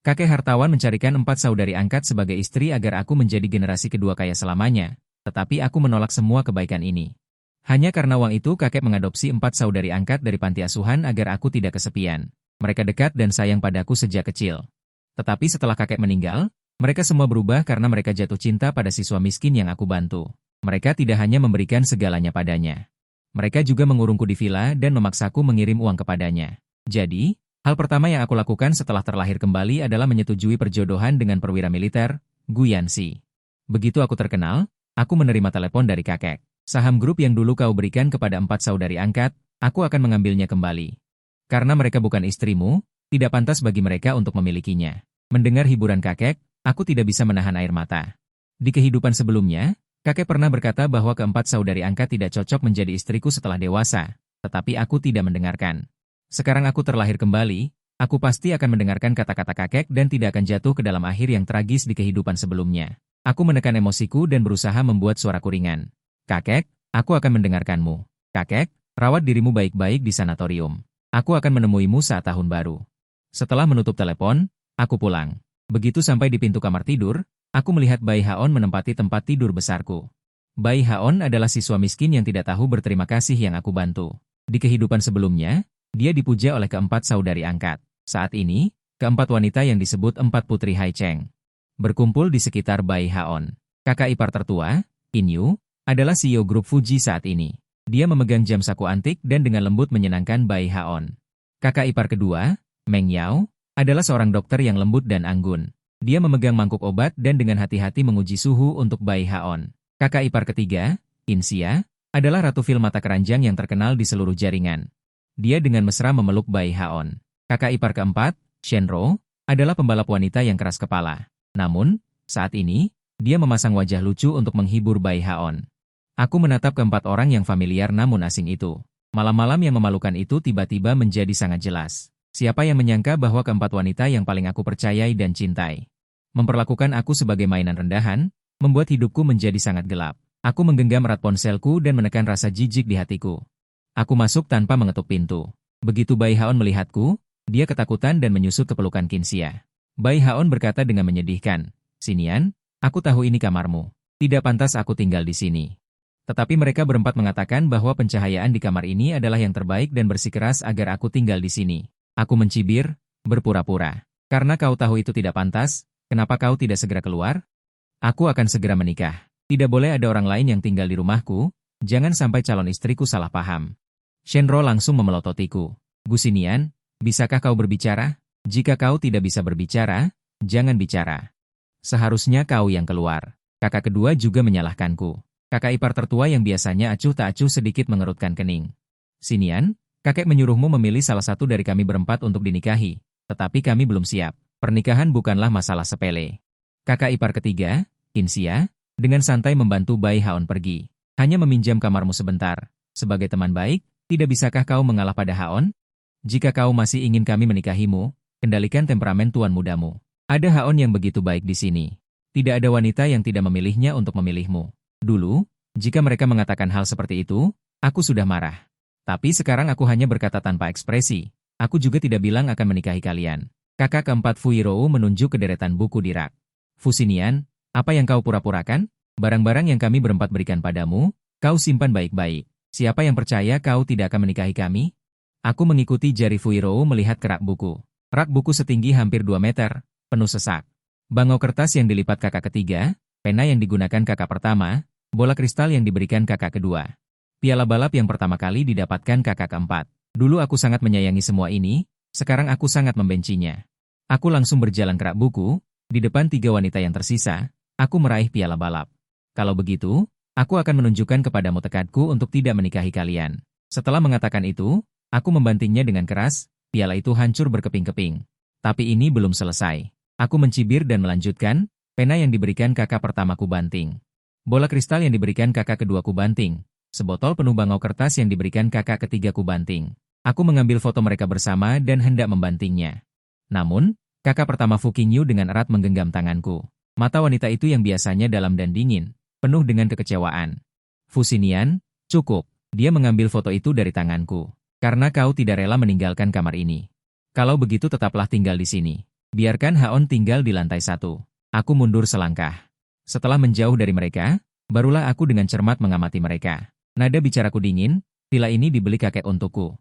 Kakek hartawan mencarikan 4 saudari angkat sebagai istri agar aku menjadi generasi kedua kaya selamanya, tetapi aku menolak semua kebaikan ini. Hanya karena uang itu kakek mengadopsi 4 saudari angkat dari panti asuhan agar aku tidak kesepian. Mereka dekat dan sayang padaku sejak kecil. Tetapi setelah kakek meninggal, mereka semua berubah karena mereka jatuh cinta pada siswa miskin yang aku bantu. Mereka tidak hanya memberikan segalanya padanya. Mereka juga mengurungku di villa dan memaksaku mengirim uang kepadanya. Jadi, hal pertama yang aku lakukan setelah terlahir kembali adalah menyetujui perjodohan dengan perwira militer, Gu Yanxi. Begitu aku terkenal, aku menerima telepon dari kakek. Saham grup yang dulu kau berikan kepada 4 saudari angkat, aku akan mengambilnya kembali. Karena mereka bukan istrimu, tidak pantas bagi mereka untuk memilikinya. Mendengar hiburan kakek, aku tidak bisa menahan air mata. Di kehidupan sebelumnya, kakek pernah berkata bahwa ke-4 saudari angkat tidak cocok menjadi istriku setelah dewasa, tetapi aku tidak mendengarkan. Sekarang aku terlahir kembali, aku pasti akan mendengarkan kata-kata kakek dan tidak akan jatuh ke dalam akhir yang tragis di kehidupan sebelumnya. Aku menekan emosiku dan berusaha membuat suaraku ringan. Kakek, aku akan mendengarkanmu. Kakek, rawat dirimu baik-baik di sanatorium. Aku akan menemuimu saat tahun baru. Setelah menutup telepon, aku pulang. Begitu sampai di pintu kamar tidur, aku melihat Bai Haon menempati tempat tidur besarku. Bai Haon adalah siswa miskin yang tidak tahu berterima kasih yang aku bantu. Di kehidupan sebelumnya, dia dipuja oleh ke-4 saudari angkat. Saat ini, ke-4 wanita yang disebut 4 putri Hai Cheng berkumpul di sekitar Bai Haon. Kakak ipar tertua, In Yu, adalah CEO grup Fuji saat ini. Dia memegang jam saku antik dan dengan lembut menyenangkan Bai Haon. Kakak ipar kedua, Meng Yao, adalah seorang dokter yang lembut dan anggun. Dia memegang mangkuk obat dan dengan hati-hati menguji suhu untuk Bai Haon. Kakak ipar ketiga, In Xia, adalah ratu fil mata keranjang yang terkenal di seluruh jaringan. Dia dengan mesra memeluk Bai Haon. Kakak ipar keempat, Shenro, adalah pembalap wanita yang keras kepala. Namun, saat ini, dia memasang wajah lucu untuk menghibur Bai Haon. Aku menatap ke-4 orang yang familiar namun asing itu. Malam-malam yang memalukan itu tiba-tiba menjadi sangat jelas. Siapa yang menyangka bahwa ke-4 wanita yang paling aku percayai dan cintai memperlakukan aku sebagai mainan rendahan, membuat hidupku menjadi sangat gelap. Aku menggenggam erat ponselku dan menekan rasa jijik di hatiku. Aku masuk tanpa mengetuk pintu. Begitu Bai Haon melihatku, dia ketakutan dan menyusut ke pelukan Qinxia. Bai Haon berkata dengan menyedihkan, "Xinian, aku tahu ini kamarmu. Tidak pantas aku tinggal di sini." Tetapi mereka berempat mengatakan bahwa pencahayaan di kamar ini adalah yang terbaik dan bersikeras agar aku tinggal di sini. Aku mencibir, berpura-pura. "Karena kau tahu itu tidak pantas, kenapa kau tidak segera keluar? Aku akan segera menikah. Tidak boleh ada orang lain yang tinggal di rumahku, jangan sampai calon istriku salah paham." Shenro langsung memelototiku. "Gu Xinian, bisakah kau berbicara? Jika kau tidak bisa berbicara, jangan bicara. Seharusnya kau yang keluar." Kakak kedua juga menyalahkanku. Kakak ipar tertua yang biasanya acuh tak acuh sedikit mengerutkan kening. "Xinian, kakek menyuruhmu memilih salah satu dari kami berempat untuk dinikahi. Tetapi kami belum siap. Pernikahan bukanlah masalah sepele." Kakak ipar ketiga, Qinxia, dengan santai membantu Bai Haon pergi. "Hanya meminjam kamarmu sebentar. Sebagai teman baik, tidak bisakah kau mengalah pada Haon? Jika kau masih ingin kami menikahimu, kendalikan temperamen tuan mudamu. Ada Haon yang begitu baik di sini. Tidak ada wanita yang tidak memilihnya untuk memilihmu. Dulu, jika mereka mengatakan hal seperti itu, aku sudah marah. Tapi sekarang aku hanya berkata tanpa ekspresi. Aku juga tidak bilang akan menikahi kalian." Kakak keempat Fu Yirou menunjuk ke deretan buku di rak. "Fu Xinian, apa yang kau pura-purakan? Barang-barang yang kami berempat berikan padamu, kau simpan baik-baik. Siapa yang percaya kau tidak akan menikahi kami?" Aku mengikuti jari Fu Yirou melihat ke rak buku. Rak buku setinggi hampir 2 meter, penuh sesak. Bangau kertas yang dilipat kakak ketiga, pena yang digunakan kakak pertama, bola kristal yang diberikan kakak kedua. Piala balap yang pertama kali didapatkan kakak keempat. Dulu aku sangat menyayangi semua ini, sekarang aku sangat membencinya. Aku langsung berjalan ke rak buku, di depan 3 wanita yang tersisa, aku meraih piala balap. "Kalau begitu, aku akan menunjukkan kepadamu tekadku untuk tidak menikahi kalian." Setelah mengatakan itu, aku membantingnya dengan keras, piala itu hancur berkeping-keping. Tapi ini belum selesai. Aku mencibir dan melanjutkan, pena yang diberikan kakak pertamaku banting. Bola kristal yang diberikan kakak keduaku banting. Sebotol penuh bangau kertas yang diberikan kakak ketigaku banting. Aku mengambil foto mereka bersama dan hendak membantingnya. Namun, kakak pertama Fu Qingyu dengan erat menggenggam tanganku. Mata wanita itu yang biasanya dalam dan dingin, penuh dengan kekecewaan. "Fu Xinian, cukup." Dia mengambil foto itu dari tanganku. "Karena kau tidak rela meninggalkan kamar ini. Kalau begitu tetaplah tinggal di sini." Biarkan Haon tinggal di lantai 1. Aku mundur selangkah. Setelah menjauh dari mereka, barulah aku dengan cermat mengamati mereka. Nada bicaraku dingin, villa ini dibeli kakek untukku.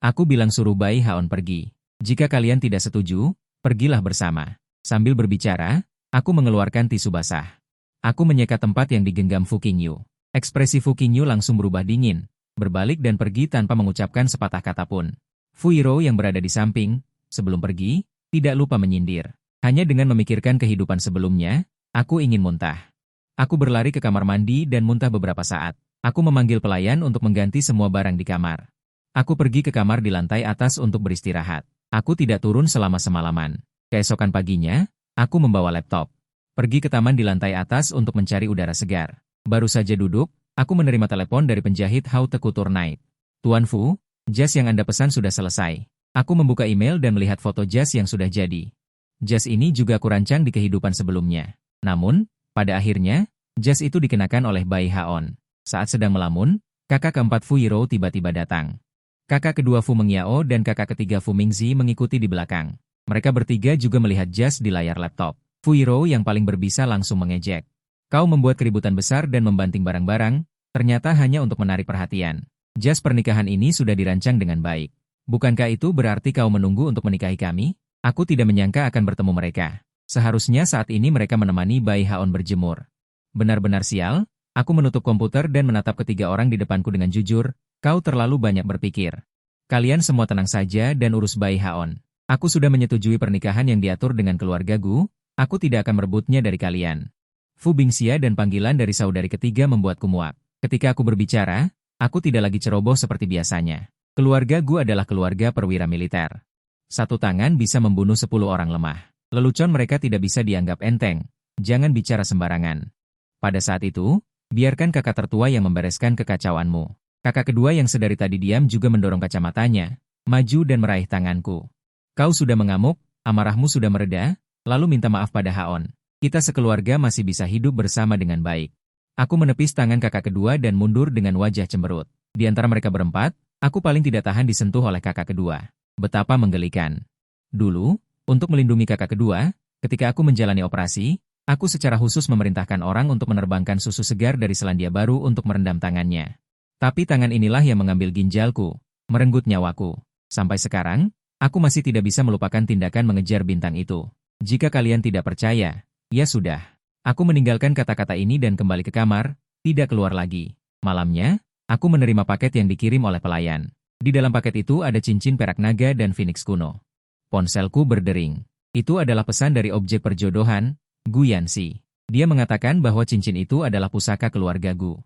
Aku bilang suruh Bai Haon pergi. Jika kalian tidak setuju, pergilah bersama. Sambil berbicara, aku mengeluarkan tisu basah. Aku menyeka tempat yang digenggam Fu Qingyu. Ekspresi Fu Qingyu langsung berubah dingin, berbalik dan pergi tanpa mengucapkan sepatah kata pun. Fu Yiro yang berada di samping, sebelum pergi, tidak lupa menyindir. Hanya dengan memikirkan kehidupan sebelumnya, aku ingin muntah. Aku berlari ke kamar mandi dan muntah beberapa saat. Aku memanggil pelayan untuk mengganti semua barang di kamar. Aku pergi ke kamar di lantai atas untuk beristirahat. Aku tidak turun selama semalaman. Keesokan paginya, aku membawa laptop. Pergi ke taman di lantai atas untuk mencari udara segar. Baru saja duduk, aku menerima telepon dari penjahit Haute Couture Night. Tuan Fu, jas yang Anda pesan sudah selesai. Aku membuka email dan melihat foto jas yang sudah jadi. Jas ini juga aku rancang di kehidupan sebelumnya. Namun, pada akhirnya, jas itu dikenakan oleh Bai Haon. Saat sedang melamun, kakak keempat Fu Yiro tiba-tiba datang. Kakak kedua Fu Mengyao dan kakak ketiga Fu Mingzi mengikuti di belakang. Mereka bertiga juga melihat jas di layar laptop. Fu Yiro yang paling berbisa langsung mengejek. Kau membuat keributan besar dan membanting barang-barang, ternyata hanya untuk menarik perhatian. Jas pernikahan ini sudah dirancang dengan baik. Bukankah itu berarti kau menunggu untuk menikahi kami? Aku tidak menyangka akan bertemu mereka. Seharusnya saat ini mereka menemani Bai Haon berjemur. Benar-benar sial, aku menutup komputer dan menatap ketiga orang di depanku dengan jujur, kau terlalu banyak berpikir. Kalian semua tenang saja dan urus Bai Haon. Aku sudah menyetujui pernikahan yang diatur dengan keluarga Gu, aku tidak akan merebutnya dari kalian. Fu Bingxia dan panggilan dari saudari ketiga membuatku muak. Ketika aku berbicara, aku tidak lagi ceroboh seperti biasanya. Keluarga Gu adalah keluarga perwira militer. Satu tangan bisa membunuh 10 orang lemah. Lelucon mereka tidak bisa dianggap enteng. Jangan bicara sembarangan. Pada saat itu, biarkan kakak tertua yang membereskan kekacauanmu. Kakak kedua yang sedari tadi diam juga mendorong kacamatanya, maju dan meraih tanganku. Kau sudah mengamuk, amarahmu sudah mereda, lalu minta maaf pada Haon. Kita sekeluarga masih bisa hidup bersama dengan baik. Aku menepis tangan kakak kedua dan mundur dengan wajah cemberut. Di antara mereka berempat, aku paling tidak tahan disentuh oleh kakak kedua. Betapa menggelikan. Dulu, untuk melindungi kakak kedua, ketika aku menjalani operasi, aku secara khusus memerintahkan orang untuk menerbangkan susu segar dari Selandia Baru untuk merendam tangannya. Tapi tangan inilah yang mengambil ginjalku, merenggut nyawaku. Sampai sekarang, aku masih tidak bisa melupakan tindakan mengejar bintang itu. Jika kalian tidak percaya, ya sudah. Aku meninggalkan kata-kata ini dan kembali ke kamar, tidak keluar lagi. Malamnya, aku menerima paket yang dikirim oleh pelayan. Di dalam paket itu ada cincin perak naga dan phoenix kuno. Ponselku berdering. Itu adalah pesan dari objek perjodohan, Gu Yanxi. Dia mengatakan bahwa cincin itu adalah pusaka keluarga Gu.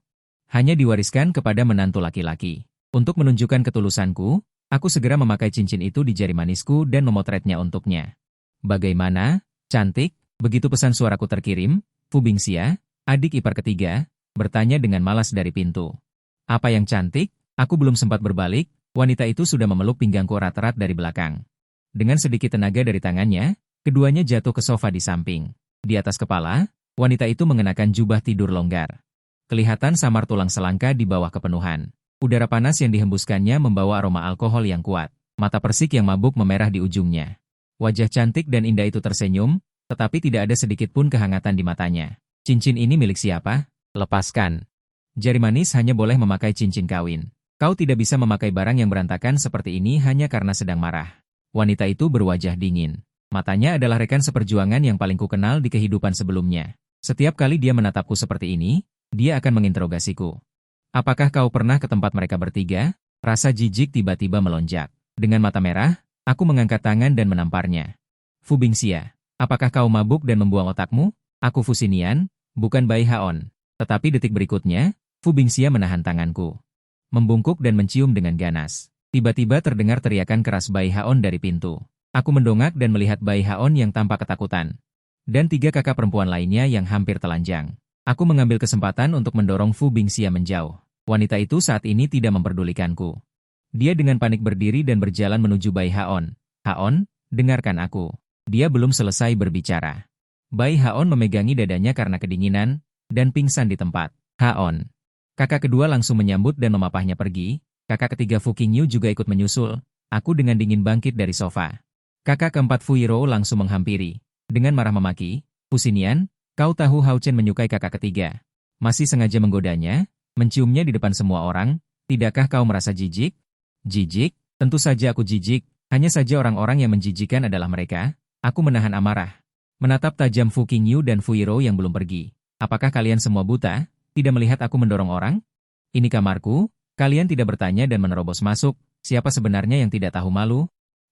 Hanya diwariskan kepada menantu laki-laki. Untuk menunjukkan ketulusanku, aku segera memakai cincin itu di jari manisku dan memotretnya untuknya. Bagaimana? Cantik? Begitu pesan suaraku terkirim, Fu Bingxia, adik ipar ketiga, bertanya dengan malas dari pintu. Apa yang cantik? Aku belum sempat berbalik, wanita itu sudah memeluk pinggangku erat-erat dari belakang. Dengan sedikit tenaga dari tangannya, keduanya jatuh ke sofa di samping. Di atas kepala, wanita itu mengenakan jubah tidur longgar. Kelihatan samar tulang selangka di bawah kepenuhan. Udara panas yang dihembuskannya membawa aroma alkohol yang kuat. Mata persik yang mabuk memerah di ujungnya. Wajah cantik dan indah itu tersenyum, tetapi tidak ada sedikit pun kehangatan di matanya. Cincin ini milik siapa? Lepaskan. Jari manis hanya boleh memakai cincin kawin. Kau tidak bisa memakai barang yang berantakan seperti ini hanya karena sedang marah. Wanita itu berwajah dingin. Matanya adalah rekan seperjuangan yang paling kukenal di kehidupan sebelumnya. Setiap kali dia menatapku seperti ini, dia akan menginterogasiku. Apakah kau pernah ke tempat mereka bertiga? Rasa jijik tiba-tiba melonjak. Dengan mata merah, aku mengangkat tangan dan menamparnya. Fu Bingxia, apakah kau mabuk dan membuang otakmu? Aku Fu Xinian, bukan Bai Haon. Tetapi detik berikutnya, Fu Bingxia menahan tanganku. Membungkuk dan mencium dengan ganas. Tiba-tiba terdengar teriakan keras Bai Haon dari pintu. Aku mendongak dan melihat Bai Haon yang tampak ketakutan. Dan 3 kakak perempuan lainnya yang hampir telanjang. Aku mengambil kesempatan untuk mendorong Fu Bingxia menjauh. Wanita itu saat ini tidak memperdulikanku. Dia dengan panik berdiri dan berjalan menuju Bai Haon. Haon, dengarkan aku. Dia belum selesai berbicara. Bai Haon memegangi dadanya karena kedinginan, dan pingsan di tempat. Haon. Kakak kedua langsung menyambut dan memapahnya pergi. Kakak ketiga Fu Qingyu juga ikut menyusul. Aku dengan dingin bangkit dari sofa. Kakak keempat Fuiro langsung menghampiri. Dengan marah memaki, Fusinian, kau tahu Hao Chen menyukai kakak ketiga. Masih sengaja menggodanya, menciumnya di depan semua orang, tidakkah kau merasa jijik? Jijik? Tentu saja aku jijik, hanya saja orang-orang yang menjijikan adalah mereka. Aku menahan amarah. Menatap tajam Fu Qingyu dan Fuiro yang belum pergi. Apakah kalian semua buta? Tidak melihat aku mendorong orang? Ini kamarku, kalian tidak bertanya dan menerobos masuk. Siapa sebenarnya yang tidak tahu malu?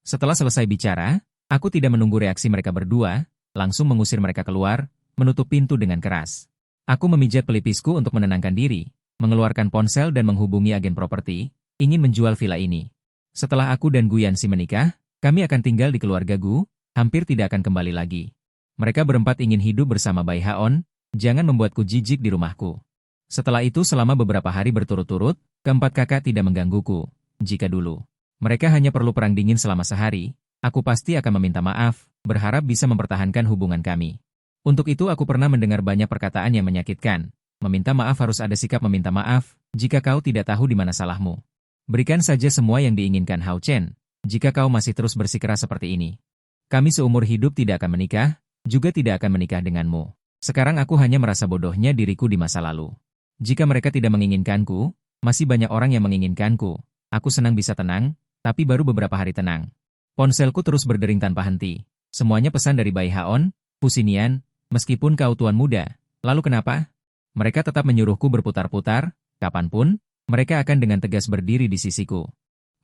Setelah selesai bicara, aku tidak menunggu reaksi mereka berdua, langsung mengusir mereka keluar, menutup pintu dengan keras. Aku memijat pelipisku untuk menenangkan diri, mengeluarkan ponsel dan menghubungi agen properti, ingin menjual villa ini. Setelah aku dan Gu Yanxi menikah, kami akan tinggal di keluarga Gu, hampir tidak akan kembali lagi. Mereka berempat ingin hidup bersama Bai Haon, jangan membuatku jijik di rumahku. Setelah itu selama beberapa hari berturut-turut, keempat kakak tidak menggangguku. Jika dulu mereka hanya perlu perang dingin selama sehari, aku pasti akan meminta maaf, berharap bisa mempertahankan hubungan kami. Untuk itu aku pernah mendengar banyak perkataan yang menyakitkan. Meminta maaf harus ada sikap meminta maaf, jika kau tidak tahu di mana salahmu. Berikan saja semua yang diinginkan Hao Chen, jika kau masih terus bersikeras seperti ini. Kami seumur hidup tidak akan menikah, juga tidak akan menikah denganmu. Sekarang aku hanya merasa bodohnya diriku di masa lalu. Jika mereka tidak menginginkanku, masih banyak orang yang menginginkanku. Aku senang bisa tenang, tapi baru beberapa hari tenang. Ponselku terus berdering tanpa henti. Semuanya pesan dari Bai Haon, Fusinian, meskipun kau tuan muda. Lalu kenapa? Mereka tetap menyuruhku berputar-putar, kapanpun, mereka akan dengan tegas berdiri di sisiku.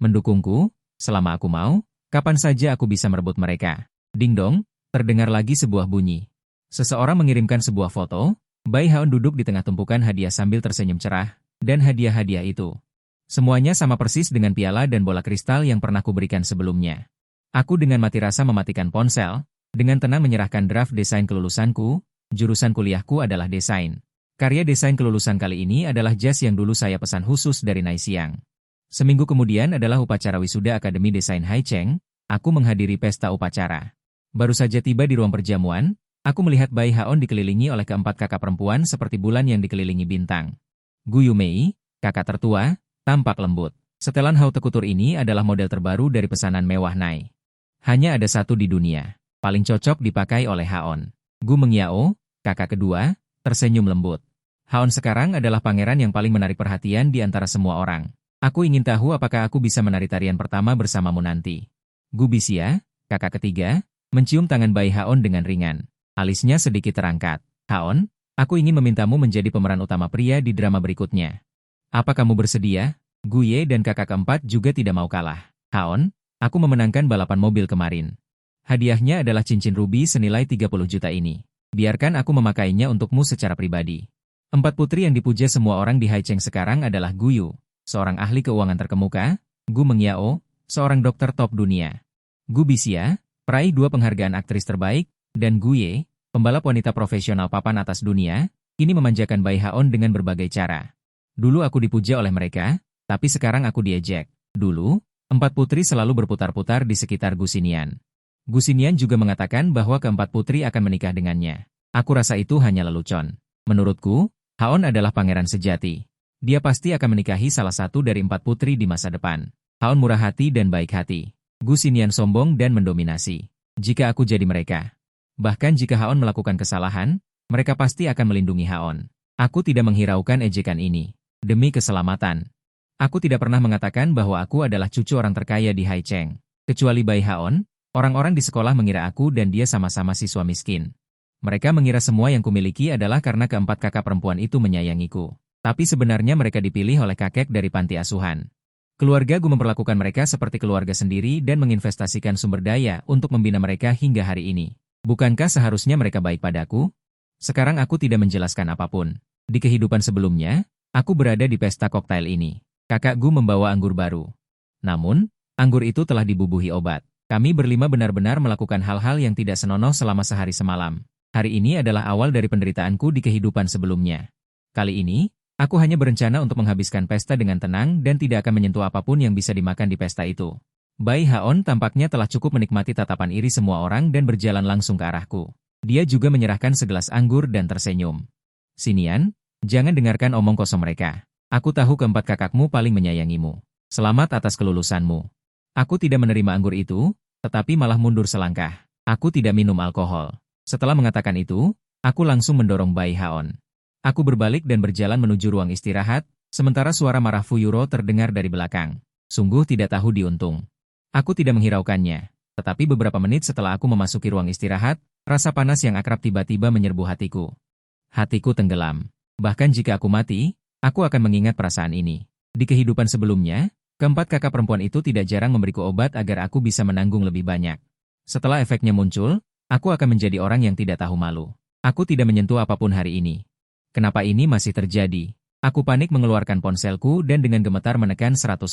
Mendukungku, selama aku mau, kapan saja aku bisa merebut mereka. Ding dong, terdengar lagi sebuah bunyi. Seseorang mengirimkan sebuah foto, Bai Haon duduk di tengah tumpukan hadiah sambil tersenyum cerah, dan hadiah-hadiah itu semuanya sama persis dengan piala dan bola kristal yang pernah kuberikan sebelumnya. Aku dengan mati rasa mematikan ponsel, dengan tenang menyerahkan draft desain kelulusanku. Jurusan kuliahku adalah desain. Karya desain kelulusan kali ini adalah jas yang dulu saya pesan khusus dari Naisiang. Seminggu kemudian adalah upacara wisuda Akademi Desain Haicheng. Aku menghadiri pesta upacara. Baru saja tiba di ruang perjamuan, aku melihat Bai Haon dikelilingi oleh keempat kakak perempuan seperti bulan yang dikelilingi bintang. Gu Yumei, kakak tertua, tampak lembut. Setelan Hao Tekutur ini adalah model terbaru dari pesanan mewah Nai. Hanya ada satu di dunia, paling cocok dipakai oleh Haon. Gu Mengyao, kakak kedua, tersenyum lembut. Haon sekarang adalah pangeran yang paling menarik perhatian di antara semua orang. Aku ingin tahu apakah aku bisa menari tarian pertama bersamamu nanti. Gu Bixia, kakak ketiga, mencium tangan Bai Haon dengan ringan. Alisnya sedikit terangkat. Haon, aku ingin memintamu menjadi pemeran utama pria di drama berikutnya. Apa kamu bersedia? Gu Ye dan kakak keempat juga tidak mau kalah. Haon, aku memenangkan balapan mobil kemarin. Hadiahnya adalah cincin rubi senilai 30 juta ini. Biarkan aku memakainya untukmu secara pribadi. Empat putri yang dipuja semua orang di Haicheng sekarang adalah Gu Yu, seorang ahli keuangan terkemuka, Gu Mengyao, seorang dokter top dunia, Gu Bixia, peraih 2 penghargaan aktris terbaik, dan Gu Ye, pembalap wanita profesional papan atas dunia, ini memanjakan Bai Haon dengan berbagai cara. Dulu aku dipuja oleh mereka, tapi sekarang aku diejek. Dulu, empat putri selalu berputar-putar di sekitar Gu Xinian. Gu Xinian juga mengatakan bahwa keempat putri akan menikah dengannya. Aku rasa itu hanya lelucon. Menurutku, Haon adalah pangeran sejati. Dia pasti akan menikahi salah satu dari 4 putri di masa depan. Haon murah hati dan baik hati. Gu Xinian sombong dan mendominasi. Jika aku jadi mereka. Bahkan jika Haon melakukan kesalahan, mereka pasti akan melindungi Haon. Aku tidak menghiraukan ejekan ini. Demi keselamatan. Aku tidak pernah mengatakan bahwa aku adalah cucu orang terkaya di Haicheng. Kecuali Bai Haon, orang-orang di sekolah mengira aku dan dia sama-sama siswa miskin. Mereka mengira semua yang kumiliki adalah karena keempat kakak perempuan itu menyayangiku. Tapi sebenarnya mereka dipilih oleh kakek dari panti asuhan. Keluarga Gu memperlakukan mereka seperti keluarga sendiri dan menginvestasikan sumber daya untuk membina mereka hingga hari ini. Bukankah seharusnya mereka baik padaku? Sekarang aku tidak menjelaskan apapun. Di kehidupan sebelumnya, aku berada di pesta koktail ini. Kakak Gu membawa anggur baru. Namun, anggur itu telah dibubuhi obat. Kami berlima benar-benar melakukan hal-hal yang tidak senonoh selama sehari semalam. Hari ini adalah awal dari penderitaanku di kehidupan sebelumnya. Kali ini, aku hanya berencana untuk menghabiskan pesta dengan tenang dan tidak akan menyentuh apapun yang bisa dimakan di pesta itu. Bai Haon tampaknya telah cukup menikmati tatapan iri semua orang dan berjalan langsung ke arahku. Dia juga menyerahkan segelas anggur dan tersenyum. Xinian, jangan dengarkan omong kosong mereka. Aku tahu keempat kakakmu paling menyayangimu. Selamat atas kelulusanmu. Aku tidak menerima anggur itu, tetapi malah mundur selangkah. Aku tidak minum alkohol. Setelah mengatakan itu, aku langsung mendorong Bai Haon. Aku berbalik dan berjalan menuju ruang istirahat, sementara suara marah Fuyuro terdengar dari belakang. Sungguh tidak tahu diuntung. Aku tidak menghiraukannya. Tetapi beberapa menit setelah aku memasuki ruang istirahat, rasa panas yang akrab tiba-tiba menyerbu hatiku. Hatiku tenggelam. Bahkan jika aku mati, aku akan mengingat perasaan ini. Di kehidupan sebelumnya, keempat kakak perempuan itu tidak jarang memberiku obat agar aku bisa menanggung lebih banyak. Setelah efeknya muncul, aku akan menjadi orang yang tidak tahu malu. Aku tidak menyentuh apapun hari ini. Kenapa ini masih terjadi? Aku panik mengeluarkan ponselku dan dengan gemetar menekan 110.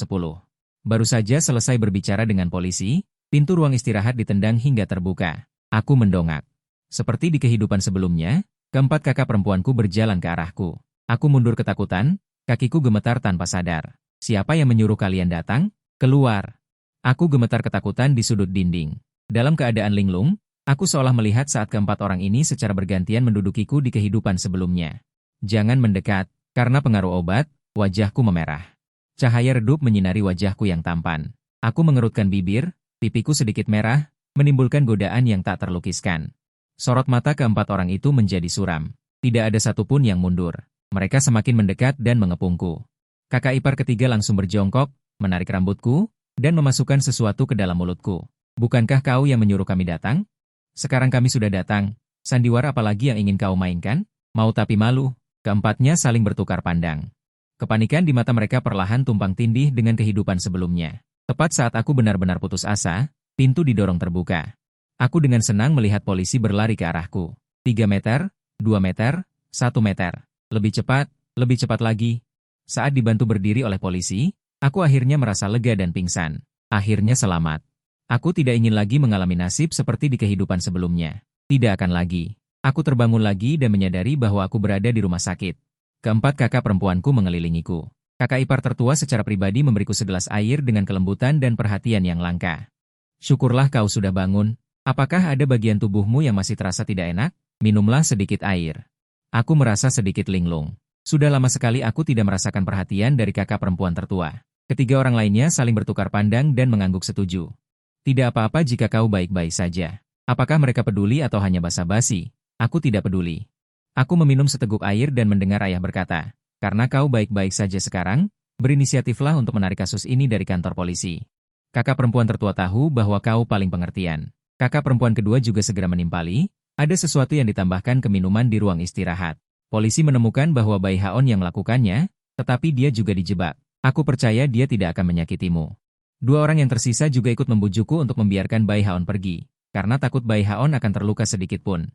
Baru saja selesai berbicara dengan polisi, pintu ruang istirahat ditendang hingga terbuka. Aku mendongak. Seperti di kehidupan sebelumnya, keempat kakak perempuanku berjalan ke arahku. Aku mundur ketakutan, kakiku gemetar tanpa sadar. Siapa yang menyuruh kalian datang? Keluar. Aku gemetar ketakutan di sudut dinding. Dalam keadaan linglung, aku seolah melihat saat keempat orang ini secara bergantian mendudukiku di kehidupan sebelumnya. Jangan mendekat, karena pengaruh obat, wajahku memerah. Cahaya redup menyinari wajahku yang tampan. Aku mengerutkan bibir, pipiku sedikit merah, menimbulkan godaan yang tak terlukiskan. Sorot mata keempat orang itu menjadi suram. Tidak ada satupun yang mundur. Mereka semakin mendekat dan mengepungku. Kakak ipar ketiga langsung berjongkok, menarik rambutku, dan memasukkan sesuatu ke dalam mulutku. Bukankah kau yang menyuruh kami datang? Sekarang kami sudah datang. Sandiwara apalagi yang ingin kau mainkan? Mau tapi malu. Keempatnya saling bertukar pandang. Kepanikan di mata mereka perlahan tumpang tindih dengan kehidupan sebelumnya. Tepat saat aku benar-benar putus asa, pintu didorong terbuka. Aku dengan senang melihat polisi berlari ke arahku. 3 meter, 2 meter, 1 meter. Lebih cepat lagi. Saat dibantu berdiri oleh polisi, aku akhirnya merasa lega dan pingsan. Akhirnya selamat. Aku tidak ingin lagi mengalami nasib seperti di kehidupan sebelumnya. Tidak akan lagi. Aku terbangun lagi dan menyadari bahwa aku berada di rumah sakit. Keempat kakak perempuanku mengelilingiku. Kakak ipar tertua secara pribadi memberiku segelas air dengan kelembutan dan perhatian yang langka. Syukurlah kau sudah bangun. Apakah ada bagian tubuhmu yang masih terasa tidak enak? Minumlah sedikit air. Aku merasa sedikit linglung. Sudah lama sekali aku tidak merasakan perhatian dari kakak perempuan tertua. Ketiga orang lainnya saling bertukar pandang dan mengangguk setuju. Tidak apa-apa jika kau baik-baik saja. Apakah mereka peduli atau hanya basa-basi? Aku tidak peduli. Aku meminum seteguk air dan mendengar ayah berkata, karena kau baik-baik saja sekarang, berinisiatiflah untuk menarik kasus ini dari kantor polisi. Kakak perempuan tertua tahu bahwa kau paling pengertian. Kakak perempuan kedua juga segera menimpali, ada sesuatu yang ditambahkan ke minuman di ruang istirahat. Polisi menemukan bahwa Bai Haon yang melakukannya, tetapi dia juga dijebak. Aku percaya dia tidak akan menyakitimu. Dua orang yang tersisa juga ikut membujukku untuk membiarkan Bai Haon pergi, karena takut Bai Haon akan terluka sedikit pun.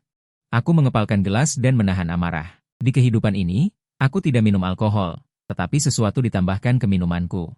Aku mengepalkan gelas dan menahan amarah. Di kehidupan ini, aku tidak minum alkohol, tetapi sesuatu ditambahkan ke minumanku.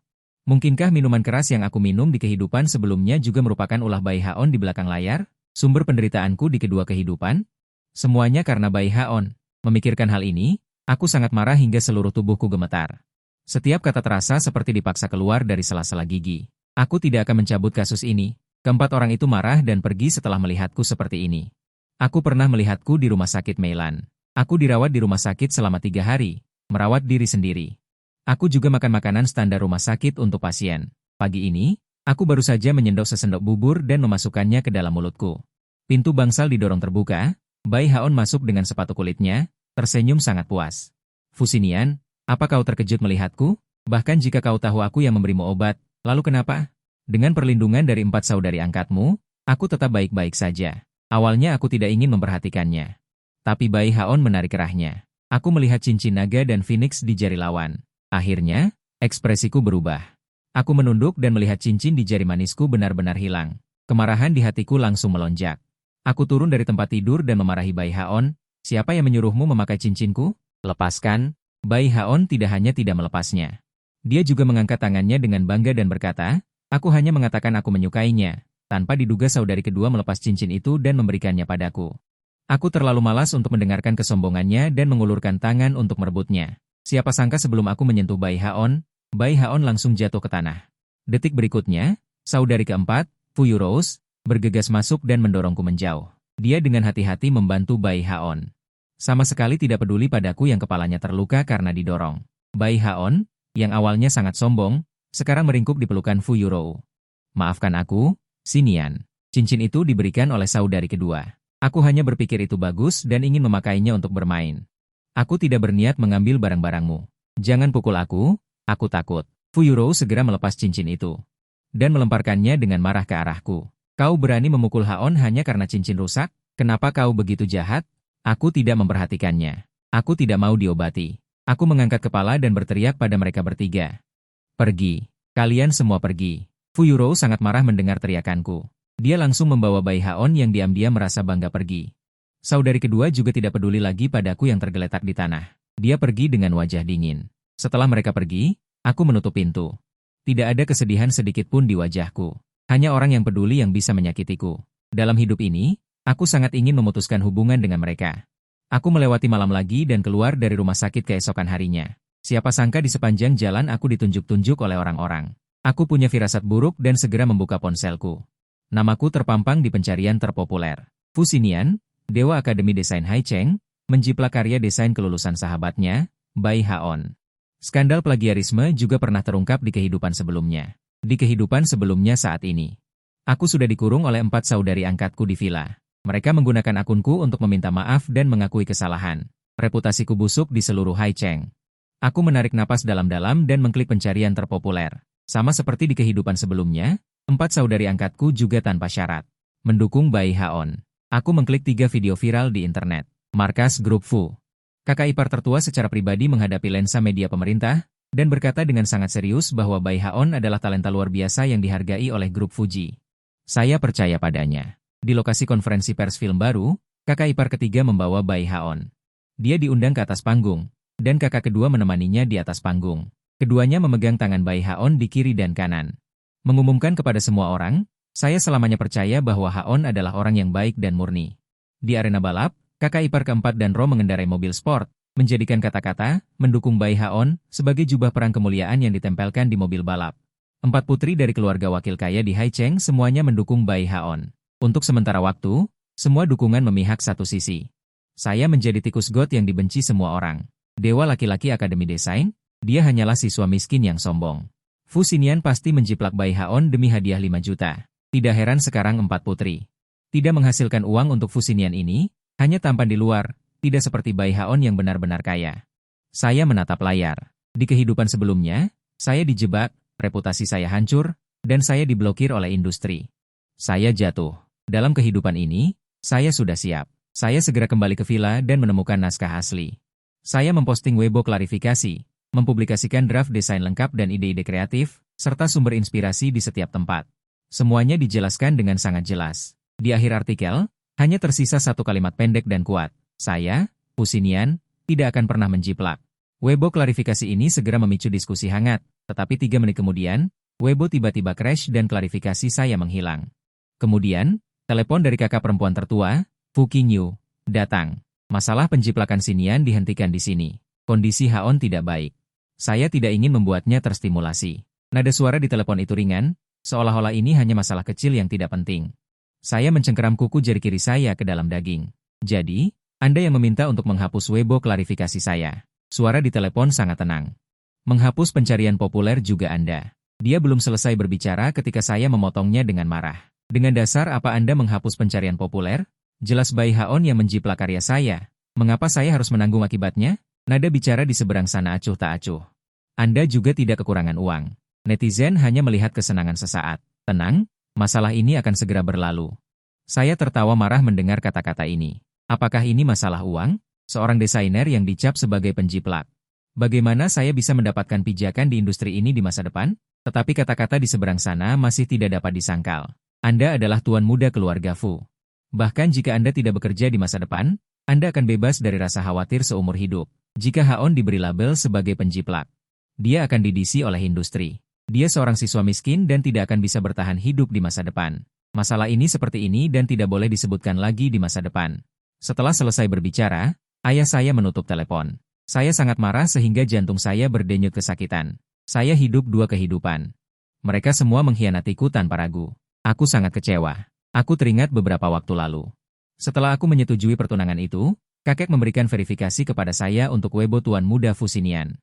Mungkinkah minuman keras yang aku minum di kehidupan sebelumnya juga merupakan ulah Bai Haon di belakang layar? Sumber penderitaanku di kedua kehidupan? Semuanya karena Bai Haon. Memikirkan hal ini, aku sangat marah hingga seluruh tubuhku gemetar. Setiap kata terasa seperti dipaksa keluar dari sela-sela gigi. Aku tidak akan mencabut kasus ini. Keempat orang itu marah dan pergi setelah melihatku seperti ini. Aku pernah melihatku di rumah sakit Meilan. Aku dirawat di rumah sakit selama 3 hari, merawat diri sendiri. Aku juga makan makanan standar rumah sakit untuk pasien. Pagi ini, aku baru saja menyendok sesendok bubur dan memasukkannya ke dalam mulutku. Pintu bangsal didorong terbuka, Bai Haon masuk dengan sepatu kulitnya, tersenyum sangat puas. Fusinian, apa kau terkejut melihatku? Bahkan jika kau tahu aku yang memberimu obat, lalu kenapa? Dengan perlindungan dari 4 saudari angkatmu, aku tetap baik-baik saja. Awalnya aku tidak ingin memperhatikannya. Tapi Bai Haon menarik kerahnya. Aku melihat cincin naga dan phoenix di jari lawan. Akhirnya, ekspresiku berubah. Aku menunduk dan melihat cincin di jari manisku benar-benar hilang. Kemarahan di hatiku langsung melonjak. Aku turun dari tempat tidur dan memarahi Bai Haon. Siapa yang menyuruhmu memakai cincinku? Lepaskan. Bai Haon tidak hanya tidak melepasnya. Dia juga mengangkat tangannya dengan bangga dan berkata, aku hanya mengatakan aku menyukainya. Tanpa diduga saudari kedua melepas cincin itu dan memberikannya padaku. Aku terlalu malas untuk mendengarkan kesombongannya dan mengulurkan tangan untuk merebutnya. Siapa sangka sebelum aku menyentuh Bai Haon langsung jatuh ke tanah. Detik berikutnya, saudari keempat, Fuyuro, bergegas masuk dan mendorongku menjauh. Dia dengan hati-hati membantu Bai Haon. Sama sekali tidak peduli padaku yang kepalanya terluka karena didorong. Bai Haon, yang awalnya sangat sombong, sekarang meringkuk di pelukan Fuyuro. Maafkan aku, Sinian. Cincin itu diberikan oleh saudari kedua. Aku hanya berpikir itu bagus dan ingin memakainya untuk bermain. Aku tidak berniat mengambil barang-barangmu. Jangan pukul aku takut. Fuyuro segera melepas cincin itu dan melemparkannya dengan marah ke arahku. Kau berani memukul Haon hanya karena cincin rusak? Kenapa kau begitu jahat? Aku tidak memperhatikannya. Aku tidak mau diobati. Aku mengangkat kepala dan berteriak pada mereka bertiga. Pergi. Kalian semua pergi. Fuyuro sangat marah mendengar teriakanku. Dia langsung membawa bayi Haon yang diam-diam merasa bangga pergi. Saudari kedua juga tidak peduli lagi padaku yang tergeletak di tanah. Dia pergi dengan wajah dingin. Setelah mereka pergi, aku menutup pintu. Tidak ada kesedihan sedikit pun di wajahku. Hanya orang yang peduli yang bisa menyakitiku. Dalam hidup ini, aku sangat ingin memutuskan hubungan dengan mereka. Aku melewati malam lagi dan keluar dari rumah sakit keesokan harinya. Siapa sangka di sepanjang jalan aku ditunjuk-tunjuk oleh orang-orang. Aku punya firasat buruk dan segera membuka ponselku. Namaku terpampang di pencarian terpopuler. Fu Xinian, Dewa Akademi Desain Hai Cheng, menjiplak karya desain kelulusan sahabatnya, Bai Haon. Skandal plagiarisme juga pernah terungkap di kehidupan sebelumnya. Di kehidupan sebelumnya saat ini, aku sudah dikurung oleh 4 saudari angkatku di villa. Mereka menggunakan akunku untuk meminta maaf dan mengakui kesalahan. Reputasiku busuk di seluruh Hai Cheng. Aku menarik napas dalam-dalam dan mengklik pencarian terpopuler. Sama seperti di kehidupan sebelumnya, 4 saudari angkatku juga tanpa syarat mendukung Bai Haon. Aku mengklik 3 video viral di internet. Markas Grup Fu. Kakak ipar tertua secara pribadi menghadapi lensa media pemerintah dan berkata dengan sangat serius bahwa Bai Haon adalah talenta luar biasa yang dihargai oleh Grup Fuji. Saya percaya padanya. Di lokasi konferensi pers film baru, kakak ipar ketiga membawa Bai Haon. Dia diundang ke atas panggung, dan kakak kedua menemaninya di atas panggung. Keduanya memegang tangan Bai Haon di kiri dan kanan. Mengumumkan kepada semua orang, saya selamanya percaya bahwa Haon adalah orang yang baik dan murni. Di arena balap, kakak ipar keempat dan Ro mengendarai mobil sport, menjadikan kata-kata, mendukung Bai Haon, sebagai jubah perang kemuliaan yang ditempelkan di mobil balap. 4 putri dari keluarga wakil kaya di Hai Cheng semuanya mendukung Bai Haon. Untuk sementara waktu, semua dukungan memihak satu sisi. Saya menjadi tikus got yang dibenci semua orang. Dewa laki-laki Akademi Desain, dia hanyalah siswa miskin yang sombong. Fu Xinian pasti menjiplak Bai Haon demi hadiah 5 juta. Tidak heran sekarang 4 putri tidak menghasilkan uang untuk Fu Xinian ini, hanya tampan di luar, tidak seperti Bai Haon yang benar-benar kaya. Saya menatap layar. Di kehidupan sebelumnya, saya dijebak, reputasi saya hancur, dan saya diblokir oleh industri. Saya jatuh. Dalam kehidupan ini, saya sudah siap. Saya segera kembali ke villa dan menemukan naskah asli. Saya memposting Weibo klarifikasi, mempublikasikan draft desain lengkap dan ide-ide kreatif, serta sumber inspirasi di setiap tempat. Semuanya dijelaskan dengan sangat jelas. Di akhir artikel, hanya tersisa satu kalimat pendek dan kuat. Saya, Fu Xinian, tidak akan pernah menjiplak. Weibo klarifikasi ini segera memicu diskusi hangat, tetapi 3 menit kemudian, Weibo tiba-tiba crash dan klarifikasi saya menghilang. Kemudian, telepon dari kakak perempuan tertua, Fu Qingyu, datang. Masalah penjiplakan Xinian dihentikan di sini. Kondisi Haon tidak baik. Saya tidak ingin membuatnya terstimulasi. Nada suara di telepon itu ringan, seolah-olah ini hanya masalah kecil yang tidak penting. Saya mencengkeram kuku jari kiri saya ke dalam daging. Jadi, Anda yang meminta untuk menghapus Weibo klarifikasi saya. Suara di telepon sangat tenang. Menghapus pencarian populer juga Anda. Dia belum selesai berbicara ketika saya memotongnya dengan marah. Dengan dasar apa Anda menghapus pencarian populer? Jelas Bai Haon yang menjiplak karya saya. Mengapa saya harus menanggung akibatnya? Nada bicara di seberang sana acuh tak acuh. Anda juga tidak kekurangan uang. Netizen hanya melihat kesenangan sesaat. Tenang, masalah ini akan segera berlalu. Saya tertawa marah mendengar kata-kata ini. Apakah ini masalah uang? Seorang desainer yang dicap sebagai penjiplak. Bagaimana saya bisa mendapatkan pijakan di industri ini di masa depan? Tetapi kata-kata di seberang sana masih tidak dapat disangkal. Anda adalah tuan muda keluarga Fu. Bahkan jika Anda tidak bekerja di masa depan, Anda akan bebas dari rasa khawatir seumur hidup. Jika Haon diberi label sebagai penjiplak, dia akan didisi oleh industri. Dia seorang siswa miskin dan tidak akan bisa bertahan hidup di masa depan. Masalah ini seperti ini dan tidak boleh disebutkan lagi di masa depan. Setelah selesai berbicara, ayah saya menutup telepon. Saya sangat marah sehingga jantung saya berdenyut kesakitan. Saya hidup 2 kehidupan. Mereka semua mengkhianatiku tanpa ragu. Aku sangat kecewa. Aku teringat beberapa waktu lalu. Setelah aku menyetujui pertunangan itu, kakek memberikan verifikasi kepada saya untuk Weibo Tuan Muda Fu Xinian.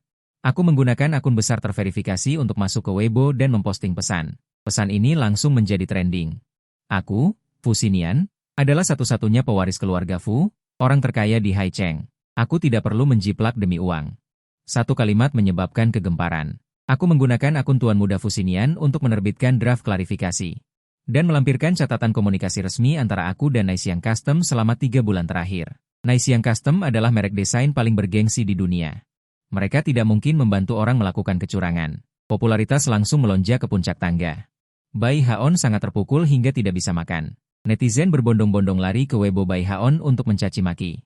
Aku menggunakan akun besar terverifikasi untuk masuk ke Weibo dan memposting pesan. Pesan ini langsung menjadi trending. Aku, Fu Xinian adalah satu-satunya pewaris keluarga Fu, orang terkaya di Haicheng. Aku tidak perlu menjiplak demi uang. Satu kalimat menyebabkan kegemparan. Aku menggunakan akun Tuan Muda Fu Xinian untuk menerbitkan draft klarifikasi. Dan melampirkan catatan komunikasi resmi antara aku dan Naixing Custom selama 3 bulan terakhir. Naixing Custom adalah merek desain paling bergengsi di dunia. Mereka tidak mungkin membantu orang melakukan kecurangan. Popularitas langsung melonjak ke puncak tangga. Bai Haon sangat terpukul hingga tidak bisa makan. Netizen berbondong-bondong lari ke Weibo Bai Haon untuk mencaci maki.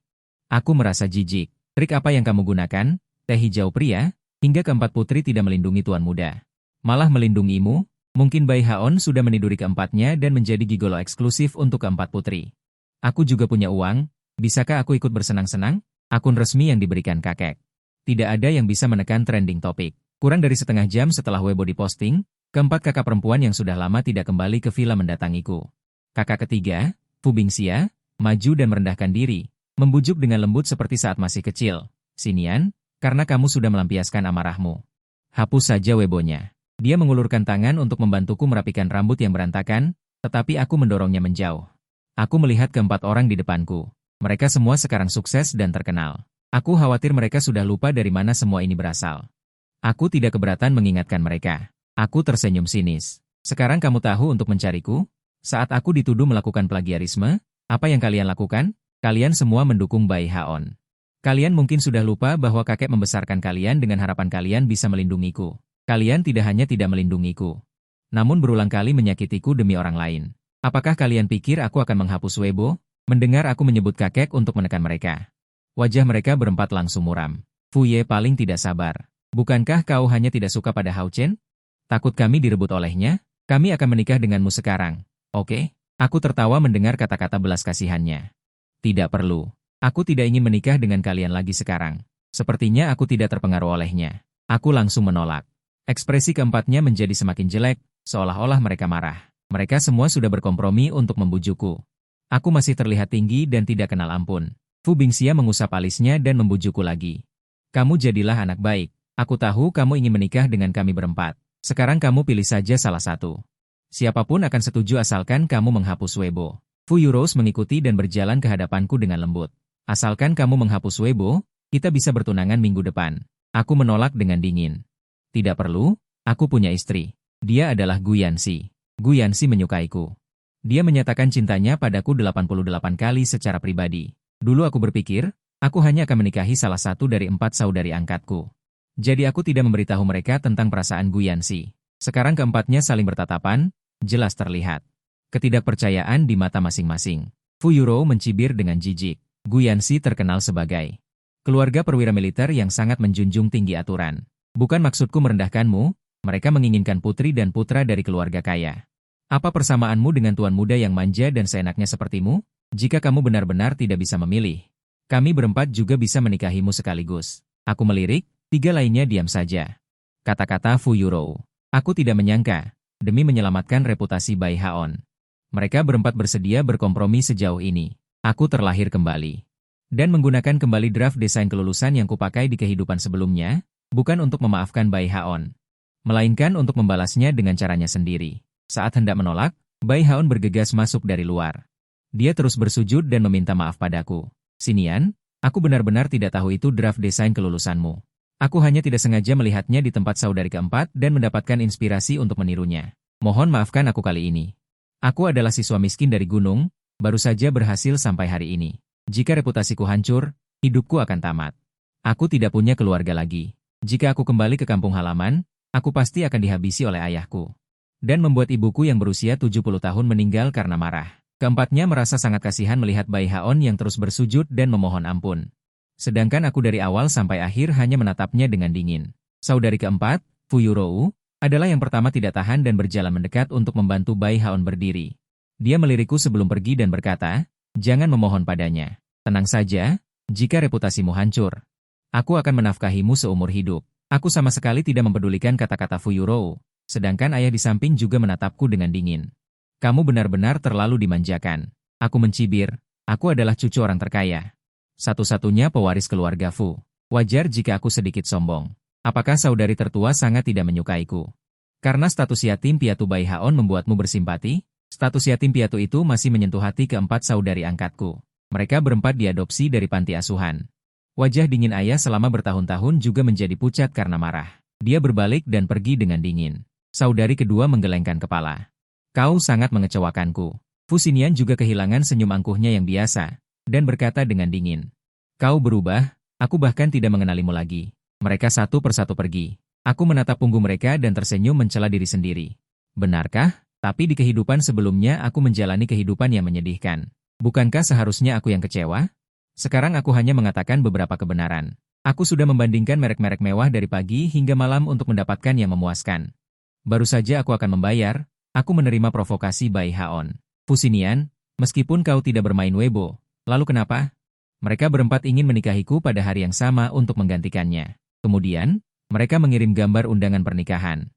Aku merasa jijik. Trik apa yang kamu gunakan, teh hijau pria, hingga keempat putri tidak melindungi Tuan Muda. Malah melindungimu, mungkin Bai Haon sudah meniduri keempatnya dan menjadi gigolo eksklusif untuk keempat putri. Aku juga punya uang, bisakah aku ikut bersenang-senang? Akun resmi yang diberikan kakek. Tidak ada yang bisa menekan trending topik. Kurang dari setengah jam setelah Weibo diposting, keempat kakak perempuan yang sudah lama tidak kembali ke villa mendatangiku. Kakak ketiga, Fu Bingxia, maju dan merendahkan diri. Membujuk dengan lembut seperti saat masih kecil. Xinian, karena kamu sudah melampiaskan amarahmu. Hapus saja Weibo-nya. Dia mengulurkan tangan untuk membantuku merapikan rambut yang berantakan, tetapi aku mendorongnya menjauh. Aku melihat keempat orang di depanku. Mereka semua sekarang sukses dan terkenal. Aku khawatir mereka sudah lupa dari mana semua ini berasal. Aku tidak keberatan mengingatkan mereka. Aku tersenyum sinis. Sekarang kamu tahu untuk mencariku? Saat aku dituduh melakukan plagiarisme, apa yang kalian lakukan? Kalian semua mendukung Bai Haon. Kalian mungkin sudah lupa bahwa kakek membesarkan kalian dengan harapan kalian bisa melindungiku. Kalian tidak hanya tidak melindungiku, namun berulang kali menyakitiku demi orang lain. Apakah kalian pikir aku akan menghapus Weibo? Mendengar aku menyebut kakek untuk menekan mereka. Wajah mereka berempat langsung muram. Fu Ye paling tidak sabar. Bukankah kau hanya tidak suka pada Hao Chen? Takut kami direbut olehnya? Kami akan menikah denganmu sekarang. Oke? Aku tertawa mendengar kata-kata belas kasihannya. Tidak perlu. Aku tidak ingin menikah dengan kalian lagi sekarang. Sepertinya aku tidak terpengaruh olehnya. Aku langsung menolak. Ekspresi keempatnya menjadi semakin jelek, seolah-olah mereka marah. Mereka semua sudah berkompromi untuk membujukku. Aku masih terlihat tinggi dan tidak kenal ampun. Fu Bingxia mengusap alisnya dan membujukku lagi. Kamu jadilah anak baik. Aku tahu kamu ingin menikah dengan kami berempat. Sekarang kamu pilih saja salah satu. Siapapun akan setuju asalkan kamu menghapus Weibo. Fu Yurous mengikuti dan berjalan ke hadapanku dengan lembut. Asalkan kamu menghapus Weibo, kita bisa bertunangan minggu depan. Aku menolak dengan dingin. Tidak perlu, aku punya istri. Dia adalah Gu Yanxi. Gu Yanxi menyukaiku. Dia menyatakan cintanya padaku 88 kali secara pribadi. Dulu aku berpikir, aku hanya akan menikahi salah satu dari 4 saudari angkatku. Jadi aku tidak memberitahu mereka tentang perasaan Gu Yanxi. Sekarang keempatnya saling bertatapan, jelas terlihat ketidakpercayaan di mata masing-masing. Fu Yurou mencibir dengan jijik. Gu Yanxi terkenal sebagai keluarga perwira militer yang sangat menjunjung tinggi aturan. Bukan maksudku merendahkanmu, mereka menginginkan putri dan putra dari keluarga kaya. Apa persamaanmu dengan tuan muda yang manja dan seenaknya sepertimu? Jika kamu benar-benar tidak bisa memilih, kami berempat juga bisa menikahimu sekaligus. Aku melirik, 3 lainnya diam saja. Kata-kata Fu Yurou. Aku tidak menyangka, demi menyelamatkan reputasi Bai Haon. Mereka berempat bersedia berkompromi sejauh ini. Aku terlahir kembali. Dan menggunakan kembali draft desain kelulusan yang kupakai di kehidupan sebelumnya, bukan untuk memaafkan Bai Haon, melainkan untuk membalasnya dengan caranya sendiri. Saat hendak menolak, Bai Haon bergegas masuk dari luar. Dia terus bersujud dan meminta maaf padaku. Xinian, aku benar-benar tidak tahu itu draft desain kelulusanmu. Aku hanya tidak sengaja melihatnya di tempat saudari keempat dan mendapatkan inspirasi untuk menirunya. Mohon maafkan aku kali ini. Aku adalah siswa miskin dari gunung, baru saja berhasil sampai hari ini. Jika reputasiku hancur, hidupku akan tamat. Aku tidak punya keluarga lagi. Jika aku kembali ke kampung halaman, aku pasti akan dihabisi oleh ayahku. Dan membuat ibuku yang berusia 70 tahun meninggal karena marah. Keempatnya merasa sangat kasihan melihat Bai Haon yang terus bersujud dan memohon ampun. Sedangkan aku dari awal sampai akhir hanya menatapnya dengan dingin. Saudari keempat, Fu Yurou, adalah yang pertama tidak tahan dan berjalan mendekat untuk membantu Bai Haon berdiri. Dia melirikku sebelum pergi dan berkata, jangan memohon padanya. Tenang saja, jika reputasimu hancur, aku akan menafkahimu seumur hidup. Aku sama sekali tidak mempedulikan kata-kata Fu Yurou, sedangkan ayah di samping juga menatapku dengan dingin. Kamu benar-benar terlalu dimanjakan. Aku mencibir, aku adalah cucu orang terkaya. Satu-satunya pewaris keluarga Fu. Wajar jika aku sedikit sombong. Apakah saudari tertua sangat tidak menyukaiku? Karena status yatim piatu Bai Haon membuatmu bersimpati? Status yatim piatu itu masih menyentuh hati keempat saudari angkatku. Mereka berempat diadopsi dari panti asuhan. Wajah dingin ayah selama bertahun-tahun juga menjadi pucat karena marah. Dia berbalik dan pergi dengan dingin. Saudari kedua menggelengkan kepala. Kau sangat mengecewakanku. Fusinian juga kehilangan senyum angkuhnya yang biasa, dan berkata dengan dingin. Kau berubah, aku bahkan tidak mengenalimu lagi. Mereka satu persatu pergi. Aku menatap punggung mereka dan tersenyum mencela diri sendiri. Benarkah? Tapi di kehidupan sebelumnya aku menjalani kehidupan yang menyedihkan. Bukankah seharusnya aku yang kecewa? Sekarang aku hanya mengatakan beberapa kebenaran. Aku sudah membandingkan merek-merek mewah dari pagi hingga malam untuk mendapatkan yang memuaskan. Baru saja aku akan membayar, aku menerima provokasi Bai Haon. Fusinian, meskipun kau tidak bermain Weibo, lalu kenapa? Mereka berempat ingin menikahiku pada hari yang sama untuk menggantikannya. Kemudian, mereka mengirim gambar undangan pernikahan.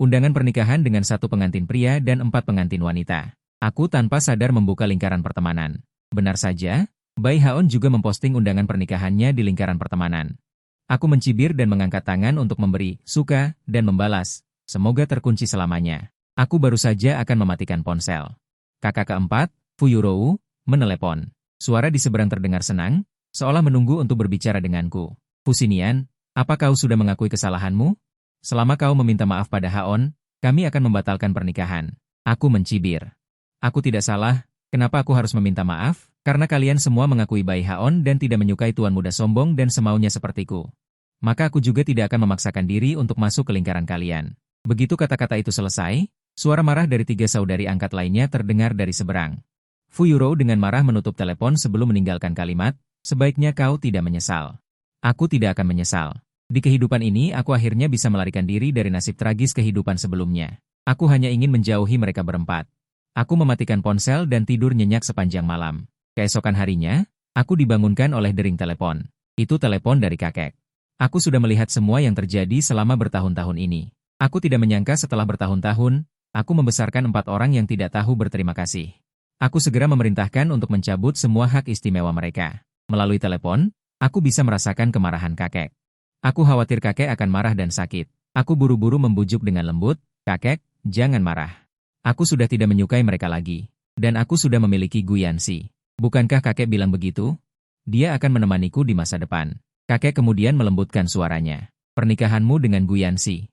Undangan pernikahan dengan 1 pengantin pria dan 4 pengantin wanita. Aku tanpa sadar membuka lingkaran pertemanan. Benar saja, Bai Haon juga memposting undangan pernikahannya di lingkaran pertemanan. Aku mencibir dan mengangkat tangan untuk memberi, suka, dan membalas. Semoga terkunci selamanya. Aku baru saja akan mematikan ponsel. Kakak keempat, Fuyurou, menelepon. Suara di seberang terdengar senang, seolah menunggu untuk berbicara denganku. Fusinian, apa kau sudah mengakui kesalahanmu? Selama kau meminta maaf pada Haon, kami akan membatalkan pernikahan. Aku mencibir. Aku tidak salah, kenapa aku harus meminta maaf? Karena kalian semua mengakui Bai Haon dan tidak menyukai tuan muda sombong dan semaunya sepertiku. Maka aku juga tidak akan memaksakan diri untuk masuk ke lingkaran kalian. Begitu kata-kata itu selesai, suara marah dari 3 saudari angkat lainnya terdengar dari seberang. Fuyurou dengan marah menutup telepon sebelum meninggalkan kalimat, sebaiknya kau tidak menyesal. Aku tidak akan menyesal. Di kehidupan ini aku akhirnya bisa melarikan diri dari nasib tragis kehidupan sebelumnya. Aku hanya ingin menjauhi mereka berempat. Aku mematikan ponsel dan tidur nyenyak sepanjang malam. Keesokan harinya, aku dibangunkan oleh dering telepon. Itu telepon dari kakek. Aku sudah melihat semua yang terjadi selama bertahun-tahun ini. Aku tidak menyangka setelah bertahun-tahun, aku membesarkan 4 orang yang tidak tahu berterima kasih. Aku segera memerintahkan untuk mencabut semua hak istimewa mereka. Melalui telepon, aku bisa merasakan kemarahan kakek. Aku khawatir kakek akan marah dan sakit. Aku buru-buru membujuk dengan lembut, kakek, jangan marah. Aku sudah tidak menyukai mereka lagi. Dan aku sudah memiliki Guyansi. Bukankah kakek bilang begitu? Dia akan menemaniku di masa depan. Kakek kemudian melembutkan suaranya. Pernikahanmu dengan Guyansi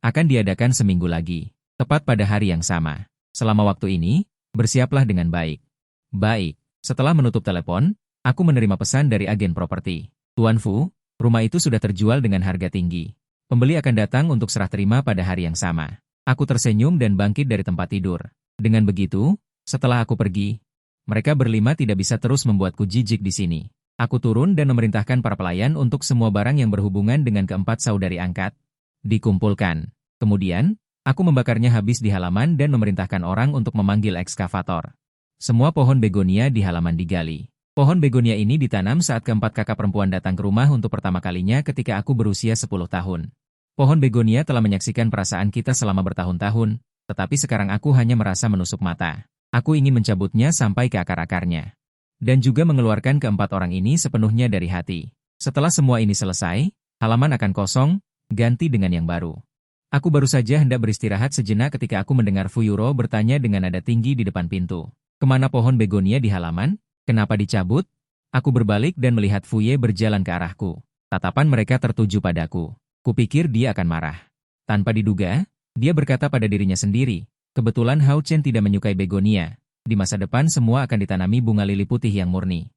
akan diadakan seminggu lagi, tepat pada hari yang sama. Selama waktu ini, bersiaplah dengan baik. Baik, setelah menutup telepon, aku menerima pesan dari agen properti. Tuan Fu, rumah itu sudah terjual dengan harga tinggi. Pembeli akan datang untuk serah terima pada hari yang sama. Aku tersenyum dan bangkit dari tempat tidur. Dengan begitu, setelah aku pergi, mereka berlima tidak bisa terus membuatku jijik di sini. Aku turun dan memerintahkan para pelayan untuk semua barang yang berhubungan dengan keempat saudari angkat dikumpulkan. Kemudian, aku membakarnya habis di halaman dan memerintahkan orang untuk memanggil ekskavator. Semua pohon begonia di halaman digali. Pohon begonia ini ditanam saat keempat kakak perempuan datang ke rumah untuk pertama kalinya ketika aku berusia 10 tahun. Pohon begonia telah menyaksikan perasaan kita selama bertahun-tahun, tetapi sekarang aku hanya merasa menusuk mata. Aku ingin mencabutnya sampai ke akar-akarnya. Dan juga mengeluarkan keempat orang ini sepenuhnya dari hati. Setelah semua ini selesai, halaman akan kosong, ganti dengan yang baru. Aku baru saja hendak beristirahat sejenak ketika aku mendengar Fuyuro bertanya dengan nada tinggi di depan pintu. Kemana pohon begonia di halaman? Kenapa dicabut? Aku berbalik dan melihat Fuye berjalan ke arahku. Tatapan mereka tertuju padaku. Kupikir dia akan marah. Tanpa diduga, dia berkata pada dirinya sendiri, kebetulan Hao Chen tidak menyukai begonia. Di masa depan semua akan ditanami bunga lili putih yang murni.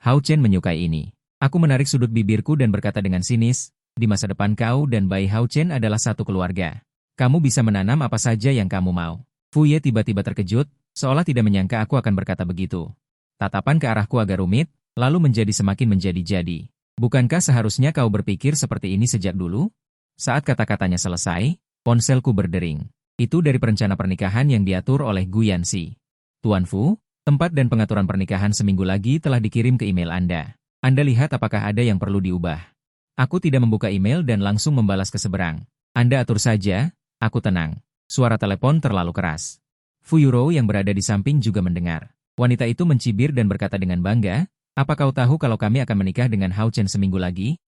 Hao Chen menyukai ini. Aku menarik sudut bibirku dan berkata dengan sinis, di masa depan kau dan Bai Hao Chen adalah satu keluarga. Kamu bisa menanam apa saja yang kamu mau. Fuye tiba-tiba terkejut, seolah tidak menyangka aku akan berkata begitu. Tatapan ke arahku agak rumit, lalu menjadi semakin menjadi-jadi. Bukankah seharusnya kau berpikir seperti ini sejak dulu? Saat kata-katanya selesai, ponselku berdering. Itu dari perencana pernikahan yang diatur oleh Guyansi. Tuan Fu, tempat dan pengaturan pernikahan seminggu lagi telah dikirim ke email Anda. Anda lihat apakah ada yang perlu diubah. Aku tidak membuka email dan langsung membalas ke seberang. Anda atur saja, aku tenang. Suara telepon terlalu keras. Fuyuro yang berada di samping juga mendengar. Wanita itu mencibir dan berkata dengan bangga, apa kau tahu kalau kami akan menikah dengan Hao Chen seminggu lagi?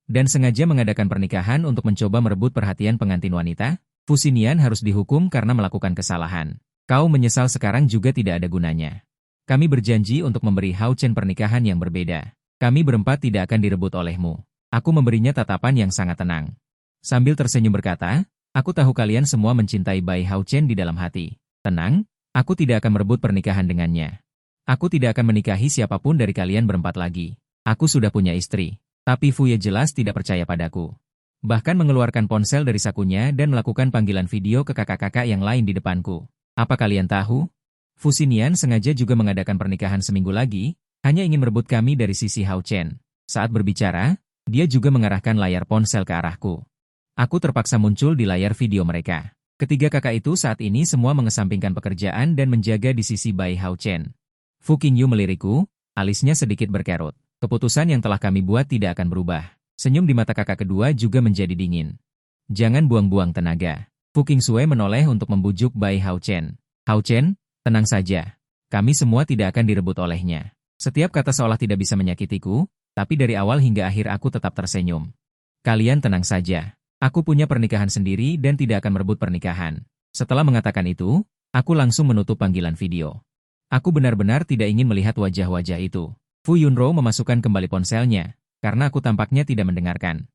Dan sengaja mengadakan pernikahan untuk mencoba merebut perhatian pengantin wanita? Fusinian harus dihukum karena melakukan kesalahan. Kau menyesal sekarang juga tidak ada gunanya. Kami berjanji untuk memberi Hao Chen pernikahan yang berbeda. Kami berempat tidak akan direbut olehmu. Aku memberinya tatapan yang sangat tenang. Sambil tersenyum berkata, aku tahu kalian semua mencintai Bai Hao Chen di dalam hati. Tenang, aku tidak akan merebut pernikahan dengannya. Aku tidak akan menikahi siapapun dari kalian berempat lagi. Aku sudah punya istri. Tapi Fu Ye jelas tidak percaya padaku. Bahkan mengeluarkan ponsel dari sakunya dan melakukan panggilan video ke kakak-kakak yang lain di depanku. Apa kalian tahu? Fu Xinian sengaja juga mengadakan pernikahan seminggu lagi, hanya ingin merebut kami dari sisi Hao Chen. Saat berbicara, dia juga mengarahkan layar ponsel ke arahku. Aku terpaksa muncul di layar video mereka. Ketiga kakak itu saat ini semua mengesampingkan pekerjaan dan menjaga di sisi Bai Hao Chen. Fu Qingyu melirikku, alisnya sedikit berkerut. Keputusan yang telah kami buat tidak akan berubah. Senyum di mata kakak kedua juga menjadi dingin. Jangan buang-buang tenaga. Fu Qingsue menoleh untuk membujuk Bai Hao Chen. Hao Chen, tenang saja. Kami semua tidak akan direbut olehnya. Setiap kata seolah tidak bisa menyakitiku, tapi dari awal hingga akhir aku tetap tersenyum. Kalian tenang saja. Aku punya pernikahan sendiri dan tidak akan merebut pernikahan. Setelah mengatakan itu, aku langsung menutup panggilan video. Aku benar-benar tidak ingin melihat wajah-wajah itu. Fu Yunro memasukkan kembali ponselnya, karena aku tampaknya tidak mendengarkan.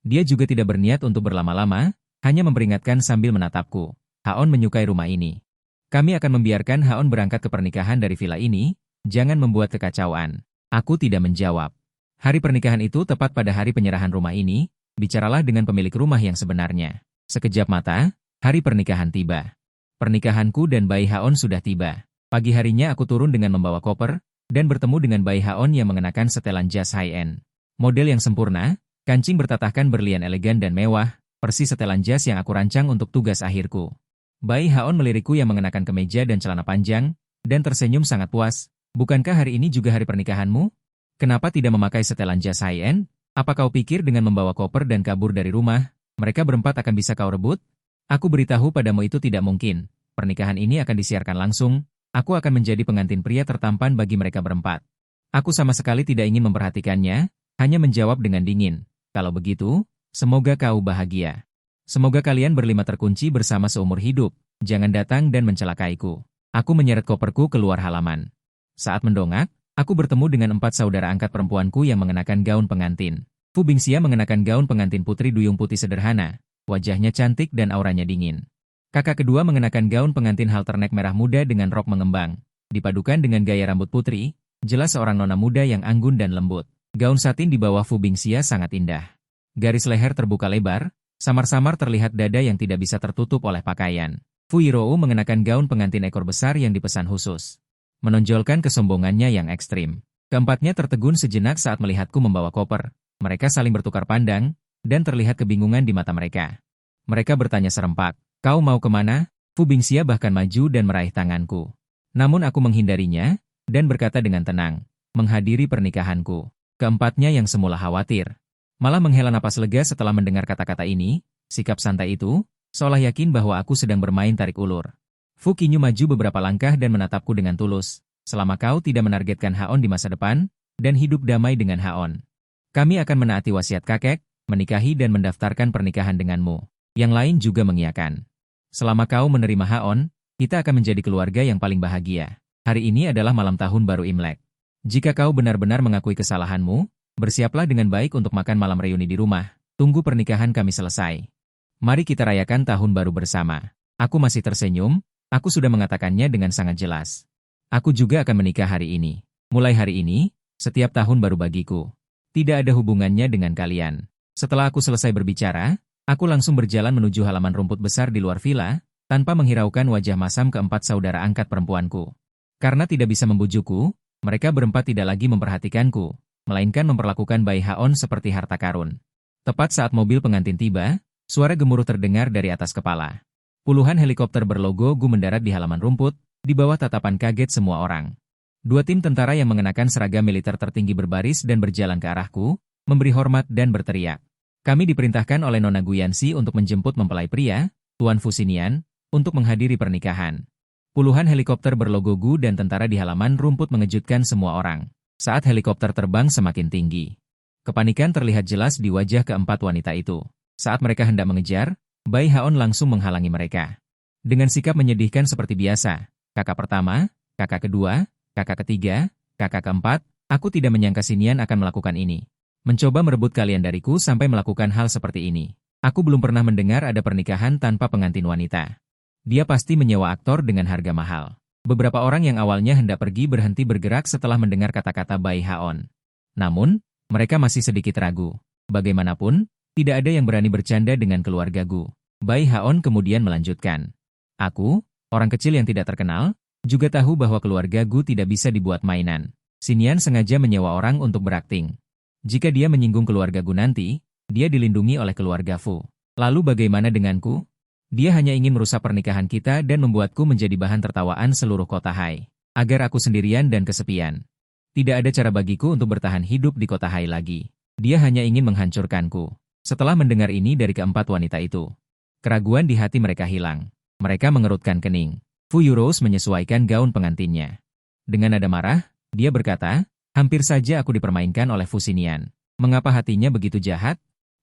Dia juga tidak berniat untuk berlama-lama, hanya memperingatkan sambil menatapku. Haon menyukai rumah ini. Kami akan membiarkan Haon berangkat ke pernikahan dari villa ini, jangan membuat kekacauan. Aku tidak menjawab. Hari pernikahan itu tepat pada hari penyerahan rumah ini, bicaralah dengan pemilik rumah yang sebenarnya. Sekejap mata, hari pernikahan tiba. Pernikahanku dan Bai Haon sudah tiba. Pagi harinya aku turun dengan membawa koper, dan bertemu dengan Bai Haon yang mengenakan setelan jas high-end. Model yang sempurna, kancing bertatahkan berlian elegan dan mewah, persis setelan jas yang aku rancang untuk tugas akhirku. Bai Haon melirikku yang mengenakan kemeja dan celana panjang, dan tersenyum sangat puas. Bukankah hari ini juga hari pernikahanmu? Kenapa tidak memakai setelan jas high-end? Apa kau pikir dengan membawa koper dan kabur dari rumah, mereka berempat akan bisa kau rebut? Aku beritahu padamu itu tidak mungkin. Pernikahan ini akan disiarkan langsung, aku akan menjadi pengantin pria tertampan bagi mereka berempat. Aku sama sekali tidak ingin memperhatikannya, hanya menjawab dengan dingin. Kalau begitu, semoga kau bahagia. Semoga kalian berlima terkunci bersama seumur hidup, jangan datang dan mencelakaiku. Aku menyeret koperku keluar halaman. Saat mendongak, aku bertemu dengan 4 saudara angkat perempuanku yang mengenakan gaun pengantin. Fu Bingxia mengenakan gaun pengantin putri duyung putih sederhana, wajahnya cantik dan auranya dingin. Kakak kedua mengenakan gaun pengantin halterneck merah muda dengan rok mengembang, dipadukan dengan gaya rambut putri, jelas seorang nona muda yang anggun dan lembut. Gaun satin di bawah Fu Bingxia sangat indah. Garis leher terbuka lebar, samar-samar terlihat dada yang tidak bisa tertutup oleh pakaian. Fu Yirou mengenakan gaun pengantin ekor besar yang dipesan khusus, menonjolkan kesombongannya yang ekstrim. Keempatnya tertegun sejenak saat melihatku membawa koper. Mereka saling bertukar pandang, dan terlihat kebingungan di mata mereka. Mereka bertanya serempak, kau mau kemana? Fu Bingxia bahkan maju dan meraih tanganku. Namun aku menghindarinya, dan berkata dengan tenang, menghadiri pernikahanku. Keempatnya yang semula khawatir, malah menghela napas lega setelah mendengar kata-kata ini. Sikap santai itu, seolah yakin bahwa aku sedang bermain tarik ulur. Fu Qingyu maju beberapa langkah dan menatapku dengan tulus. Selama kau tidak menargetkan Haon di masa depan, dan hidup damai dengan Haon, kami akan menaati wasiat kakek, menikahi dan mendaftarkan pernikahan denganmu. Yang lain juga mengiyakan. Selama kau menerima Haon, kita akan menjadi keluarga yang paling bahagia. Hari ini adalah malam tahun baru Imlek. Jika kau benar-benar mengakui kesalahanmu, bersiaplah dengan baik untuk makan malam reuni di rumah. Tunggu pernikahan kami selesai. Mari kita rayakan tahun baru bersama. Aku masih tersenyum, aku sudah mengatakannya dengan sangat jelas. Aku juga akan menikah hari ini. Mulai hari ini, setiap tahun baru bagiku. Tidak ada hubungannya dengan kalian. Setelah aku selesai berbicara, aku langsung berjalan menuju halaman rumput besar di luar villa, tanpa menghiraukan wajah masam keempat saudara angkat perempuanku. Karena tidak bisa membujukku, mereka berempat tidak lagi memperhatikanku, melainkan memperlakukan Bai Haon seperti harta karun. Tepat saat mobil pengantin tiba, suara gemuruh terdengar dari atas kepala. Puluhan helikopter berlogo GU mendarat di halaman rumput, di bawah tatapan kaget semua orang. 2 tim tentara yang mengenakan seragam militer tertinggi berbaris dan berjalan ke arahku, memberi hormat dan berteriak. Kami diperintahkan oleh Nona Guyansi untuk menjemput mempelai pria, Tuan Fu Xinian, untuk menghadiri pernikahan. Puluhan helikopter berlogo GU dan tentara di halaman rumput mengejutkan semua orang. Saat helikopter terbang semakin tinggi, kepanikan terlihat jelas di wajah keempat wanita itu. Saat mereka hendak mengejar, Bai Haon langsung menghalangi mereka. Dengan sikap menyedihkan seperti biasa. Kakak pertama, kakak kedua, kakak ketiga, kakak keempat, aku tidak menyangka Xinian akan melakukan ini. Mencoba merebut kalian dariku sampai melakukan hal seperti ini. Aku belum pernah mendengar ada pernikahan tanpa pengantin wanita. Dia pasti menyewa aktor dengan harga mahal. Beberapa orang yang awalnya hendak pergi berhenti bergerak setelah mendengar kata-kata Bai Haon. Namun, mereka masih sedikit ragu. Bagaimanapun, tidak ada yang berani bercanda dengan keluarga Gu. Bai Haon kemudian melanjutkan. Aku, orang kecil yang tidak terkenal, juga tahu bahwa keluarga Gu tidak bisa dibuat mainan. Xinian sengaja menyewa orang untuk berakting. Jika dia menyinggung keluarga Gu nanti, dia dilindungi oleh keluarga Fu. Lalu bagaimana denganku? Dia hanya ingin merusak pernikahan kita dan membuatku menjadi bahan tertawaan seluruh kota Hai. Agar aku sendirian dan kesepian. Tidak ada cara bagiku untuk bertahan hidup di kota Hai lagi. Dia hanya ingin menghancurkanku. Setelah mendengar ini dari keempat wanita itu, keraguan di hati mereka hilang. Mereka mengerutkan kening. Fu Yurose menyesuaikan gaun pengantinnya. Dengan nada marah, dia berkata, hampir saja aku dipermainkan oleh Fu Xinian. Mengapa hatinya begitu jahat?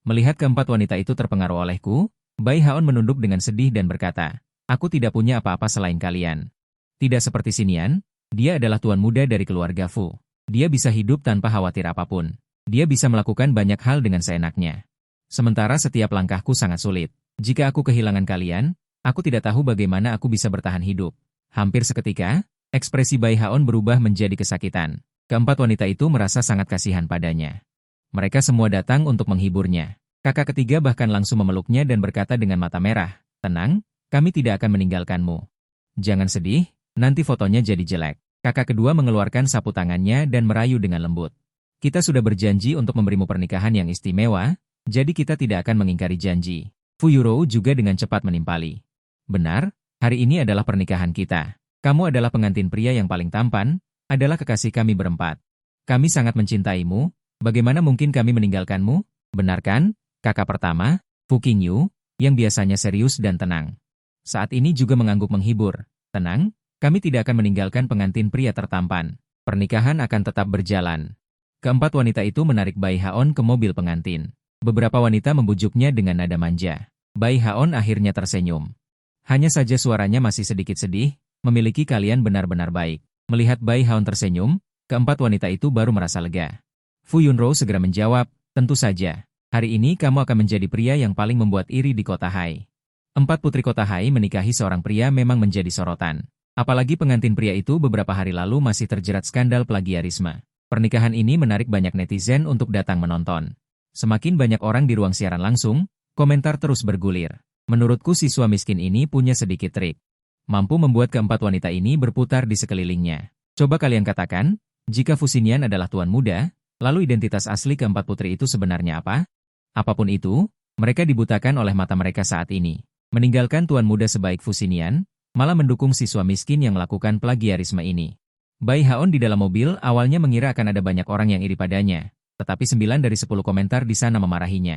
Melihat keempat wanita itu terpengaruh olehku, Bai Haon menunduk dengan sedih dan berkata, aku tidak punya apa-apa selain kalian. Tidak seperti Xinian, dia adalah tuan muda dari keluarga Fu. Dia bisa hidup tanpa khawatir apapun. Dia bisa melakukan banyak hal dengan seenaknya. Sementara setiap langkahku sangat sulit. Jika aku kehilangan kalian, aku tidak tahu bagaimana aku bisa bertahan hidup. Hampir seketika, ekspresi Bai Haon berubah menjadi kesakitan. Keempat wanita itu merasa sangat kasihan padanya. Mereka semua datang untuk menghiburnya. Kakak ketiga bahkan langsung memeluknya dan berkata dengan mata merah, tenang, kami tidak akan meninggalkanmu. Jangan sedih, nanti fotonya jadi jelek. Kakak kedua mengeluarkan sapu tangannya dan merayu dengan lembut. Kita sudah berjanji untuk memberimu pernikahan yang istimewa, jadi kita tidak akan mengingkari janji. Fu Yuro juga dengan cepat menimpali. Benar, hari ini adalah pernikahan kita. Kamu adalah pengantin pria yang paling tampan, adalah kekasih kami berempat. Kami sangat mencintaimu, bagaimana mungkin kami meninggalkanmu? Benar kan? Kakak pertama, Fu Qingyu, yang biasanya serius dan tenang. Saat ini juga mengangguk menghibur. Tenang, kami tidak akan meninggalkan pengantin pria tertampan. Pernikahan akan tetap berjalan. Keempat wanita itu menarik Bai Haon ke mobil pengantin. Beberapa wanita membujuknya dengan nada manja. Bai Haon akhirnya tersenyum. Hanya saja suaranya masih sedikit sedih, memiliki kalian benar-benar baik. Melihat Bai Haon tersenyum, keempat wanita itu baru merasa lega. Fu Yunro segera menjawab, tentu saja. Hari ini kamu akan menjadi pria yang paling membuat iri di kota Hai. 4 putri kota Hai menikahi seorang pria memang menjadi sorotan. Apalagi pengantin pria itu beberapa hari lalu masih terjerat skandal plagiarisme. Pernikahan ini menarik banyak netizen untuk datang menonton. Semakin banyak orang di ruang siaran langsung, komentar terus bergulir. Menurutku siswa miskin ini punya sedikit trik. Mampu membuat keempat wanita ini berputar di sekelilingnya. Coba kalian katakan, jika Fu Xinian adalah tuan muda, lalu identitas asli keempat putri itu sebenarnya apa? Apapun itu, mereka dibutakan oleh mata mereka saat ini. Meninggalkan tuan muda sebaik Fu Xinian, malah mendukung siswa miskin yang melakukan plagiarisme ini. Bai Haon di dalam mobil awalnya mengira akan ada banyak orang yang iri padanya, tetapi 9 dari 10 komentar di sana memarahinya.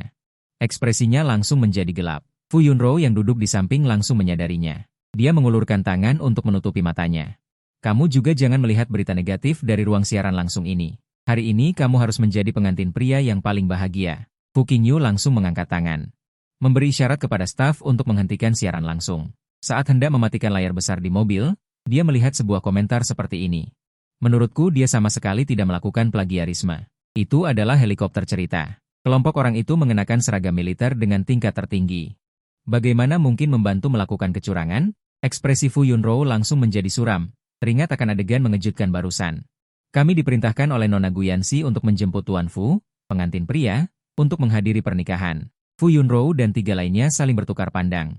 Ekspresinya langsung menjadi gelap. Fu Yunro yang duduk di samping langsung menyadarinya. Dia mengulurkan tangan untuk menutupi matanya. Kamu juga jangan melihat berita negatif dari ruang siaran langsung ini. Hari ini kamu harus menjadi pengantin pria yang paling bahagia. Fu Qingyu langsung mengangkat tangan. Memberi isyarat kepada staf untuk menghentikan siaran langsung. Saat hendak mematikan layar besar di mobil, dia melihat sebuah komentar seperti ini. Menurutku dia sama sekali tidak melakukan plagiarisme. Itu adalah helikopter cerita. Kelompok orang itu mengenakan seragam militer dengan tingkat tertinggi. Bagaimana mungkin membantu melakukan kecurangan? Ekspresi Fu Yunro langsung menjadi suram. Teringat akan adegan mengejutkan barusan. Kami diperintahkan oleh Nona Guyansi untuk menjemput Tuan Fu, pengantin pria, untuk menghadiri pernikahan. Fu Yunro dan 3 lainnya saling bertukar pandang.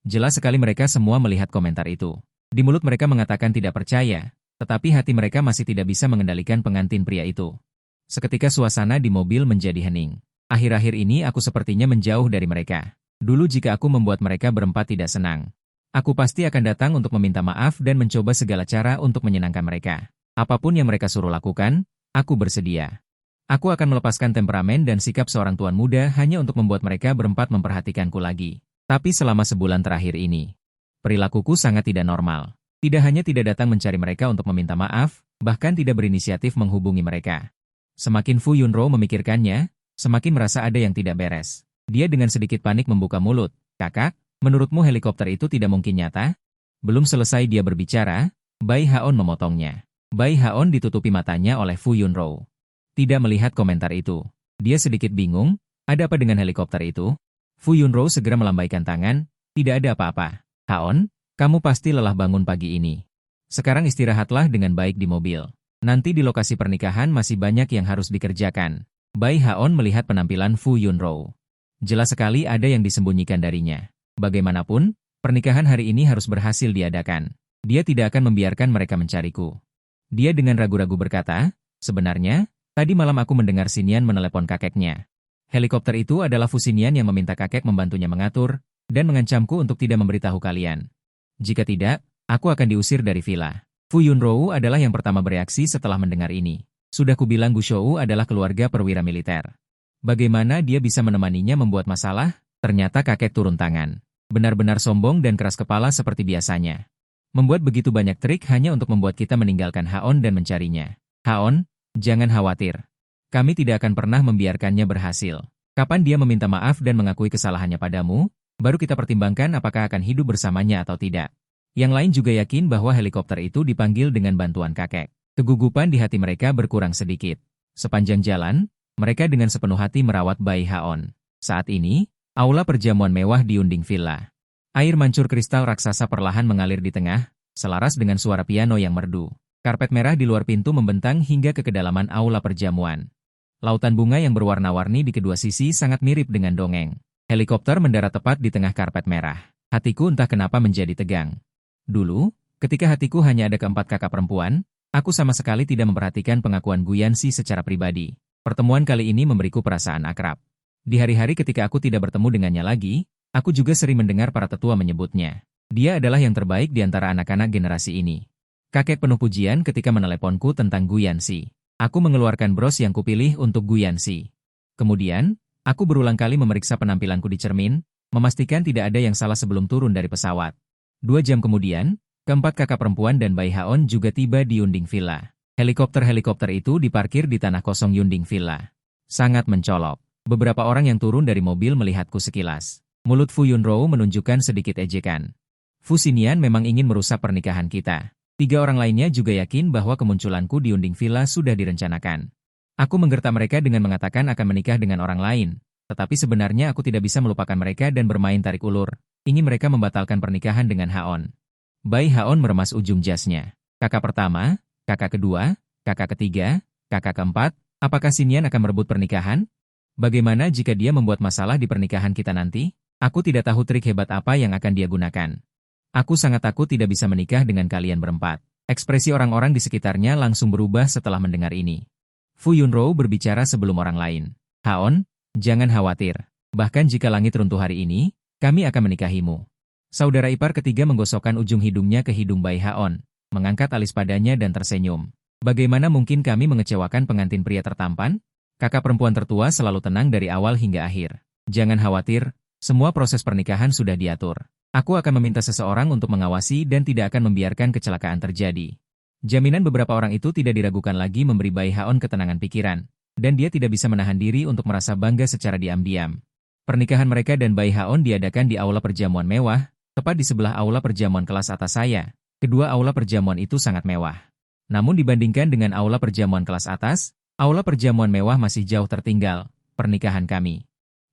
Jelas sekali mereka semua melihat komentar itu. Di mulut mereka mengatakan tidak percaya, tetapi hati mereka masih tidak bisa mengendalikan pengantin pria itu. Seketika suasana di mobil menjadi hening. Akhir-akhir ini aku sepertinya menjauh dari mereka. Dulu jika aku membuat mereka berempat tidak senang, aku pasti akan datang untuk meminta maaf dan mencoba segala cara untuk menyenangkan mereka. Apapun yang mereka suruh lakukan, aku bersedia. Aku akan melepaskan temperamen dan sikap seorang tuan muda hanya untuk membuat mereka berempat memperhatikanku lagi. Tapi selama sebulan terakhir ini, perilakuku sangat tidak normal. Tidak hanya tidak datang mencari mereka untuk meminta maaf, bahkan tidak berinisiatif menghubungi mereka. Semakin Fu Yunro memikirkannya, semakin merasa ada yang tidak beres. Dia dengan sedikit panik membuka mulut. Kakak, Menurutmu helikopter itu tidak mungkin nyata? Belum selesai dia berbicara, Bai Haon memotongnya. Bai Haon ditutupi matanya oleh Fu Yunro. Tidak melihat komentar itu. Dia sedikit bingung, ada apa dengan helikopter itu? Fu Yunro segera melambaikan tangan, tidak ada apa-apa. Haon, kamu pasti lelah bangun pagi ini. Sekarang istirahatlah dengan baik di mobil. Nanti di lokasi pernikahan masih banyak yang harus dikerjakan. Bai Haon melihat penampilan Fu Yunro. Jelas sekali ada yang disembunyikan darinya. Bagaimanapun, pernikahan hari ini harus berhasil diadakan. Dia tidak akan membiarkan mereka mencariku. Dia dengan ragu-ragu berkata, sebenarnya, tadi malam aku mendengar Xinian menelepon kakeknya. Helikopter itu adalah Fu Xinian yang meminta kakek membantunya mengatur, dan mengancamku untuk tidak memberitahu kalian. Jika tidak, aku akan diusir dari villa. Fu Yunro adalah yang pertama bereaksi setelah mendengar ini. Sudah kubilang Gu Shou adalah keluarga perwira militer. Bagaimana dia bisa menemaninya membuat masalah? Ternyata kakek turun tangan. Benar-benar sombong dan keras kepala seperti biasanya. Membuat begitu banyak trik hanya untuk membuat kita meninggalkan Haon dan mencarinya. Haon, jangan khawatir. Kami tidak akan pernah membiarkannya berhasil. Kapan dia meminta maaf dan mengakui kesalahannya padamu, baru kita pertimbangkan apakah akan hidup bersamanya atau tidak. Yang lain juga yakin bahwa helikopter itu dipanggil dengan bantuan kakek. Kegugupan di hati mereka berkurang sedikit. Sepanjang jalan, mereka dengan sepenuh hati merawat Bai Haon. Saat ini, aula perjamuan mewah diunding villa. Air mancur kristal raksasa perlahan mengalir di tengah, selaras dengan suara piano yang merdu. Karpet merah di luar pintu membentang hingga ke kedalaman aula perjamuan. Lautan bunga yang berwarna-warni di kedua sisi sangat mirip dengan dongeng. Helikopter mendarat tepat di tengah karpet merah. Hatiku entah kenapa menjadi tegang. Dulu, ketika hatiku hanya ada keempat kakak perempuan, aku sama sekali tidak memperhatikan pengakuan Gu Yanxi secara pribadi. Pertemuan kali ini memberiku perasaan akrab. Di hari-hari ketika aku tidak bertemu dengannya lagi, aku juga sering mendengar para tetua menyebutnya. Dia adalah yang terbaik di antara anak-anak generasi ini. Kakek penuh pujian ketika meneleponku tentang Gu Yanxi. Aku mengeluarkan bros yang kupilih untuk Gu Yanxi. Kemudian, aku berulang kali memeriksa penampilanku di cermin, memastikan tidak ada yang salah sebelum turun dari pesawat. 2 jam kemudian, keempat kakak perempuan dan Bai Haon juga tiba di Yunding Villa. Helikopter-helikopter itu diparkir di tanah kosong Yunding Villa. Sangat mencolok. Beberapa orang yang turun dari mobil melihatku sekilas. Mulut Fu Yunro menunjukkan sedikit ejekan. Fu Xinian memang ingin merusak pernikahan kita. 3 orang lainnya juga yakin bahwa kemunculanku di Yunding Villa sudah direncanakan. Aku menggertak mereka dengan mengatakan akan menikah dengan orang lain. Tetapi sebenarnya aku tidak bisa melupakan mereka dan bermain tarik ulur. Ingin mereka membatalkan pernikahan dengan Haon. Bai Haon meremas ujung jasnya. Kakak pertama, kakak kedua, kakak ketiga, kakak keempat, apakah Xinian akan merebut pernikahan? Bagaimana jika dia membuat masalah di pernikahan kita nanti? Aku tidak tahu trik hebat apa yang akan dia gunakan. Aku sangat takut tidak bisa menikah dengan kalian berempat. Ekspresi orang-orang di sekitarnya langsung berubah setelah mendengar ini. Fu Yunro berbicara sebelum orang lain. Haon, jangan khawatir. Bahkan jika langit runtuh hari ini, kami akan menikahimu. Saudara ipar ketiga menggosokkan ujung hidungnya ke hidung Bai Haon, mengangkat alis padanya dan tersenyum. Bagaimana mungkin kami mengecewakan pengantin pria tertampan? Kakak perempuan tertua selalu tenang dari awal hingga akhir. Jangan khawatir, semua proses pernikahan sudah diatur. Aku akan meminta seseorang untuk mengawasi dan tidak akan membiarkan kecelakaan terjadi. Jaminan beberapa orang itu tidak diragukan lagi memberi Bai Haon ketenangan pikiran, dan dia tidak bisa menahan diri untuk merasa bangga secara diam-diam. Pernikahan mereka dan Bai Haon diadakan di aula perjamuan mewah, tepat di sebelah aula perjamuan kelas atas saya. Kedua aula perjamuan itu sangat mewah. Namun dibandingkan dengan aula perjamuan kelas atas, aula perjamuan mewah masih jauh tertinggal. Pernikahan kami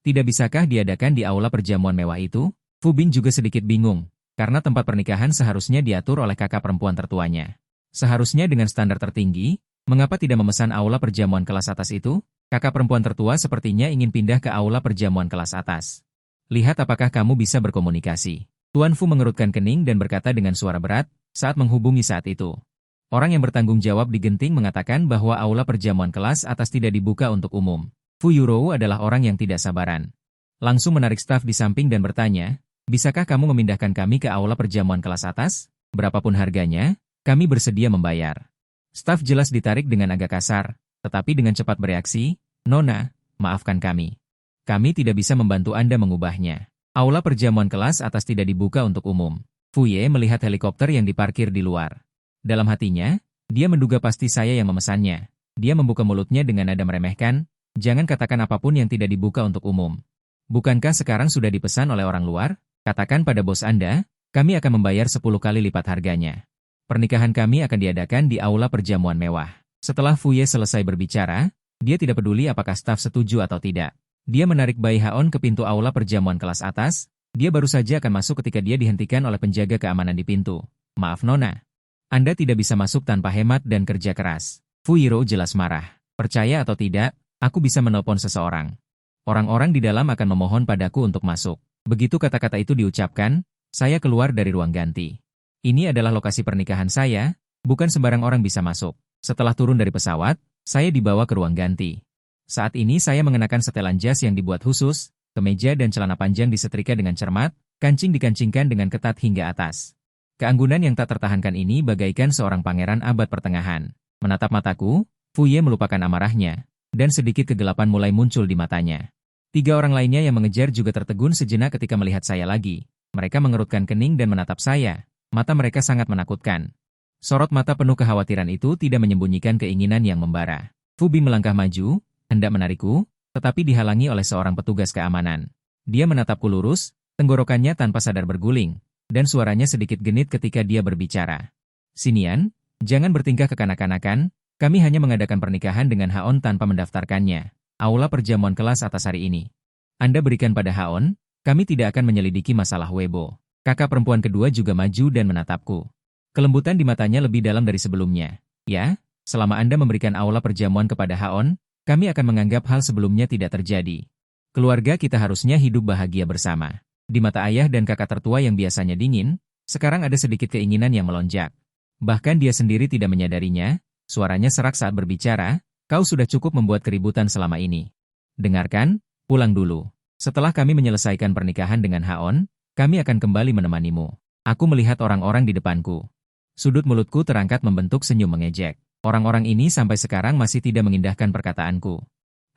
tidak bisakah diadakan di aula perjamuan mewah itu? Fu Bin juga sedikit bingung, karena tempat pernikahan seharusnya diatur oleh kakak perempuan tertuanya. Seharusnya dengan standar tertinggi, mengapa tidak memesan aula perjamuan kelas atas itu? Kakak perempuan tertua sepertinya ingin pindah ke aula perjamuan kelas atas. Lihat apakah kamu bisa berkomunikasi. Tuan Fu mengerutkan kening dan berkata dengan suara berat, saat menghubungi saat itu. Orang yang bertanggung jawab di genting mengatakan bahwa aula perjamuan kelas atas tidak dibuka untuk umum. Fu Yuro adalah orang yang tidak sabaran. Langsung menarik staf di samping dan bertanya, bisakah kamu memindahkan kami ke aula perjamuan kelas atas? Berapapun harganya, kami bersedia membayar. Staf jelas ditarik dengan agak kasar, tetapi dengan cepat bereaksi, Nona, maafkan kami. Kami tidak bisa membantu Anda mengubahnya. Aula perjamuan kelas atas tidak dibuka untuk umum. Fu Ye melihat helikopter yang diparkir di luar. Dalam hatinya, dia menduga pasti saya yang memesannya. Dia membuka mulutnya dengan nada meremehkan, jangan katakan apapun yang tidak dibuka untuk umum. Bukankah sekarang sudah dipesan oleh orang luar? Katakan pada bos Anda, kami akan membayar 10 kali lipat harganya. Pernikahan kami akan diadakan di aula perjamuan mewah. Setelah Fu Ye selesai berbicara, dia tidak peduli apakah staf setuju atau tidak. Dia menarik Bai Haon ke pintu aula perjamuan kelas atas. Dia baru saja akan masuk ketika dia dihentikan oleh penjaga keamanan di pintu. Maaf Nona. Anda tidak bisa masuk tanpa hemat dan kerja keras. Fu Yiro jelas marah. Percaya atau tidak, aku bisa menelpon seseorang. Orang-orang di dalam akan memohon padaku untuk masuk. Begitu kata-kata itu diucapkan, saya keluar dari ruang ganti. Ini adalah lokasi pernikahan saya, bukan sembarang orang bisa masuk. Setelah turun dari pesawat, saya dibawa ke ruang ganti. Saat ini saya mengenakan setelan jas yang dibuat khusus, kemeja dan celana panjang disetrika dengan cermat, kancing dikancingkan dengan ketat hingga atas. Keanggunan yang tak tertahankan ini bagaikan seorang pangeran abad pertengahan. Menatap mataku, Fu Ye melupakan amarahnya, dan sedikit kegelapan mulai muncul di matanya. 3 orang lainnya yang mengejar juga tertegun sejenak ketika melihat saya lagi. Mereka mengerutkan kening dan menatap saya. Mata mereka sangat menakutkan. Sorot mata penuh kekhawatiran itu tidak menyembunyikan keinginan yang membara. Fu Bi melangkah maju, hendak menarikku, tetapi dihalangi oleh seorang petugas keamanan. Dia menatapku lurus, tenggorokannya tanpa sadar berguling, dan suaranya sedikit genit ketika dia berbicara. Sinian, jangan bertingkah kekanak-kanakan, kami hanya mengadakan pernikahan dengan Haon tanpa mendaftarkannya. Aula perjamuan kelas atas hari ini. Anda berikan pada Haon, kami tidak akan menyelidiki masalah Weibo. Kakak perempuan kedua juga maju dan menatapku. Kelembutan di matanya lebih dalam dari sebelumnya. Ya, selama Anda memberikan aula perjamuan kepada Haon, kami akan menganggap hal sebelumnya tidak terjadi. Keluarga kita harusnya hidup bahagia bersama. Di mata ayah dan kakak tertua yang biasanya dingin, sekarang ada sedikit keinginan yang melonjak. Bahkan dia sendiri tidak menyadarinya, suaranya serak saat berbicara, kau sudah cukup membuat keributan selama ini. Dengarkan, pulang dulu. Setelah kami menyelesaikan pernikahan dengan Haon, kami akan kembali menemanimu. Aku melihat orang-orang di depanku. Sudut mulutku terangkat membentuk senyum mengejek. Orang-orang ini sampai sekarang masih tidak mengindahkan perkataanku.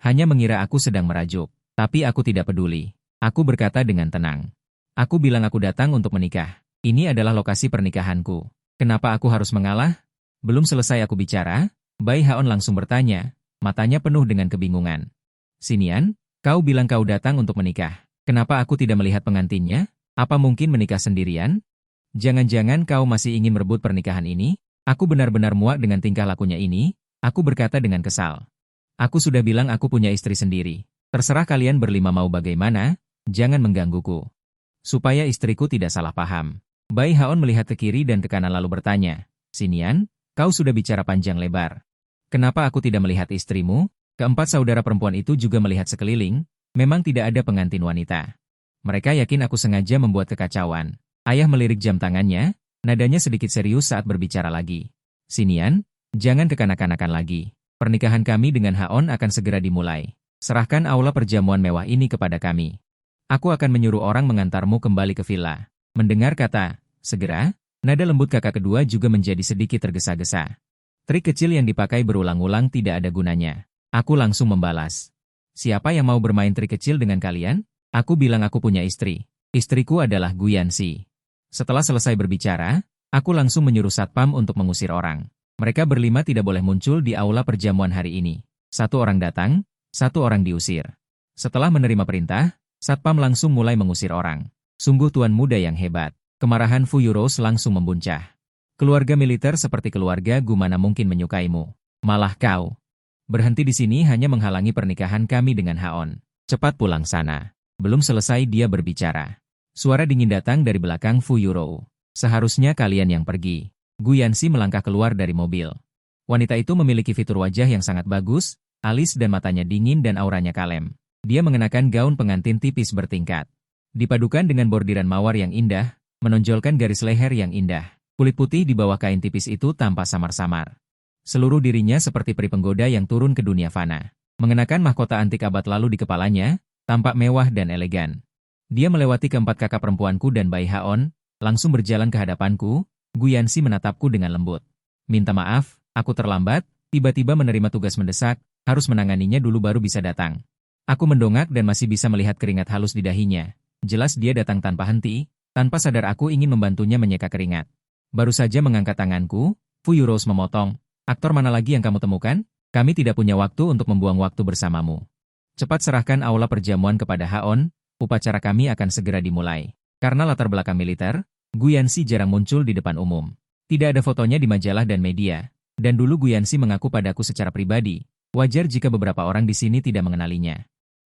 Hanya mengira aku sedang merajuk. Tapi aku tidak peduli. Aku berkata dengan tenang. Aku bilang aku datang untuk menikah. Ini adalah lokasi pernikahanku. Kenapa aku harus mengalah? Belum selesai aku bicara, Bai Haon langsung bertanya, matanya penuh dengan kebingungan. Sinian, kau bilang kau datang untuk menikah. Kenapa aku tidak melihat pengantinnya? Apa mungkin menikah sendirian? Jangan-jangan kau masih ingin merebut pernikahan ini? Aku benar-benar muak dengan tingkah lakunya ini, aku berkata dengan kesal. Aku sudah bilang aku punya istri sendiri. Terserah kalian berlima mau bagaimana, jangan menggangguku. Supaya istriku tidak salah paham. Bai Haon melihat ke kiri dan ke kanan lalu bertanya, Sinian, kau sudah bicara panjang lebar. Kenapa aku tidak melihat istrimu? Keempat saudara perempuan itu juga melihat sekeliling, memang tidak ada pengantin wanita. Mereka yakin aku sengaja membuat kekacauan. Ayah melirik jam tangannya, nadanya sedikit serius saat berbicara lagi. Sinian, jangan kekanak-kanakan lagi. Pernikahan kami dengan Haon akan segera dimulai. Serahkan aula perjamuan mewah ini kepada kami. Aku akan menyuruh orang mengantarmu kembali ke villa. Mendengar kata, segera, nada lembut kakak kedua juga menjadi sedikit tergesa-gesa. Trik kecil yang dipakai berulang-ulang tidak ada gunanya. Aku langsung membalas. Siapa yang mau bermain trik kecil dengan kalian? Aku bilang aku punya istri. Istriku adalah Guyansi. Setelah selesai berbicara, aku langsung menyuruh satpam untuk mengusir orang. Mereka berlima tidak boleh muncul di aula perjamuan hari ini. 1 orang datang, 1 orang diusir. Setelah menerima perintah, satpam langsung mulai mengusir orang. Sungguh tuan muda yang hebat. Kemarahan Fu Yuros langsung membuncah. Keluarga militer seperti keluarga Gu mana mungkin menyukaimu. Malah kau. Berhenti di sini hanya menghalangi pernikahan kami dengan Haon. Cepat pulang sana. Belum selesai dia berbicara. Suara dingin datang dari belakang Fu Yuro. Seharusnya kalian yang pergi. Guyansi melangkah keluar dari mobil. Wanita itu memiliki fitur wajah yang sangat bagus, alis dan matanya dingin dan auranya kalem. Dia mengenakan gaun pengantin tipis bertingkat. Dipadukan dengan bordiran mawar yang indah, menonjolkan garis leher yang indah. Kulit putih di bawah kain tipis itu tampak samar-samar. Seluruh dirinya seperti peri penggoda yang turun ke dunia fana. Mengenakan mahkota antik abad lalu di kepalanya, tampak mewah dan elegan. Dia melewati keempat kakak perempuanku dan Bai Haon, langsung berjalan ke hadapanku. Guyansi menatapku dengan lembut. Minta maaf, aku terlambat, tiba-tiba menerima tugas mendesak, harus menanganinya dulu baru bisa datang. Aku mendongak dan masih bisa melihat keringat halus di dahinya. Jelas dia datang tanpa henti, tanpa sadar aku ingin membantunya menyeka keringat. Baru saja mengangkat tanganku, Fu Yuros memotong. Aktor mana lagi yang kamu temukan? Kami tidak punya waktu untuk membuang waktu bersamamu. Cepat serahkan aula perjamuan kepada Haon, upacara kami akan segera dimulai. Karena latar belakang militer, Guyansi jarang muncul di depan umum. Tidak ada fotonya di majalah dan media. Dan dulu Guyansi mengaku padaku secara pribadi, wajar jika beberapa orang di sini tidak mengenalinya.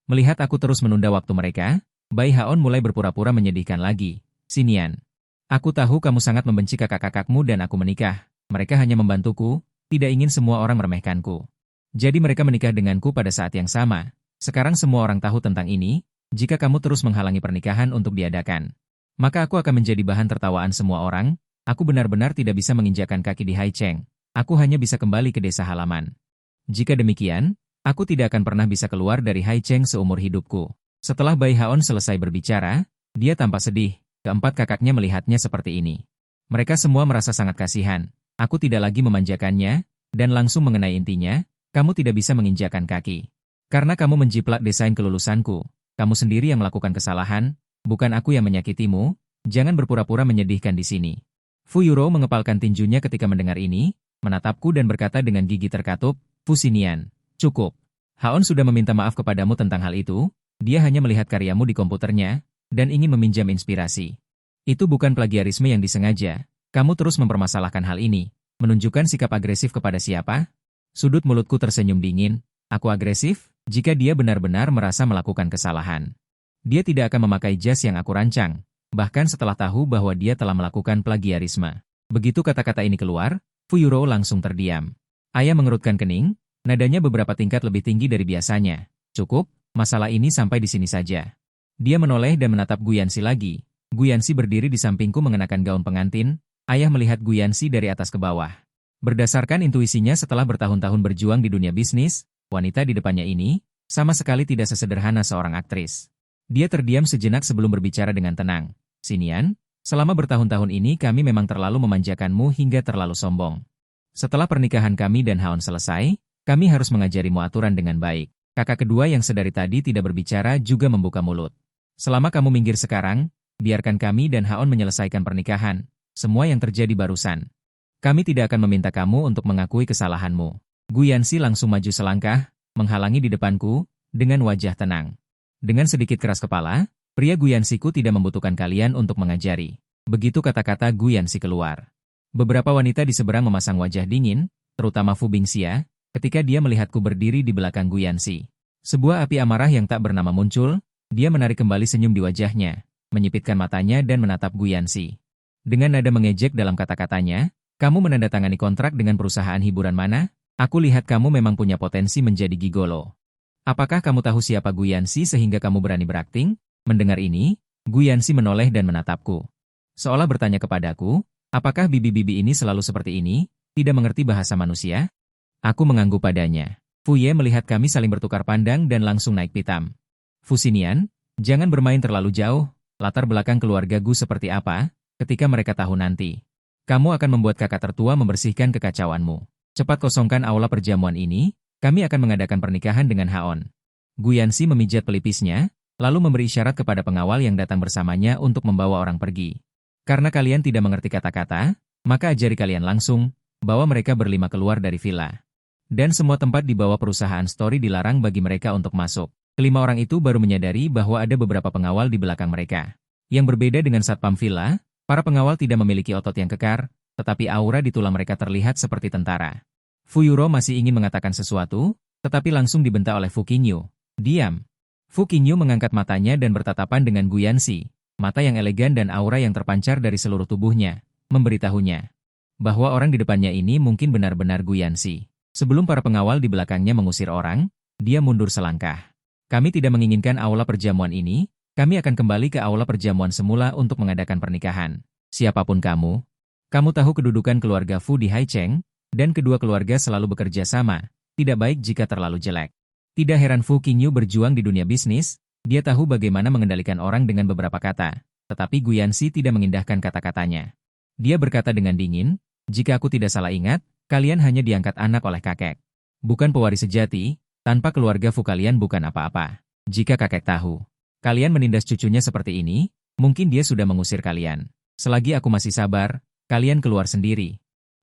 Melihat aku terus menunda waktu mereka, Bai Haon mulai berpura-pura menyedihkan lagi. Sinian, aku tahu kamu sangat membenci kakak-kakakmu dan aku menikah. Mereka hanya membantuku, tidak ingin semua orang meremehkanku. Jadi mereka menikah denganku pada saat yang sama. Sekarang semua orang tahu tentang ini, jika kamu terus menghalangi pernikahan untuk diadakan. Maka aku akan menjadi bahan tertawaan semua orang, aku benar-benar tidak bisa menginjakan kaki di Haicheng. Aku hanya bisa kembali ke desa halaman. Jika demikian, aku tidak akan pernah bisa keluar dari Haicheng seumur hidupku. Setelah Bai Haon selesai berbicara, dia tampak sedih. Keempat kakaknya melihatnya seperti ini. Mereka semua merasa sangat kasihan. Aku tidak lagi memanjakannya, dan langsung mengenai intinya, kamu tidak bisa menginjakan kaki. Karena kamu menjiplak desain kelulusanku, kamu sendiri yang melakukan kesalahan, bukan aku yang menyakitimu, jangan berpura-pura menyedihkan di sini. Fu Yuro mengepalkan tinjunya ketika mendengar ini, menatapku dan berkata dengan gigi terkatup, Fu Xinian, cukup. Haon sudah meminta maaf kepadamu tentang hal itu, dia hanya melihat karyamu di komputernya, dan ingin meminjam inspirasi. Itu bukan plagiarisme yang disengaja, kamu terus mempermasalahkan hal ini, menunjukkan sikap agresif kepada siapa? Sudut mulutku tersenyum dingin, aku agresif, jika dia benar-benar merasa melakukan kesalahan. Dia tidak akan memakai jas yang aku rancang, bahkan setelah tahu bahwa dia telah melakukan plagiarisme. Begitu kata-kata ini keluar, Fu Yuro langsung terdiam. Ayah mengerutkan kening, nadanya beberapa tingkat lebih tinggi dari biasanya. Cukup, masalah ini sampai di sini saja. Dia menoleh dan menatap Guyansi lagi. Guyansi berdiri di sampingku mengenakan gaun pengantin. Ayah melihat Guyansi dari atas ke bawah. Berdasarkan intuisinya setelah bertahun-tahun berjuang di dunia bisnis, wanita di depannya ini sama sekali tidak sesederhana seorang aktris. Dia terdiam sejenak sebelum berbicara dengan tenang. Xinian, selama bertahun-tahun ini kami memang terlalu memanjakanmu hingga terlalu sombong. Setelah pernikahan kami dan Haon selesai, kami harus mengajarimu aturan dengan baik. Kakak kedua yang sedari tadi tidak berbicara juga membuka mulut. Selama kamu minggir sekarang, biarkan kami dan Haon menyelesaikan pernikahan. Semua yang terjadi barusan. Kami tidak akan meminta kamu untuk mengakui kesalahanmu. Guyansi langsung maju selangkah, menghalangi di depanku, dengan wajah tenang. Dengan sedikit keras kepala, pria Guyansiku tidak membutuhkan kalian untuk mengajari. Begitu kata-kata Guyansi keluar. Beberapa wanita di seberang memasang wajah dingin, terutama Fu Bingxia, ketika dia melihatku berdiri di belakang Guyansi. Sebuah api amarah yang tak bernama muncul, dia menarik kembali senyum di wajahnya, menyipitkan matanya dan menatap Guyansi. Dengan nada mengejek dalam kata-katanya, kamu menandatangani kontrak dengan perusahaan hiburan mana? Aku lihat kamu memang punya potensi menjadi gigolo. Apakah kamu tahu siapa Guyansi sehingga kamu berani berakting? Mendengar ini, Guyansi menoleh dan menatapku. Seolah bertanya kepadaku, apakah bibi-bibi ini selalu seperti ini, tidak mengerti bahasa manusia? Aku mengangguk padanya. Fu Ye melihat kami saling bertukar pandang dan langsung naik pitam. Fu Xinian, jangan bermain terlalu jauh, latar belakang keluarga Gu seperti apa, ketika mereka tahu nanti. Kamu akan membuat kakak tertua membersihkan kekacauanmu. Cepat kosongkan aula perjamuan ini, kami akan mengadakan pernikahan dengan Haon. Guyansi memijat pelipisnya, lalu memberi isyarat kepada pengawal yang datang bersamanya untuk membawa orang pergi. Karena kalian tidak mengerti kata-kata, maka ajari kalian langsung, bawa mereka berlima keluar dari villa. Dan semua tempat di bawah perusahaan Story dilarang bagi mereka untuk masuk. Kelima orang itu baru menyadari bahwa ada beberapa pengawal di belakang mereka. Yang berbeda dengan satpam villa, para pengawal tidak memiliki otot yang kekar, tetapi aura di tulang mereka terlihat seperti tentara. Fu Yuro masih ingin mengatakan sesuatu, tetapi langsung dibentak oleh Fu Qingyu. Diam. Fu Qingyu mengangkat matanya dan bertatapan dengan Guyansi, mata yang elegan dan aura yang terpancar dari seluruh tubuhnya, memberitahunya bahwa orang di depannya ini mungkin benar-benar Guyansi. Sebelum para pengawal di belakangnya mengusir orang, dia mundur selangkah. Kami tidak menginginkan aula perjamuan ini, kami akan kembali ke aula perjamuan semula untuk mengadakan pernikahan. Siapapun kamu tahu kedudukan keluarga Fu di Haicheng, dan kedua keluarga selalu bekerja sama, tidak baik jika terlalu jelek. Tidak heran Fu Qingyu berjuang di dunia bisnis, dia tahu bagaimana mengendalikan orang dengan beberapa kata, tetapi Guyansi tidak mengindahkan kata-katanya. Dia berkata dengan dingin, jika aku tidak salah ingat, kalian hanya diangkat anak oleh kakek. Bukan pewaris sejati, tanpa keluarga Fu kalian bukan apa-apa. Jika kakek tahu, kalian menindas cucunya seperti ini, mungkin dia sudah mengusir kalian. Selagi aku masih sabar, kalian keluar sendiri.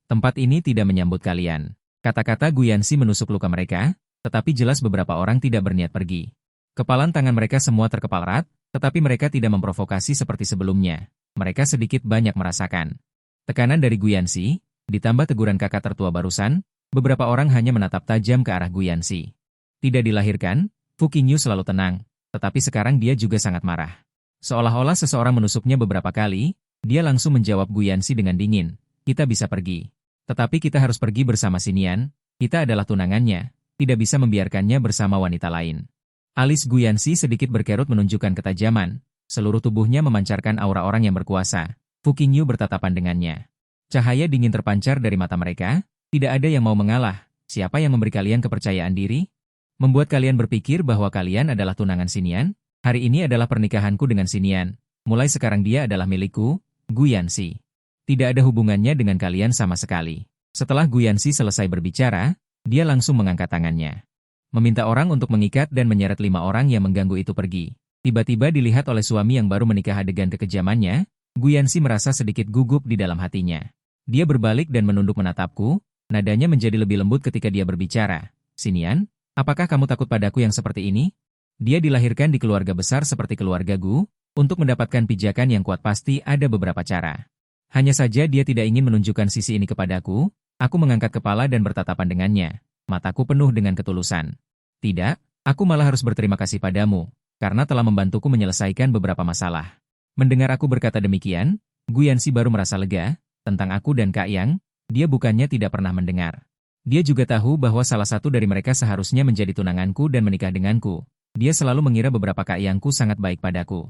Tempat ini tidak menyambut kalian. Kata-kata Guyansi menusuk luka mereka, tetapi jelas beberapa orang tidak berniat pergi. Kepalan tangan mereka semua terkepal erat, Tetapi mereka tidak memprovokasi seperti sebelumnya. Mereka sedikit banyak merasakan tekanan dari Guyanxi, ditambah teguran kakak tertua barusan, beberapa orang hanya menatap tajam ke arah Guyanxi. Tidak dilahirkan, Fu Qingyu selalu tenang, tetapi sekarang dia juga sangat marah. Seolah-olah seseorang menusuknya beberapa kali, dia langsung menjawab Guyanxi dengan dingin, "Kita bisa pergi. Tetapi kita harus pergi bersama Xinian, kita adalah tunangannya, tidak bisa membiarkannya bersama wanita lain." Alis Guyanxi sedikit berkerut menunjukkan ketajaman, seluruh tubuhnya memancarkan aura orang yang berkuasa. Fu Qingyu bertatapan dengannya. Cahaya dingin terpancar dari mata mereka, tidak ada yang mau mengalah. Siapa yang memberi kalian kepercayaan diri? Membuat kalian berpikir bahwa kalian adalah tunangan Xinian? Hari ini adalah pernikahanku dengan Xinian. Mulai sekarang dia adalah milikku, Guyanxi. Tidak ada hubungannya dengan kalian sama sekali. Setelah Guyanxi selesai berbicara, dia langsung mengangkat tangannya. Meminta orang untuk mengikat dan menyeret 5 orang yang mengganggu itu pergi. Tiba-tiba dilihat oleh suami yang baru menikah adegan kekejamannya, Guyanxi merasa sedikit gugup di dalam hatinya. Dia berbalik dan menunduk menatapku, nadanya menjadi lebih lembut ketika dia berbicara. "Xinian, apakah kamu takut padaku yang seperti ini?" Dia dilahirkan di keluarga besar seperti keluarga Gu, untuk mendapatkan pijakan yang kuat pasti ada beberapa cara. Hanya saja dia tidak ingin menunjukkan sisi ini kepadaku, aku mengangkat kepala dan bertatapan dengannya. Mataku penuh dengan ketulusan. "Tidak, aku malah harus berterima kasih padamu, karena telah membantuku menyelesaikan beberapa masalah." Mendengar aku berkata demikian, Guyanxi baru merasa lega. Tentang aku dan Kak Yang, dia bukannya tidak pernah mendengar. Dia juga tahu bahwa salah satu dari mereka seharusnya menjadi tunanganku dan menikah denganku. Dia selalu mengira beberapa Kak Yangku sangat baik padaku.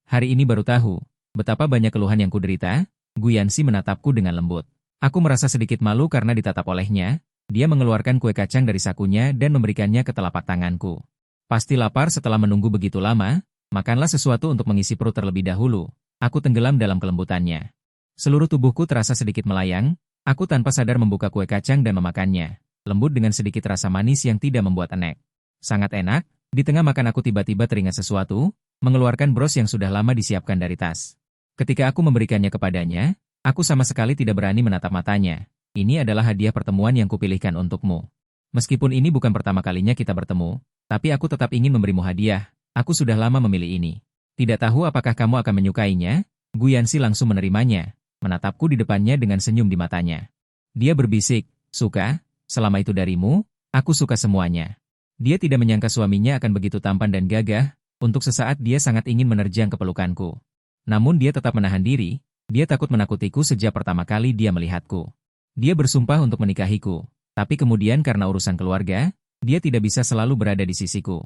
Hari ini baru tahu, betapa banyak keluhan yang kuderita. Guyanxi menatapku dengan lembut. Aku merasa sedikit malu karena ditatap olehnya. Dia mengeluarkan kue kacang dari sakunya dan memberikannya ke telapak tanganku. "Pasti lapar setelah menunggu begitu lama, makanlah sesuatu untuk mengisi perut terlebih dahulu." Aku tenggelam dalam kelembutannya. Seluruh tubuhku terasa sedikit melayang, aku tanpa sadar membuka kue kacang dan memakannya. Lembut dengan sedikit rasa manis yang tidak membuat enek. Sangat enak, di tengah makan aku tiba-tiba teringat sesuatu, mengeluarkan bros yang sudah lama disiapkan dari tas. Ketika aku memberikannya kepadanya, aku sama sekali tidak berani menatap matanya. "Ini adalah hadiah pertemuan yang kupilihkan untukmu. Meskipun ini bukan pertama kalinya kita bertemu, tapi aku tetap ingin memberimu hadiah. Aku sudah lama memilih ini. Tidak tahu apakah kamu akan menyukainya?" Guyanxi langsung menerimanya, menatapku di depannya dengan senyum di matanya. Dia berbisik, "Suka? Selama itu darimu, aku suka semuanya." Dia tidak menyangka suaminya akan begitu tampan dan gagah, untuk sesaat dia sangat ingin menerjang ke pelukanku. Namun dia tetap menahan diri, dia takut menakutiku sejak pertama kali dia melihatku. Dia bersumpah untuk menikahiku, tapi kemudian karena urusan keluarga, dia tidak bisa selalu berada di sisiku.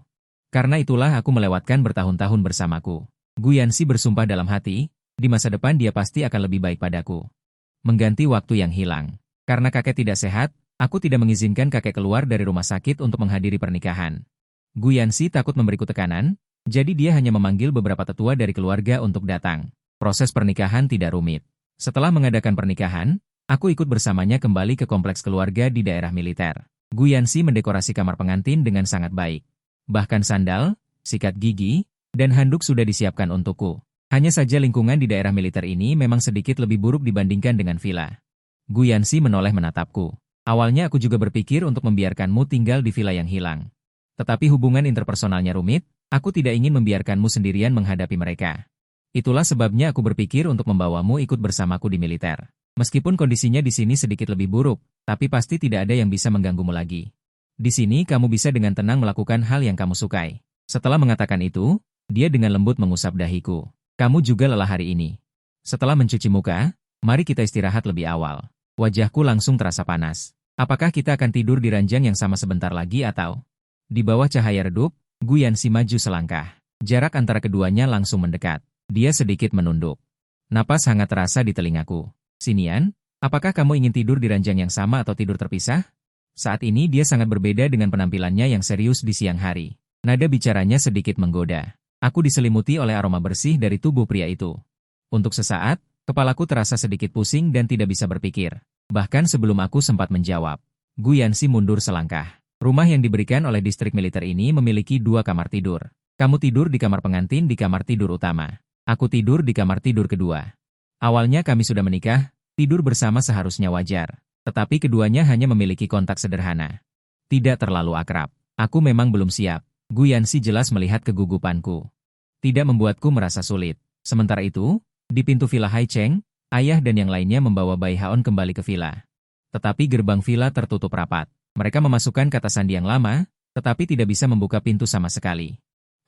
Karena itulah aku melewatkan bertahun-tahun bersamaku. Guyanxi bersumpah dalam hati, di masa depan dia pasti akan lebih baik padaku. Mengganti waktu yang hilang. Karena kakek tidak sehat, aku tidak mengizinkan kakek keluar dari rumah sakit untuk menghadiri pernikahan. Guyanxi takut memberiku tekanan, jadi dia hanya memanggil beberapa tetua dari keluarga untuk datang. Proses pernikahan tidak rumit. Setelah mengadakan pernikahan, aku ikut bersamanya kembali ke kompleks keluarga di daerah militer. Guyanxi mendekorasi kamar pengantin dengan sangat baik. Bahkan sandal, sikat gigi, dan handuk sudah disiapkan untukku. Hanya saja lingkungan di daerah militer ini memang sedikit lebih buruk dibandingkan dengan villa. Guyanxi menoleh menatapku. "Awalnya aku juga berpikir untuk membiarkanmu tinggal di villa yang hilang. Tetapi hubungan interpersonalnya rumit, aku tidak ingin membiarkanmu sendirian menghadapi mereka. Itulah sebabnya aku berpikir untuk membawamu ikut bersamaku di militer. Meskipun kondisinya di sini sedikit lebih buruk, tapi pasti tidak ada yang bisa mengganggumu lagi. Di sini kamu bisa dengan tenang melakukan hal yang kamu sukai." Setelah mengatakan itu, dia dengan lembut mengusap dahiku. "Kamu juga lelah hari ini. Setelah mencuci muka, mari kita istirahat lebih awal." Wajahku langsung terasa panas. Apakah kita akan tidur di ranjang yang sama sebentar lagi atau? Di bawah cahaya redup, Guyanxi maju selangkah. Jarak antara keduanya langsung mendekat. Dia sedikit menunduk. Napas hangat terasa di telingaku. "Xinian, apakah kamu ingin tidur di ranjang yang sama atau tidur terpisah?" Saat ini dia sangat berbeda dengan penampilannya yang serius di siang hari. Nada bicaranya sedikit menggoda. Aku diselimuti oleh aroma bersih dari tubuh pria itu. Untuk sesaat, kepalaku terasa sedikit pusing dan tidak bisa berpikir. Bahkan sebelum aku sempat menjawab, Guyanxi mundur selangkah. Rumah yang diberikan oleh distrik militer ini memiliki 2 kamar tidur. Kamu tidur di kamar pengantin di kamar tidur utama. Aku tidur di kamar tidur kedua. Awalnya kami sudah menikah, tidur bersama seharusnya wajar. Tetapi keduanya hanya memiliki kontak sederhana. Tidak terlalu akrab. Aku memang belum siap. Guyanxi jelas melihat kegugupanku. tidak membuatku merasa sulit. Sementara itu, di pintu villa Hai Cheng, ayah dan yang lainnya membawa Bai Haon kembali ke villa. Tetapi gerbang villa tertutup rapat. Mereka memasukkan kata sandi yang lama, tetapi tidak bisa membuka pintu sama sekali.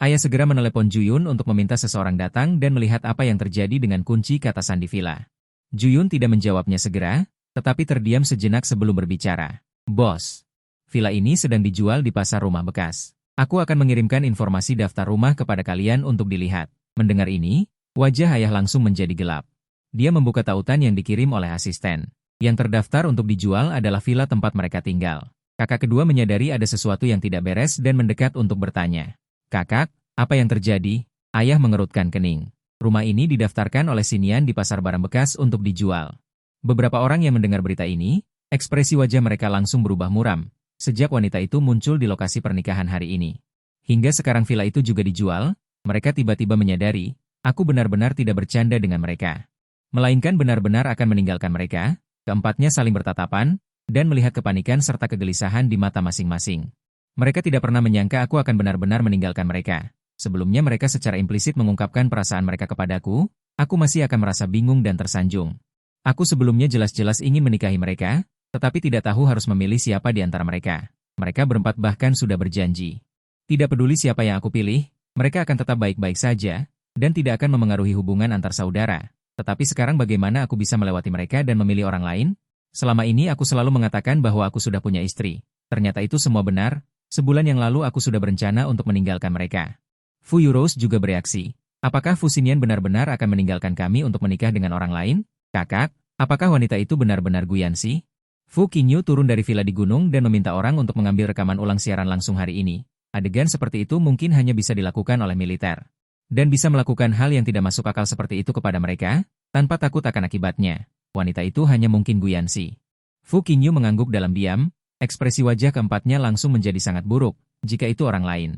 Ayah segera menelepon Juyun untuk meminta seseorang datang dan melihat apa yang terjadi dengan kunci kata sandi villa. Juyun tidak menjawabnya segera, tetapi terdiam sejenak sebelum berbicara. Bos, villa ini sedang dijual di pasar rumah bekas. Aku akan mengirimkan informasi daftar rumah kepada kalian untuk dilihat. Mendengar ini, wajah ayah langsung menjadi gelap. Dia membuka tautan yang dikirim oleh asisten. Yang terdaftar untuk dijual adalah villa tempat mereka tinggal. Kakak kedua menyadari ada sesuatu yang tidak beres dan mendekat untuk bertanya. Kakak, apa yang terjadi? Ayah mengerutkan kening. Rumah ini didaftarkan oleh Sinian di pasar barang bekas untuk dijual. Beberapa orang yang mendengar berita ini, ekspresi wajah mereka langsung berubah muram, sejak wanita itu muncul di lokasi pernikahan hari ini. Hingga sekarang villa itu juga dijual, mereka tiba-tiba menyadari, aku benar-benar tidak bercanda dengan mereka. Melainkan benar-benar akan meninggalkan mereka, keempatnya saling bertatapan, dan melihat kepanikan serta kegelisahan di mata masing-masing. Mereka tidak pernah menyangka aku akan benar-benar meninggalkan mereka. Sebelumnya mereka secara implisit mengungkapkan perasaan mereka kepadaku, aku masih akan merasa bingung dan tersanjung. Aku sebelumnya jelas-jelas ingin menikahi mereka, tetapi tidak tahu harus memilih siapa di antara mereka. Mereka berempat bahkan sudah berjanji. Tidak peduli siapa yang aku pilih, mereka akan tetap baik-baik saja, dan tidak akan memengaruhi hubungan antar saudara. Tetapi sekarang bagaimana aku bisa melewati mereka dan memilih orang lain? Selama ini aku selalu mengatakan bahwa aku sudah punya istri. Ternyata itu semua benar. Sebulan yang lalu aku sudah berencana untuk meninggalkan mereka. Fu Yurous juga bereaksi. Apakah Fu Xinian benar-benar akan meninggalkan kami untuk menikah dengan orang lain? Kakak, apakah wanita itu benar-benar Guyanxi? Fu Qingyu turun dari villa di gunung dan meminta orang untuk mengambil rekaman ulang siaran langsung hari ini. Adegan seperti itu mungkin hanya bisa dilakukan oleh militer. Dan bisa melakukan hal yang tidak masuk akal seperti itu kepada mereka, tanpa takut akan akibatnya. Wanita itu hanya mungkin Guyanxi. Fu Qingyu mengangguk dalam diam. Ekspresi wajah keempatnya langsung menjadi sangat buruk, jika itu orang lain.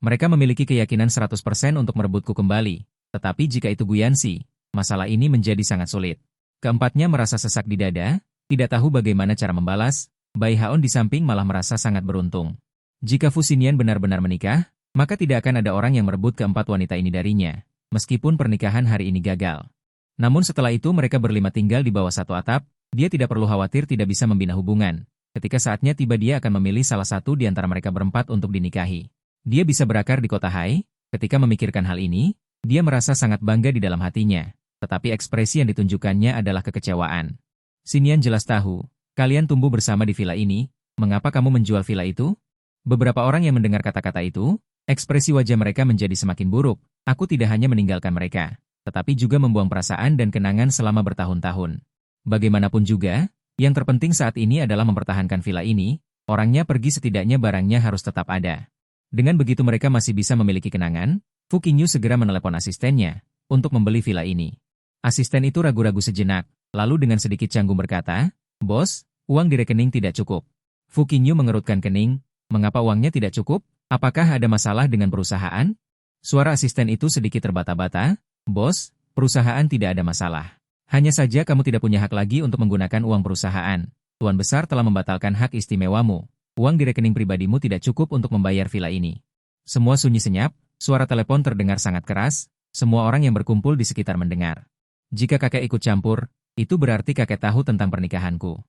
Mereka memiliki keyakinan 100% untuk merebutku kembali, tetapi jika itu Guyanxi, masalah ini menjadi sangat sulit. Keempatnya merasa sesak di dada, tidak tahu bagaimana cara membalas. Bai Haon di samping malah merasa sangat beruntung. Jika Fu Xinian benar-benar menikah, maka tidak akan ada orang yang merebut keempat wanita ini darinya, meskipun pernikahan hari ini gagal. Namun setelah itu mereka berlima tinggal di bawah satu atap, dia tidak perlu khawatir tidak bisa membina hubungan. Ketika saatnya tiba dia akan memilih salah satu di antara mereka berempat untuk dinikahi. Dia bisa berakar di kota Hai. Ketika memikirkan hal ini, dia merasa sangat bangga di dalam hatinya. Tetapi ekspresi yang ditunjukkannya adalah kekecewaan. Sinian jelas tahu, kalian tumbuh bersama di villa ini, mengapa kamu menjual villa itu? Beberapa orang yang mendengar kata-kata itu, ekspresi wajah mereka menjadi semakin buruk. Aku tidak hanya meninggalkan mereka, tetapi juga membuang perasaan dan kenangan selama bertahun-tahun. Bagaimanapun juga, yang terpenting saat ini adalah mempertahankan villa ini, orangnya pergi setidaknya barangnya harus tetap ada. Dengan begitu mereka masih bisa memiliki kenangan, Fu Qingyu segera menelepon asistennya, untuk membeli villa ini. Asisten itu ragu-ragu sejenak, lalu dengan sedikit canggung berkata, Bos, uang di rekening tidak cukup. Fu Qingyu mengerutkan kening, mengapa uangnya tidak cukup? Apakah ada masalah dengan perusahaan? Suara asisten itu sedikit terbata-bata, Bos, perusahaan tidak ada masalah. Hanya saja kamu tidak punya hak lagi untuk menggunakan uang perusahaan. Tuan Besar telah membatalkan hak istimewamu. Uang di rekening pribadimu tidak cukup untuk membayar villa ini. Semua sunyi senyap, suara telepon terdengar sangat keras, semua orang yang berkumpul di sekitar mendengar. Jika kakek ikut campur, itu berarti kakek tahu tentang pernikahanku.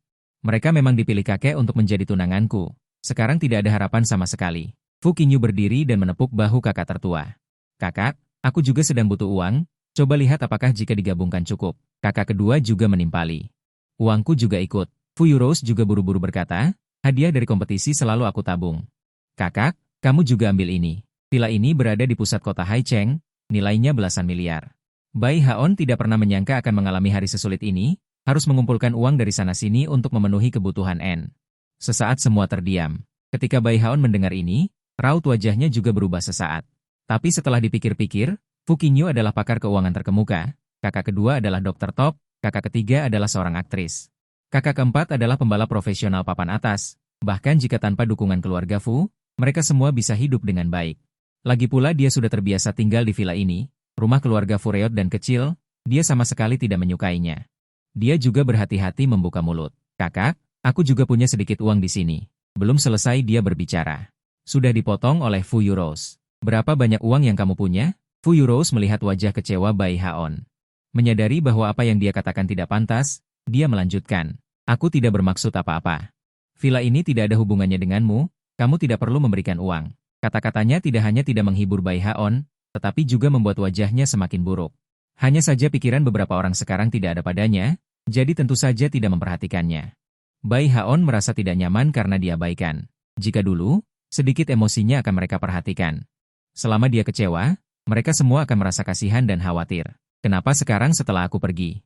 Mereka memang dipilih kakek untuk menjadi tunanganku. Sekarang tidak ada harapan sama sekali. Fu Qingyu berdiri dan menepuk bahu kakak tertua. Kakak, aku juga sedang butuh uang, coba lihat apakah jika digabungkan cukup. Kakak kedua juga menimpali. Uangku juga ikut. Fu Yurous juga buru-buru berkata, hadiah dari kompetisi selalu aku tabung. Kakak, kamu juga ambil ini. Villa ini berada di pusat kota Hai Cheng, nilainya belasan miliar. Bai Haon tidak pernah menyangka akan mengalami hari sesulit ini, harus mengumpulkan uang dari sana-sini untuk memenuhi kebutuhan N. Sesaat semua terdiam. Ketika Bai Haon mendengar ini, raut wajahnya juga berubah sesaat. Tapi setelah dipikir-pikir, Fu Qingyu adalah pakar keuangan terkemuka. Kakak kedua adalah dokter top, kakak ketiga adalah seorang aktris. Kakak keempat adalah pembalap profesional papan atas. Bahkan jika tanpa dukungan keluarga Fu, mereka semua bisa hidup dengan baik. Lagi pula dia sudah terbiasa tinggal di villa ini, rumah keluarga Fu reot dan kecil, dia sama sekali tidak menyukainya. Dia juga berhati-hati membuka mulut. Kakak, aku juga punya sedikit uang di sini. Belum selesai dia berbicara. Sudah dipotong oleh Fu Yurous. Berapa banyak uang yang kamu punya? Fuyurose melihat wajah kecewa Bai Haon. Menyadari bahwa apa yang dia katakan tidak pantas, dia melanjutkan. Aku tidak bermaksud apa-apa. Villa ini tidak ada hubungannya denganmu, kamu tidak perlu memberikan uang. Kata-katanya tidak hanya tidak menghibur Bai Haon, tetapi juga membuat wajahnya semakin buruk. Hanya saja pikiran beberapa orang sekarang tidak ada padanya, jadi tentu saja tidak memperhatikannya. Bai Haon merasa tidak nyaman karena diabaikan. Jika dulu, sedikit emosinya akan mereka perhatikan. Selama dia kecewa, mereka semua akan merasa kasihan dan khawatir. Kenapa sekarang setelah aku pergi?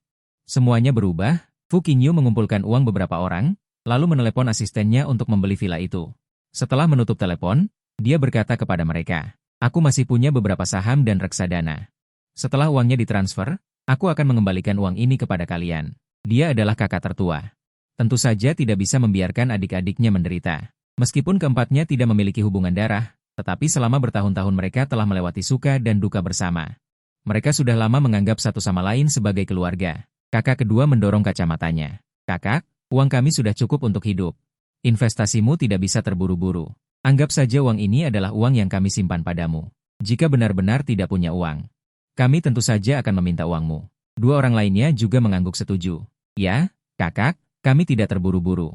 Semuanya berubah. Fu Qingyu mengumpulkan uang beberapa orang, lalu menelepon asistennya untuk membeli villa itu. Setelah menutup telepon, dia berkata kepada mereka, aku masih punya beberapa saham dan reksadana. Setelah uangnya ditransfer, aku akan mengembalikan uang ini kepada kalian. Dia adalah kakak tertua. Tentu saja tidak bisa membiarkan adik-adiknya menderita. Meskipun keempatnya tidak memiliki hubungan darah, tetapi selama bertahun-tahun mereka telah melewati suka dan duka bersama. Mereka sudah lama menganggap satu sama lain sebagai keluarga. Kakak kedua mendorong kacamatanya. Kakak, uang kami sudah cukup untuk hidup. Investasimu tidak bisa terburu-buru. Anggap saja uang ini adalah uang yang kami simpan padamu. Jika benar-benar tidak punya uang, kami tentu saja akan meminta uangmu. Dua orang lainnya juga mengangguk setuju. Ya, kakak, kami tidak terburu-buru.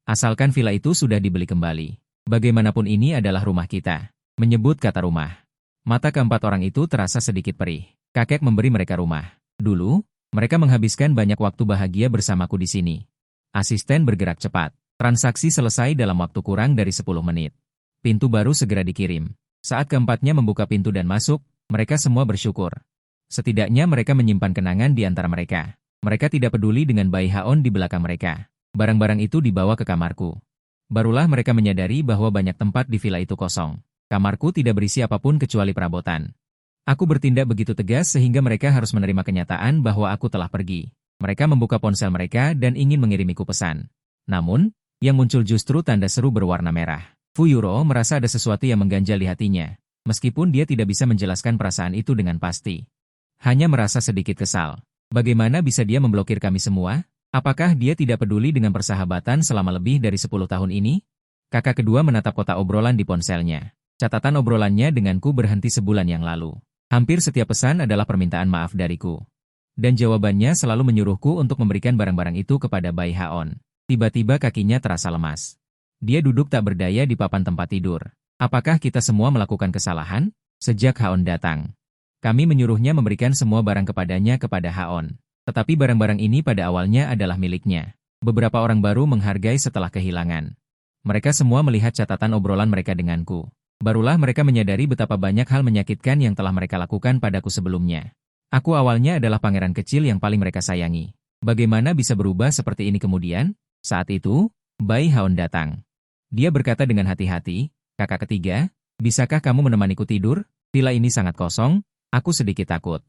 Asalkan villa itu sudah dibeli kembali. Bagaimanapun ini adalah rumah kita. Menyebut kata rumah. Mata keempat orang itu terasa sedikit perih. Kakek memberi mereka rumah. Dulu, mereka menghabiskan banyak waktu bahagia bersamaku di sini. Asisten bergerak cepat. Transaksi selesai dalam waktu kurang dari 10 menit. Pintu baru segera dikirim. Saat keempatnya membuka pintu dan masuk, mereka semua bersyukur. Setidaknya mereka menyimpan kenangan di antara mereka. Mereka tidak peduli dengan Bai Haon di belakang mereka. Barang-barang itu dibawa ke kamarku. Barulah mereka menyadari bahwa banyak tempat di villa itu kosong. Kamarku tidak berisi apapun kecuali perabotan. Aku bertindak begitu tegas sehingga mereka harus menerima kenyataan bahwa aku telah pergi. Mereka membuka ponsel mereka dan ingin mengirimiku pesan. Namun, yang muncul justru tanda seru berwarna merah. Fuyuro merasa ada sesuatu yang mengganjal di hatinya, meskipun dia tidak bisa menjelaskan perasaan itu dengan pasti. Hanya merasa sedikit kesal. Bagaimana bisa dia memblokir kami semua? Apakah dia tidak peduli dengan persahabatan selama lebih dari 10 tahun ini? Kakak kedua menatap kotak obrolan di ponselnya. Catatan obrolannya denganku berhenti sebulan yang lalu. Hampir setiap pesan adalah permintaan maaf dariku. Dan jawabannya selalu menyuruhku untuk memberikan barang-barang itu kepada Bai Haon. Tiba-tiba kakinya terasa lemas. Dia duduk tak berdaya di papan tempat tidur. Apakah kita semua melakukan kesalahan? Sejak Haon datang, kami menyuruhnya memberikan semua barang kepadanya kepada Haon. Tetapi barang-barang ini pada awalnya adalah miliknya. Beberapa orang baru menghargai setelah kehilangan. Mereka semua melihat catatan obrolan mereka denganku. Barulah mereka menyadari betapa banyak hal menyakitkan yang telah mereka lakukan padaku sebelumnya. Aku awalnya adalah pangeran kecil yang paling mereka sayangi. Bagaimana bisa berubah seperti ini kemudian? Saat itu, Bai Haon datang. Dia berkata dengan hati-hati, kakak ketiga, bisakah kamu menemaniku tidur? Villa ini sangat kosong, aku sedikit takut.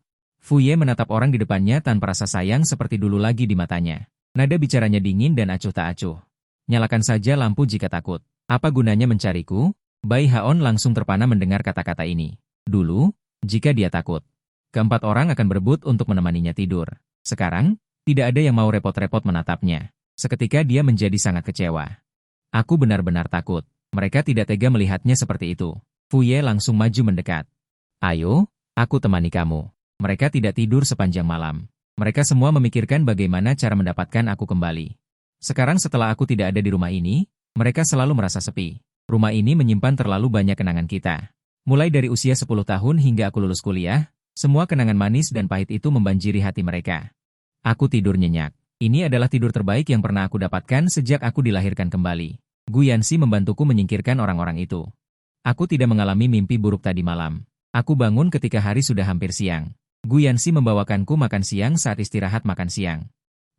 Fuye menatap orang di depannya tanpa rasa sayang seperti dulu lagi di matanya. Nada bicaranya dingin dan acuh tak acuh. Nyalakan saja lampu jika takut. Apa gunanya mencariku? Bai Haon langsung terpana mendengar kata-kata ini. Dulu, jika dia takut, keempat orang akan berebut untuk menemaninya tidur. Sekarang, tidak ada yang mau repot-repot menatapnya. Seketika dia menjadi sangat kecewa. Aku benar-benar takut. Mereka tidak tega melihatnya seperti itu. Fuye langsung maju mendekat. Ayo, aku temani kamu. Mereka tidak tidur sepanjang malam. Mereka semua memikirkan bagaimana cara mendapatkan aku kembali. Sekarang setelah aku tidak ada di rumah ini, mereka selalu merasa sepi. Rumah ini menyimpan terlalu banyak kenangan kita. Mulai dari usia 10 tahun hingga aku lulus kuliah, semua kenangan manis dan pahit itu membanjiri hati mereka. Aku tidur nyenyak. Ini adalah tidur terbaik yang pernah aku dapatkan sejak aku dilahirkan kembali. Gu Yanxi membantuku menyingkirkan orang-orang itu. Aku tidak mengalami mimpi buruk tadi malam. Aku bangun ketika hari sudah hampir siang. Gu Yanxi membawakanku makan siang saat istirahat makan siang.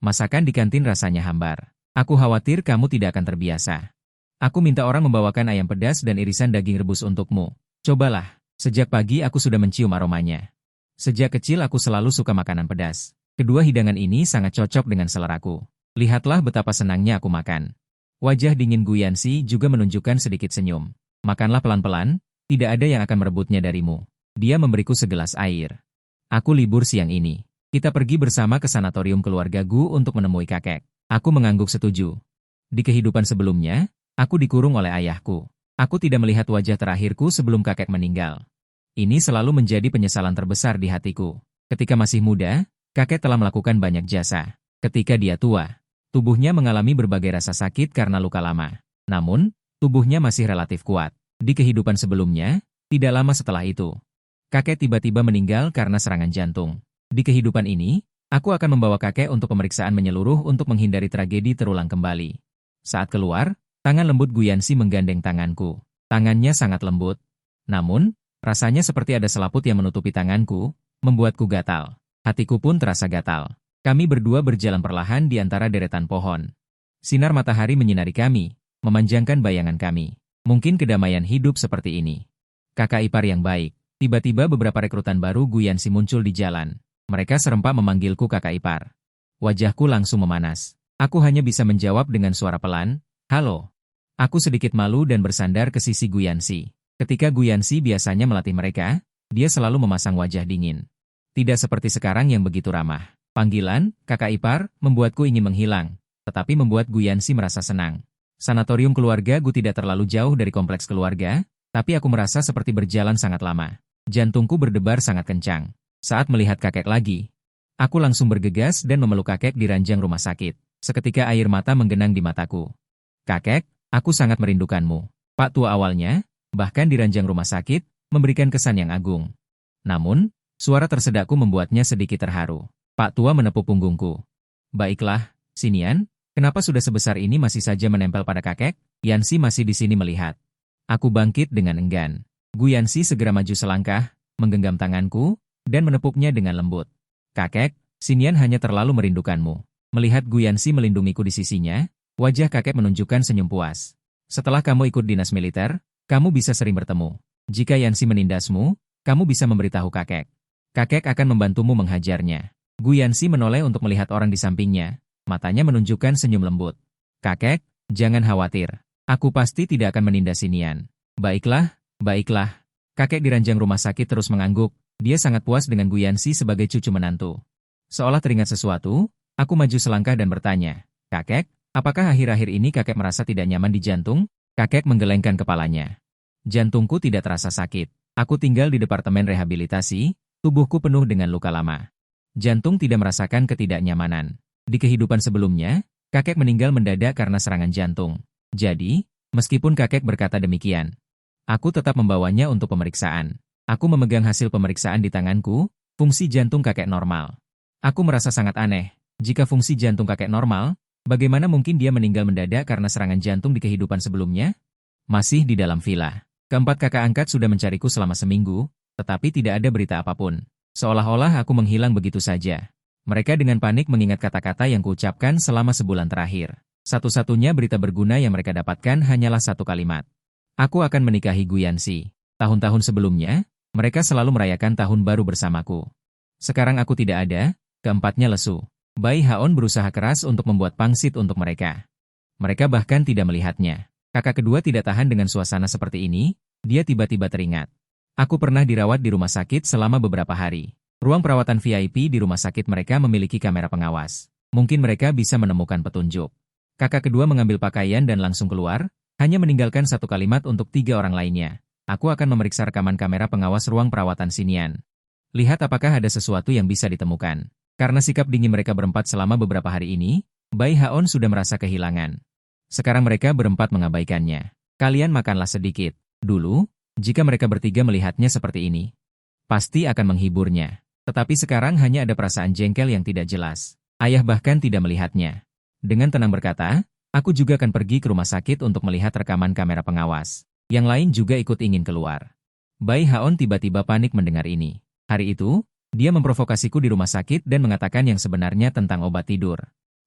Masakan di kantin rasanya hambar. Aku khawatir kamu tidak akan terbiasa. Aku minta orang membawakan ayam pedas dan irisan daging rebus untukmu. Cobalah. Sejak pagi aku sudah mencium aromanya. Sejak kecil aku selalu suka makanan pedas. Kedua hidangan ini sangat cocok dengan seleraku. Lihatlah betapa senangnya aku makan. Wajah dingin Gu Yanxi juga menunjukkan sedikit senyum. Makanlah pelan-pelan, tidak ada yang akan merebutnya darimu. Dia memberiku segelas air. Aku libur siang ini. Kita pergi bersama ke sanatorium keluarga Gu untuk menemui kakek. Aku mengangguk setuju. Di kehidupan sebelumnya, aku dikurung oleh ayahku. Aku tidak melihat wajah terakhirku sebelum kakek meninggal. Ini selalu menjadi penyesalan terbesar di hatiku. Ketika masih muda, kakek telah melakukan banyak jasa. Ketika dia tua, tubuhnya mengalami berbagai rasa sakit karena luka lama. Namun, tubuhnya masih relatif kuat. Di kehidupan sebelumnya, tidak lama setelah itu, kakek tiba-tiba meninggal karena serangan jantung. Di kehidupan ini, aku akan membawa kakek untuk pemeriksaan menyeluruh untuk menghindari tragedi terulang kembali. Saat keluar, tangan lembut Guyansi menggandeng tanganku. Tangannya sangat lembut. Namun, rasanya seperti ada selaput yang menutupi tanganku, membuatku gatal. Hatiku pun terasa gatal. Kami berdua berjalan perlahan di antara deretan pohon. Sinar matahari menyinari kami, memanjangkan bayangan kami. Mungkin kedamaian hidup seperti ini. Kakak ipar yang baik. Tiba-tiba beberapa rekrutan baru Guyansi muncul di jalan. Mereka serempak memanggilku kakak ipar. Wajahku langsung memanas. Aku hanya bisa menjawab dengan suara pelan, "Halo." Aku sedikit malu dan bersandar ke sisi Guyansi. Ketika Guyansi biasanya melatih mereka, dia selalu memasang wajah dingin. Tidak seperti sekarang yang begitu ramah. Panggilan, kakak ipar, membuatku ingin menghilang, tetapi membuat Guyansi merasa senang. Sanatorium keluarga Gu tidak terlalu jauh dari kompleks keluarga, tapi aku merasa seperti berjalan sangat lama. Jantungku berdebar sangat kencang. Saat melihat kakek lagi, aku langsung bergegas dan memeluk kakek di ranjang rumah sakit. Seketika air mata menggenang di mataku. "Kakek, aku sangat merindukanmu." Pak tua awalnya, bahkan di ranjang rumah sakit, memberikan kesan yang agung. Namun, suara tersedakku membuatnya sedikit terharu. Pak tua menepuk punggungku. "Baiklah, Sinian, kenapa sudah sebesar ini masih saja menempel pada kakek?" Yansi masih di sini melihat. Aku bangkit dengan enggan. Guyansi segera maju selangkah, menggenggam tanganku, dan menepuknya dengan lembut. "Kakek, Sinian hanya terlalu merindukanmu." Melihat Guyansi melindungiku di sisinya, wajah kakek menunjukkan senyum puas. "Setelah kamu ikut dinas militer, kamu bisa sering bertemu. Jika Yansi menindasmu, kamu bisa memberitahu kakek. Kakek akan membantumu menghajarnya." Guyansi menoleh untuk melihat orang di sampingnya. Matanya menunjukkan senyum lembut. "Kakek, jangan khawatir. Aku pasti tidak akan menindas Sinian." Baiklah, baiklah." Kakek di ranjang rumah sakit terus mengangguk. Dia sangat puas dengan Guyansi sebagai cucu menantu. Seolah teringat sesuatu, aku maju selangkah dan bertanya, "Kakek, apakah akhir-akhir ini kakek merasa tidak nyaman di jantung?" Kakek menggelengkan kepalanya. "Jantungku tidak terasa sakit. Aku tinggal di departemen rehabilitasi, tubuhku penuh dengan luka lama. Jantung tidak merasakan ketidaknyamanan. Di kehidupan sebelumnya, kakek meninggal mendadak karena serangan jantung. Jadi, meskipun kakek berkata demikian, aku tetap membawanya untuk pemeriksaan." Aku memegang hasil pemeriksaan di tanganku, fungsi jantung kakek normal. Aku merasa sangat aneh. Jika fungsi jantung kakek normal, bagaimana mungkin dia meninggal mendadak karena serangan jantung di kehidupan sebelumnya? Masih di dalam villa. Keempat kakak angkat sudah mencariku selama seminggu, tetapi tidak ada berita apapun. Seolah-olah aku menghilang begitu saja. Mereka dengan panik mengingat kata-kata yang kuucapkan selama sebulan terakhir. Satu-satunya berita berguna yang mereka dapatkan hanyalah satu kalimat. "Aku akan menikahi Guyansi." Tahun-tahun sebelumnya, mereka selalu merayakan tahun baru bersamaku. Sekarang aku tidak ada, keempatnya lesu. Bai Haon berusaha keras untuk membuat pangsit untuk mereka. Mereka bahkan tidak melihatnya. Kakak kedua tidak tahan dengan suasana seperti ini, dia tiba-tiba teringat. Aku pernah dirawat di rumah sakit selama beberapa hari. Ruang perawatan VIP di rumah sakit mereka memiliki kamera pengawas. Mungkin mereka bisa menemukan petunjuk. Kakak kedua mengambil pakaian dan langsung keluar, hanya meninggalkan satu kalimat untuk 3 orang lainnya. "Aku akan memeriksa rekaman kamera pengawas ruang perawatan Sinian. Lihat apakah ada sesuatu yang bisa ditemukan." Karena sikap dingin mereka berempat selama beberapa hari ini, Bai Haon sudah merasa kehilangan. Sekarang mereka berempat mengabaikannya. "Kalian makanlah sedikit. Dulu, jika mereka bertiga melihatnya seperti ini, pasti akan menghiburnya. Tetapi sekarang hanya ada perasaan jengkel yang tidak jelas. Ayah bahkan tidak melihatnya." Dengan tenang berkata, "Aku juga akan pergi ke rumah sakit untuk melihat rekaman kamera pengawas." Yang lain juga ikut ingin keluar. Bai Haon tiba-tiba panik mendengar ini. Hari itu, dia memprovokasiku di rumah sakit dan mengatakan yang sebenarnya tentang obat tidur.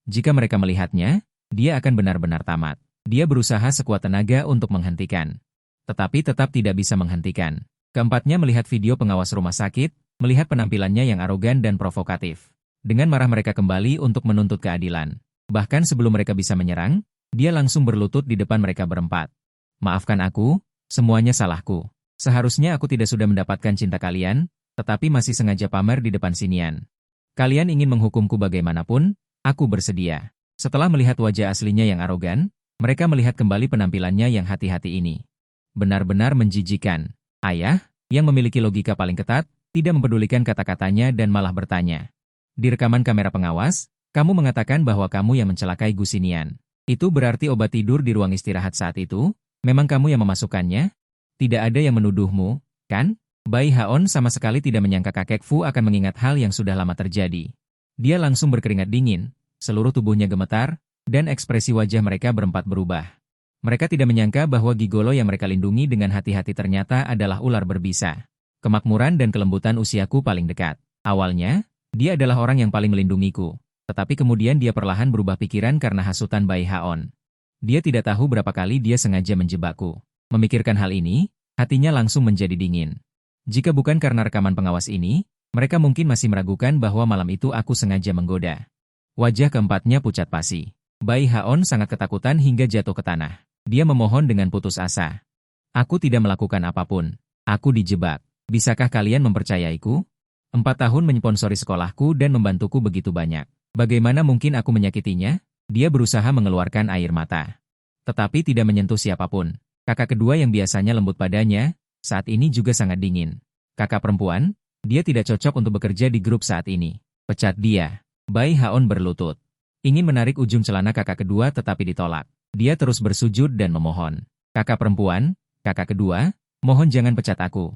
Jika mereka melihatnya, dia akan benar-benar tamat. Dia berusaha sekuat tenaga untuk menghentikan. Tetapi tetap tidak bisa menghentikan. Keempatnya melihat video pengawas rumah sakit, melihat penampilannya yang arogan dan provokatif. Dengan marah mereka kembali untuk menuntut keadilan. Bahkan sebelum mereka bisa menyerang, dia langsung berlutut di depan mereka berempat. "Maafkan aku, semuanya salahku. Seharusnya aku tidak sudah mendapatkan cinta kalian, tetapi masih sengaja pamer di depan Sinian. Kalian ingin menghukumku bagaimanapun, aku bersedia." Setelah melihat wajah aslinya yang arogan, mereka melihat kembali penampilannya yang hati-hati ini. Benar-benar menjijikan. "Ayah, yang memiliki logika paling ketat, tidak mempedulikan kata-katanya dan malah bertanya. Di rekaman kamera pengawas, kamu mengatakan bahwa kamu yang mencelakai Gusinian. Itu berarti obat tidur di ruang istirahat saat itu? Memang kamu yang memasukkannya? Tidak ada yang menuduhmu, kan? Bai Haon sama sekali tidak menyangka kakek Fu akan mengingat hal yang sudah lama terjadi. Dia langsung berkeringat dingin, seluruh tubuhnya gemetar, dan ekspresi wajah mereka berempat berubah. Mereka tidak menyangka bahwa gigolo yang mereka lindungi dengan hati-hati ternyata adalah ular berbisa. Kemakmuran dan kelembutan usiaku paling dekat. Awalnya, dia adalah orang yang paling melindungiku. Tetapi kemudian dia perlahan berubah pikiran karena hasutan Bai Haon. Dia tidak tahu berapa kali dia sengaja menjebakku. Memikirkan hal ini, hatinya langsung menjadi dingin. Jika bukan karena rekaman pengawas ini, mereka mungkin masih meragukan bahwa malam itu aku sengaja menggoda. Wajah keempatnya pucat pasi. Bai Haon sangat ketakutan hingga jatuh ke tanah. Dia memohon dengan putus asa. Aku tidak melakukan apapun. Aku dijebak. Bisakah kalian mempercayaiku? 4 tahun mensponsori sekolahku dan membantuku begitu banyak. Bagaimana mungkin aku menyakitinya? Dia berusaha mengeluarkan air mata. Tetapi tidak menyentuh siapapun. Kakak kedua yang biasanya lembut padanya, saat ini juga sangat dingin. Kakak perempuan, dia tidak cocok untuk bekerja di grup saat ini. Pecat dia. Bai Haon berlutut. Ingin menarik ujung celana kakak kedua tetapi ditolak. Dia terus bersujud dan memohon. Kakak perempuan, kakak kedua, mohon jangan pecat aku.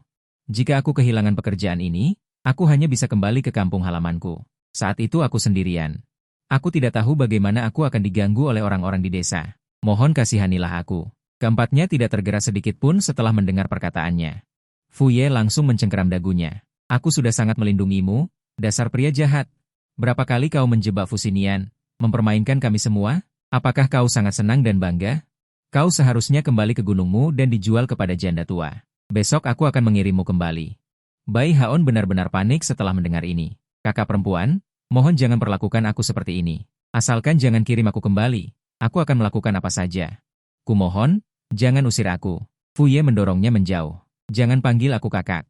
Jika aku kehilangan pekerjaan ini, aku hanya bisa kembali ke kampung halamanku. Saat itu aku sendirian. Aku tidak tahu bagaimana aku akan diganggu oleh orang-orang di desa. Mohon kasihanilah aku. Keempatnya tidak tergerak sedikit pun setelah mendengar perkataannya. Fu Ye langsung mencengkeram dagunya. Aku sudah sangat melindungimu, dasar pria jahat. Berapa kali kau menjebak Fusinian, mempermainkan kami semua? Apakah kau sangat senang dan bangga? Kau seharusnya kembali ke gunungmu dan dijual kepada janda tua. Besok aku akan mengirimmu kembali. Bai Haon benar-benar panik setelah mendengar ini. Kakak perempuan, mohon jangan perlakukan aku seperti ini. Asalkan jangan kirim aku kembali, aku akan melakukan apa saja. Kumohon, jangan usir aku. Fu Ye mendorongnya menjauh. Jangan panggil aku kakak.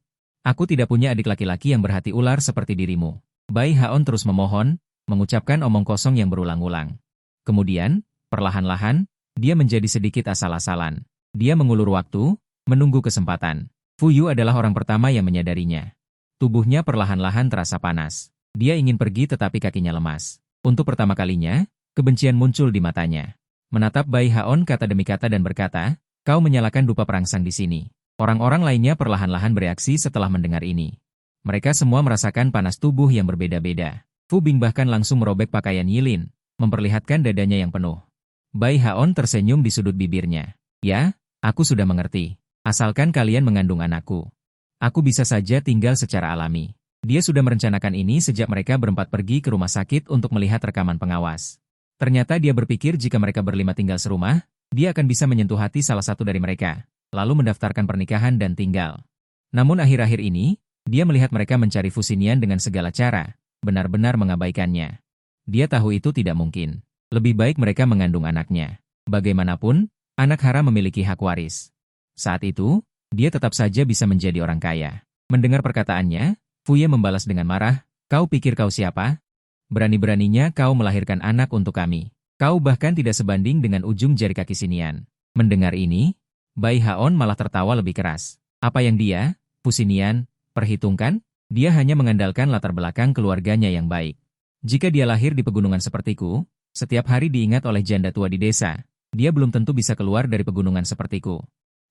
Aku tidak punya adik laki-laki yang berhati ular seperti dirimu. Bai Haon terus memohon, mengucapkan omong kosong yang berulang-ulang. Kemudian, perlahan-lahan, dia menjadi sedikit asal-asalan. Dia mengulur waktu, menunggu kesempatan. Fu Yu adalah orang pertama yang menyadarinya. Tubuhnya perlahan-lahan terasa panas. Dia ingin pergi tetapi kakinya lemas. Untuk pertama kalinya, kebencian muncul di matanya. Menatap Bai Haon kata demi kata dan berkata, kau menyalakan dupa perangsang di sini. Orang-orang lainnya perlahan-lahan bereaksi setelah mendengar ini. Mereka semua merasakan panas tubuh yang berbeda-beda. Fu Bing bahkan langsung merobek pakaian Yilin, memperlihatkan dadanya yang penuh. Bai Haon tersenyum di sudut bibirnya. Ya, aku sudah mengerti. Asalkan kalian mengandung anakku. Aku bisa saja tinggal secara alami. Dia sudah merencanakan ini sejak mereka berempat pergi ke rumah sakit untuk melihat rekaman pengawas. Ternyata dia berpikir jika mereka berlima tinggal serumah, dia akan bisa menyentuh hati salah satu dari mereka, lalu mendaftarkan pernikahan dan tinggal. Namun akhir-akhir ini, dia melihat mereka mencari Fusinian dengan segala cara, benar-benar mengabaikannya. Dia tahu itu tidak mungkin. Lebih baik mereka mengandung anaknya. Bagaimanapun, anak haram memiliki hak waris. Saat itu, dia tetap saja bisa menjadi orang kaya. Mendengar perkataannya, Fu Ye membalas dengan marah, kau pikir kau siapa? Berani-beraninya kau melahirkan anak untuk kami. Kau bahkan tidak sebanding dengan ujung jari kaki Sinian. Mendengar ini, Bai Haon malah tertawa lebih keras. Apa yang dia, Fusinian, perhitungkan? Dia hanya mengandalkan latar belakang keluarganya yang baik. Jika dia lahir di pegunungan sepertiku, setiap hari diingat oleh janda tua di desa, dia belum tentu bisa keluar dari pegunungan sepertiku.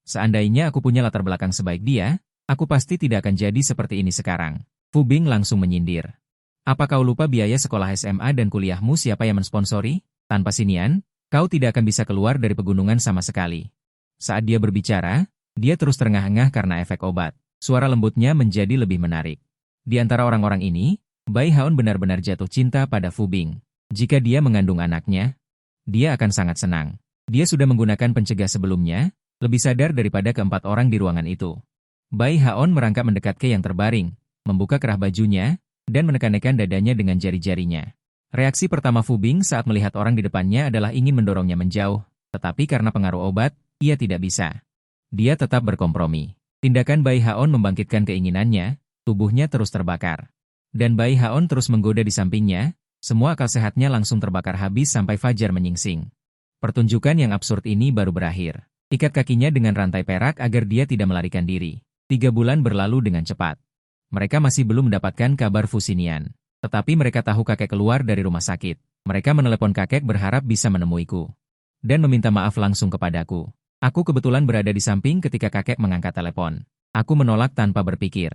Seandainya aku punya latar belakang sebaik dia, aku pasti tidak akan jadi seperti ini sekarang. Fu Bing langsung menyindir. Apa kau lupa biaya sekolah SMA dan kuliahmu siapa yang mensponsori? Tanpa Sinian, kau tidak akan bisa keluar dari pegunungan sama sekali. Saat dia berbicara, dia terus terengah-engah karena efek obat. Suara lembutnya menjadi lebih menarik. Di antara orang-orang ini, Bai Haon benar-benar jatuh cinta pada Fu Bing. Jika dia mengandung anaknya, dia akan sangat senang. Dia sudah menggunakan pencegah sebelumnya, lebih sadar daripada keempat orang di ruangan itu. Bai Haon merangkak mendekat ke yang terbaring, membuka kerah bajunya, dan menekan-nekan dadanya dengan jari-jarinya. Reaksi pertama Fu Bing saat melihat orang di depannya adalah ingin mendorongnya menjauh, tetapi karena pengaruh obat, ia tidak bisa. Dia tetap berkompromi. Tindakan Bai Haon membangkitkan keinginannya, tubuhnya terus terbakar. Dan Bai Haon terus menggoda di sampingnya, semua akal sehatnya langsung terbakar habis sampai fajar menyingsing. Pertunjukan yang absurd ini baru berakhir. Ikat kakinya dengan rantai perak agar dia tidak melarikan diri. 3 bulan berlalu dengan cepat. Mereka masih belum mendapatkan kabar Fusinian. Tetapi mereka tahu kakek keluar dari rumah sakit. Mereka menelepon kakek berharap bisa menemuiku. Dan meminta maaf langsung kepadaku. Aku kebetulan berada di samping ketika kakek mengangkat telepon. Aku menolak tanpa berpikir.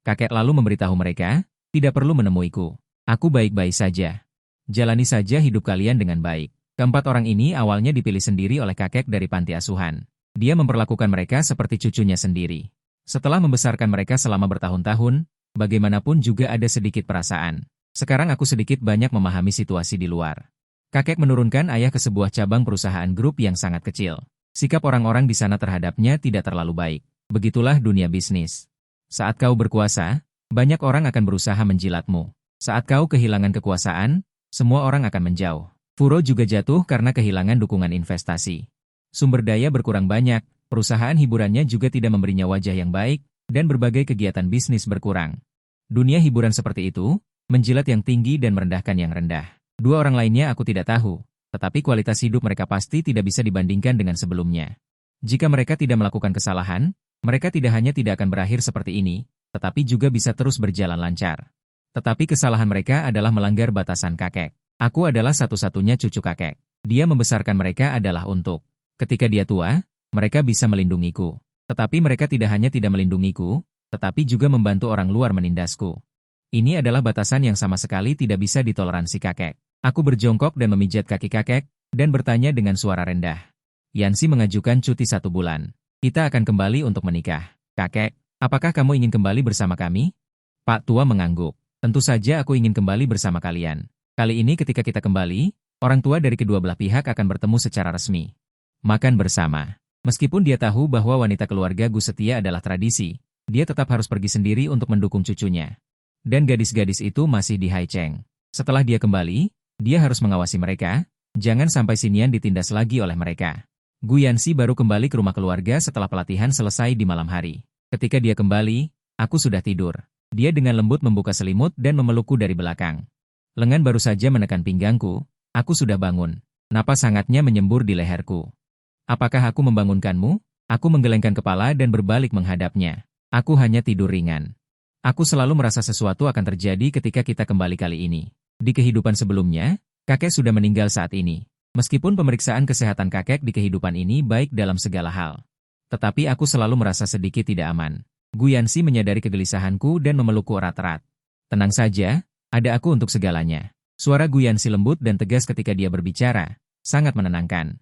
Kakek lalu memberitahu mereka, tidak perlu menemuiku. Aku baik-baik saja. Jalani saja hidup kalian dengan baik. Keempat orang ini awalnya dipilih sendiri oleh kakek dari panti asuhan. Dia memperlakukan mereka seperti cucunya sendiri. Setelah membesarkan mereka selama bertahun-tahun, bagaimanapun juga ada sedikit perasaan. Sekarang aku sedikit banyak memahami situasi di luar. Kakek menurunkan ayah ke sebuah cabang perusahaan grup yang sangat kecil. Sikap orang-orang di sana terhadapnya tidak terlalu baik. Begitulah dunia bisnis. Saat kau berkuasa, banyak orang akan berusaha menjilatmu. Saat kau kehilangan kekuasaan, semua orang akan menjauh. Furo juga jatuh karena kehilangan dukungan investasi. Sumber daya berkurang banyak, perusahaan hiburannya juga tidak memberinya wajah yang baik, dan berbagai kegiatan bisnis berkurang. Dunia hiburan seperti itu, menjilat yang tinggi dan merendahkan yang rendah. 2 orang lainnya aku tidak tahu, tetapi kualitas hidup mereka pasti tidak bisa dibandingkan dengan sebelumnya. Jika mereka tidak melakukan kesalahan, mereka tidak hanya tidak akan berakhir seperti ini, tetapi juga bisa terus berjalan lancar. Tetapi kesalahan mereka adalah melanggar batasan kakek. Aku adalah satu-satunya cucu kakek. Dia membesarkan mereka adalah untuk. Ketika dia tua, mereka bisa melindungiku. Tetapi mereka tidak hanya tidak melindungiku, tetapi juga membantu orang luar menindasku. Ini adalah batasan yang sama sekali tidak bisa ditoleransi kakek. Aku berjongkok dan memijat kaki kakek, dan bertanya dengan suara rendah. Yansi mengajukan cuti 1 bulan. Kita akan kembali untuk menikah. Kakek, apakah kamu ingin kembali bersama kami? Pak tua mengangguk. Tentu saja aku ingin kembali bersama kalian. Kali ini ketika kita kembali, orang tua dari kedua belah pihak akan bertemu secara resmi. Makan bersama. Meskipun dia tahu bahwa wanita keluarga Gu setia adalah tradisi, dia tetap harus pergi sendiri untuk mendukung cucunya. Dan gadis-gadis itu masih di Haicheng. Setelah dia kembali, dia harus mengawasi mereka, jangan sampai Xinian ditindas lagi oleh mereka. Gu Yanxi baru kembali ke rumah keluarga setelah pelatihan selesai di malam hari. Ketika dia kembali, aku sudah tidur. Dia dengan lembut membuka selimut dan memelukku dari belakang. Lengan baru saja menekan pinggangku, aku sudah bangun. Napas hangatnya menyembur di leherku. Apakah aku membangunkanmu? Aku menggelengkan kepala dan berbalik menghadapnya. Aku hanya tidur ringan. Aku selalu merasa sesuatu akan terjadi ketika kita kembali kali ini. Di kehidupan sebelumnya, kakek sudah meninggal saat ini. Meskipun pemeriksaan kesehatan kakek di kehidupan ini baik dalam segala hal. Tetapi aku selalu merasa sedikit tidak aman. Gu Yanxi menyadari kegelisahanku dan memelukku erat-erat. Tenang saja, ada aku untuk segalanya. Suara Gu Yanxi lembut dan tegas ketika dia berbicara, sangat menenangkan.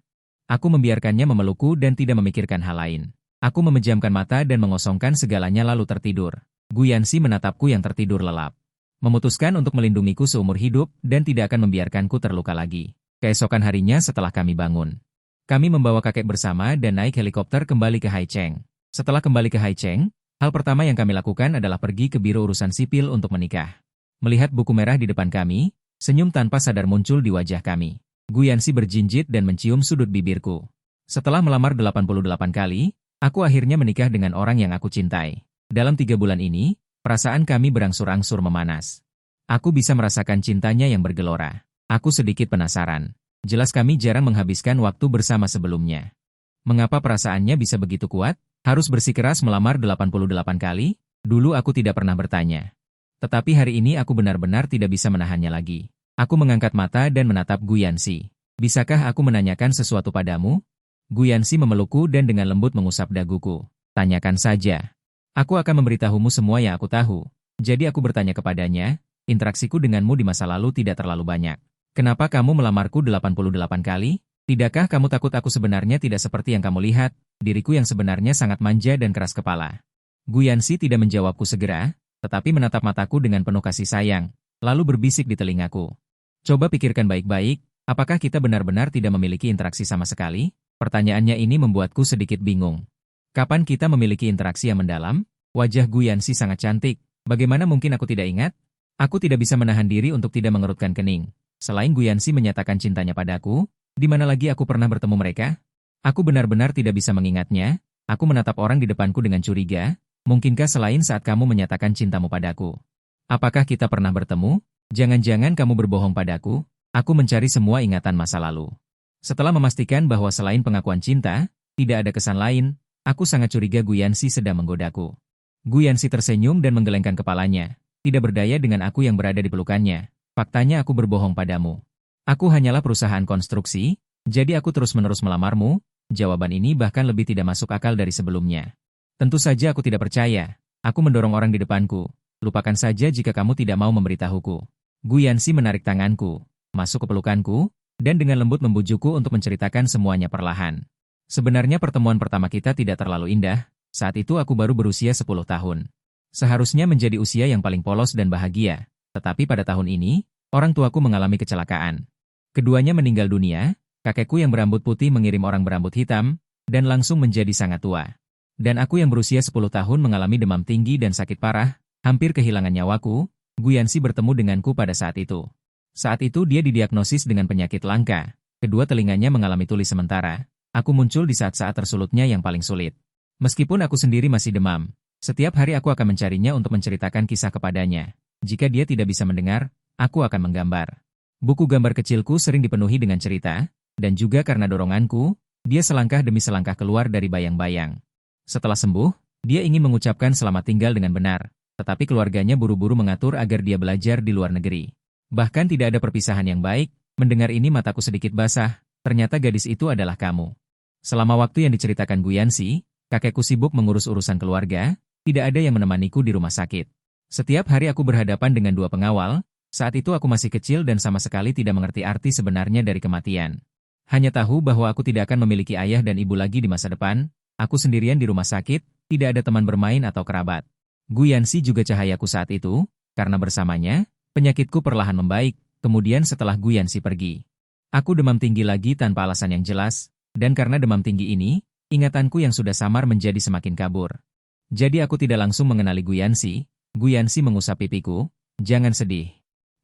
Aku membiarkannya memelukku dan tidak memikirkan hal lain. Aku memejamkan mata dan mengosongkan segalanya lalu tertidur. Gu Yanxi menatapku yang tertidur lelap. Memutuskan untuk melindungiku seumur hidup dan tidak akan membiarkanku terluka lagi. Keesokan harinya setelah kami bangun, kami membawa kakek bersama dan naik helikopter kembali ke Haicheng. Setelah kembali ke Haicheng, hal pertama yang kami lakukan adalah pergi ke Biro Urusan Sipil untuk menikah. Melihat buku merah di depan kami, senyum tanpa sadar muncul di wajah kami. Gu Yanxi berjinjit dan mencium sudut bibirku. Setelah melamar 88 kali, aku akhirnya menikah dengan orang yang aku cintai. Dalam 3 bulan ini, perasaan kami berangsur-angsur memanas. Aku bisa merasakan cintanya yang bergelora. Aku sedikit penasaran. Jelas kami jarang menghabiskan waktu bersama sebelumnya. Mengapa perasaannya bisa begitu kuat? Harus bersikeras melamar 88 kali? Dulu aku tidak pernah bertanya. Tetapi hari ini aku benar-benar tidak bisa menahannya lagi. Aku mengangkat mata dan menatap Gu Yanxi. Bisakah aku menanyakan sesuatu padamu? Gu Yanxi memelukku dan dengan lembut mengusap daguku. Tanyakan saja. Aku akan memberitahumu semua yang aku tahu. Jadi aku bertanya kepadanya, interaksiku denganmu di masa lalu tidak terlalu banyak. Kenapa kamu melamarku 88 kali? Tidakkah kamu takut aku sebenarnya tidak seperti yang kamu lihat, diriku yang sebenarnya sangat manja dan keras kepala? Gu Yanxi tidak menjawabku segera, tetapi menatap mataku dengan penuh kasih sayang, lalu berbisik di telingaku. Coba pikirkan baik-baik, apakah kita benar-benar tidak memiliki interaksi sama sekali? Pertanyaannya ini membuatku sedikit bingung. Kapan kita memiliki interaksi yang mendalam? Wajah Gu Yanxi sangat cantik, bagaimana mungkin aku tidak ingat? Aku tidak bisa menahan diri untuk tidak mengerutkan kening. Selain Gu Yanxi menyatakan cintanya padaku, di mana lagi aku pernah bertemu mereka? Aku benar-benar tidak bisa mengingatnya. Aku menatap orang di depanku dengan curiga. Mungkinkah selain saat kamu menyatakan cintamu padaku? Apakah kita pernah bertemu? Jangan-jangan kamu berbohong padaku? Aku mencari semua ingatan masa lalu. Setelah memastikan bahwa selain pengakuan cinta, tidak ada kesan lain, aku sangat curiga Gu Yanxi sedang menggodaku. Gu Yanxi tersenyum dan menggelengkan kepalanya. Tidak berdaya dengan aku yang berada di pelukannya. Faktanya aku berbohong padamu. Aku hanyalah perusahaan konstruksi, jadi aku terus-menerus melamarmu. Jawaban ini bahkan lebih tidak masuk akal dari sebelumnya. Tentu saja aku tidak percaya. Aku mendorong orang di depanku. Lupakan saja jika kamu tidak mau memberitahuku. Gu Yanxi menarik tanganku, masuk ke pelukanku, dan dengan lembut membujukku untuk menceritakan semuanya perlahan. Sebenarnya pertemuan pertama kita tidak terlalu indah. Saat itu aku baru berusia 10 tahun. Seharusnya menjadi usia yang paling polos dan bahagia. Tetapi pada tahun ini, orang tuaku mengalami kecelakaan. Keduanya meninggal dunia, kakekku yang berambut putih mengirim orang berambut hitam, dan langsung menjadi sangat tua. Dan aku yang berusia 10 tahun mengalami demam tinggi dan sakit parah, hampir kehilangan nyawaku. Gu Yanxi bertemu denganku pada saat itu. Saat itu dia didiagnosis dengan penyakit langka. Kedua telinganya mengalami tuli sementara. Aku muncul di saat-saat tersulutnya yang paling sulit. Meskipun aku sendiri masih demam, setiap hari aku akan mencarinya untuk menceritakan kisah kepadanya. Jika dia tidak bisa mendengar, aku akan menggambar. Buku gambar kecilku sering dipenuhi dengan cerita, dan juga karena doronganku, dia selangkah demi selangkah keluar dari bayang-bayang. Setelah sembuh, dia ingin mengucapkan selamat tinggal dengan benar, tetapi keluarganya buru-buru mengatur agar dia belajar di luar negeri. Bahkan tidak ada perpisahan yang baik. Mendengar ini mataku sedikit basah, ternyata gadis itu adalah kamu. Selama waktu yang diceritakan Gu Yanxi, kakekku sibuk mengurus urusan keluarga, tidak ada yang menemaniku di rumah sakit. Setiap hari aku berhadapan dengan dua pengawal, saat itu aku masih kecil dan sama sekali tidak mengerti arti sebenarnya dari kematian. Hanya tahu bahwa aku tidak akan memiliki ayah dan ibu lagi di masa depan, aku sendirian di rumah sakit, tidak ada teman bermain atau kerabat. Gu Yanxi juga cahayaku saat itu, karena bersamanya, penyakitku perlahan membaik, kemudian setelah Gu Yanxi pergi. Aku demam tinggi lagi tanpa alasan yang jelas, dan karena demam tinggi ini, ingatanku yang sudah samar menjadi semakin kabur. Jadi aku tidak langsung mengenali Gu Yanxi. Gu Yanxi mengusap pipiku, jangan sedih.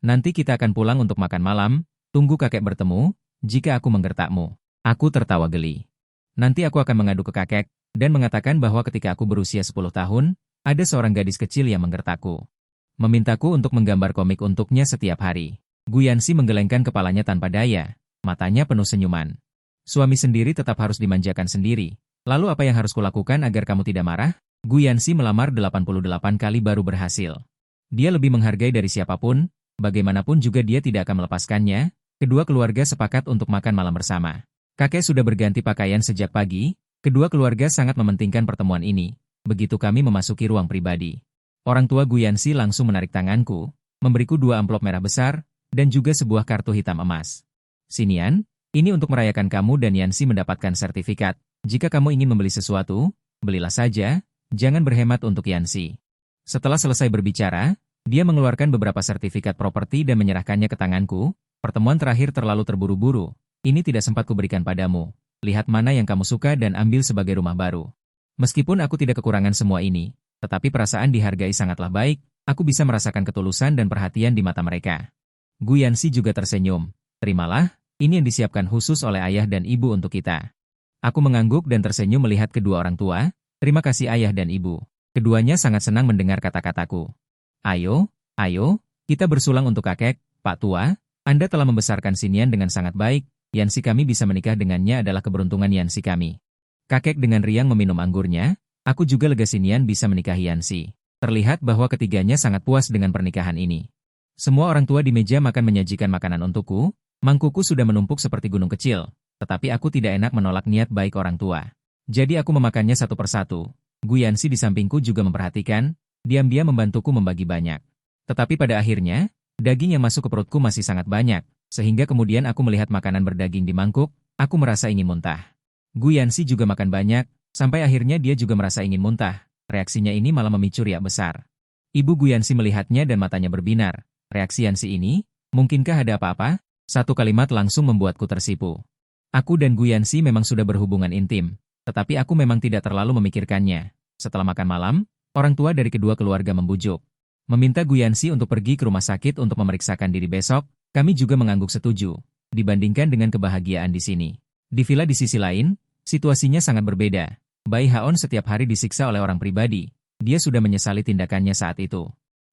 Nanti kita akan pulang untuk makan malam, tunggu kakek bertemu, jika aku menggertakmu. Aku tertawa geli. Nanti aku akan mengadu ke kakek, dan mengatakan bahwa ketika aku berusia 10 tahun, ada seorang gadis kecil yang menggertakku. Memintaku untuk menggambar komik untuknya setiap hari. Gu Yanxi menggelengkan kepalanya tanpa daya, matanya penuh senyuman. Suami sendiri tetap harus dimanjakan sendiri. Lalu apa yang harus kulakukan agar kamu tidak marah? Gu Yanxi melamar 88 kali baru berhasil. Dia lebih menghargai dari siapapun, bagaimanapun juga dia tidak akan melepaskannya. Kedua keluarga sepakat untuk makan malam bersama. Kakek sudah berganti pakaian sejak pagi, kedua keluarga sangat mementingkan pertemuan ini. Begitu kami memasuki ruang pribadi. Orang tua Gu Yanxi langsung menarik tanganku, memberiku 2 amplop merah besar, dan juga sebuah kartu hitam emas. Sinian, ini untuk merayakan kamu dan Yanxi mendapatkan sertifikat. Jika kamu ingin membeli sesuatu, belilah saja, jangan berhemat untuk Yanxi. Setelah selesai berbicara, dia mengeluarkan beberapa sertifikat properti dan menyerahkannya ke tanganku. Pertemuan terakhir terlalu terburu-buru. Ini tidak sempat kuberikan padamu. Lihat mana yang kamu suka dan ambil sebagai rumah baru. Meskipun aku tidak kekurangan semua ini, tetapi perasaan dihargai sangatlah baik, aku bisa merasakan ketulusan dan perhatian di mata mereka. Gu Yanxi juga tersenyum. Terimalah, ini yang disiapkan khusus oleh ayah dan ibu untuk kita. Aku mengangguk dan tersenyum melihat kedua orang tua. Terima kasih ayah dan ibu. Keduanya sangat senang mendengar kata-kataku. Ayo, kita bersulang untuk kakek, Pak Tua. Anda telah membesarkan Sinian dengan sangat baik. Yanxi kami bisa menikah dengannya adalah keberuntungan Yanxi kami. Kakek dengan riang meminum anggurnya. Aku juga lega Sinian bisa menikahi Yanxi. Terlihat bahwa ketiganya sangat puas dengan pernikahan ini. Semua orang tua di meja makan menyajikan makanan untukku. Mangkukku sudah menumpuk seperti gunung kecil. Tetapi aku tidak enak menolak niat baik orang tua. Jadi aku memakannya satu persatu. Gu Yanxi di sampingku juga memperhatikan. Diam-diam membantuku membagi banyak. Tetapi pada akhirnya, daging yang masuk ke perutku masih sangat banyak, sehingga kemudian aku melihat makanan berdaging di mangkuk, aku merasa ingin muntah. Gu Yanxi juga makan banyak, sampai akhirnya dia juga merasa ingin muntah. Reaksinya ini malah memicu riak besar. Ibu Gu Yanxi melihatnya dan matanya berbinar. Reaksi Yanxi ini, mungkinkah ada apa-apa? Satu kalimat langsung membuatku tersipu. Aku dan Gu Yanxi memang sudah berhubungan intim, tetapi aku memang tidak terlalu memikirkannya. Setelah makan malam, orang tua dari kedua keluarga membujuk. Meminta Gu Yanxi untuk pergi ke rumah sakit untuk memeriksakan diri besok, kami juga mengangguk setuju, dibandingkan dengan kebahagiaan di sini. Di villa di sisi lain, situasinya sangat berbeda. Bai Haon setiap hari disiksa oleh orang pribadi. Dia sudah menyesali tindakannya saat itu.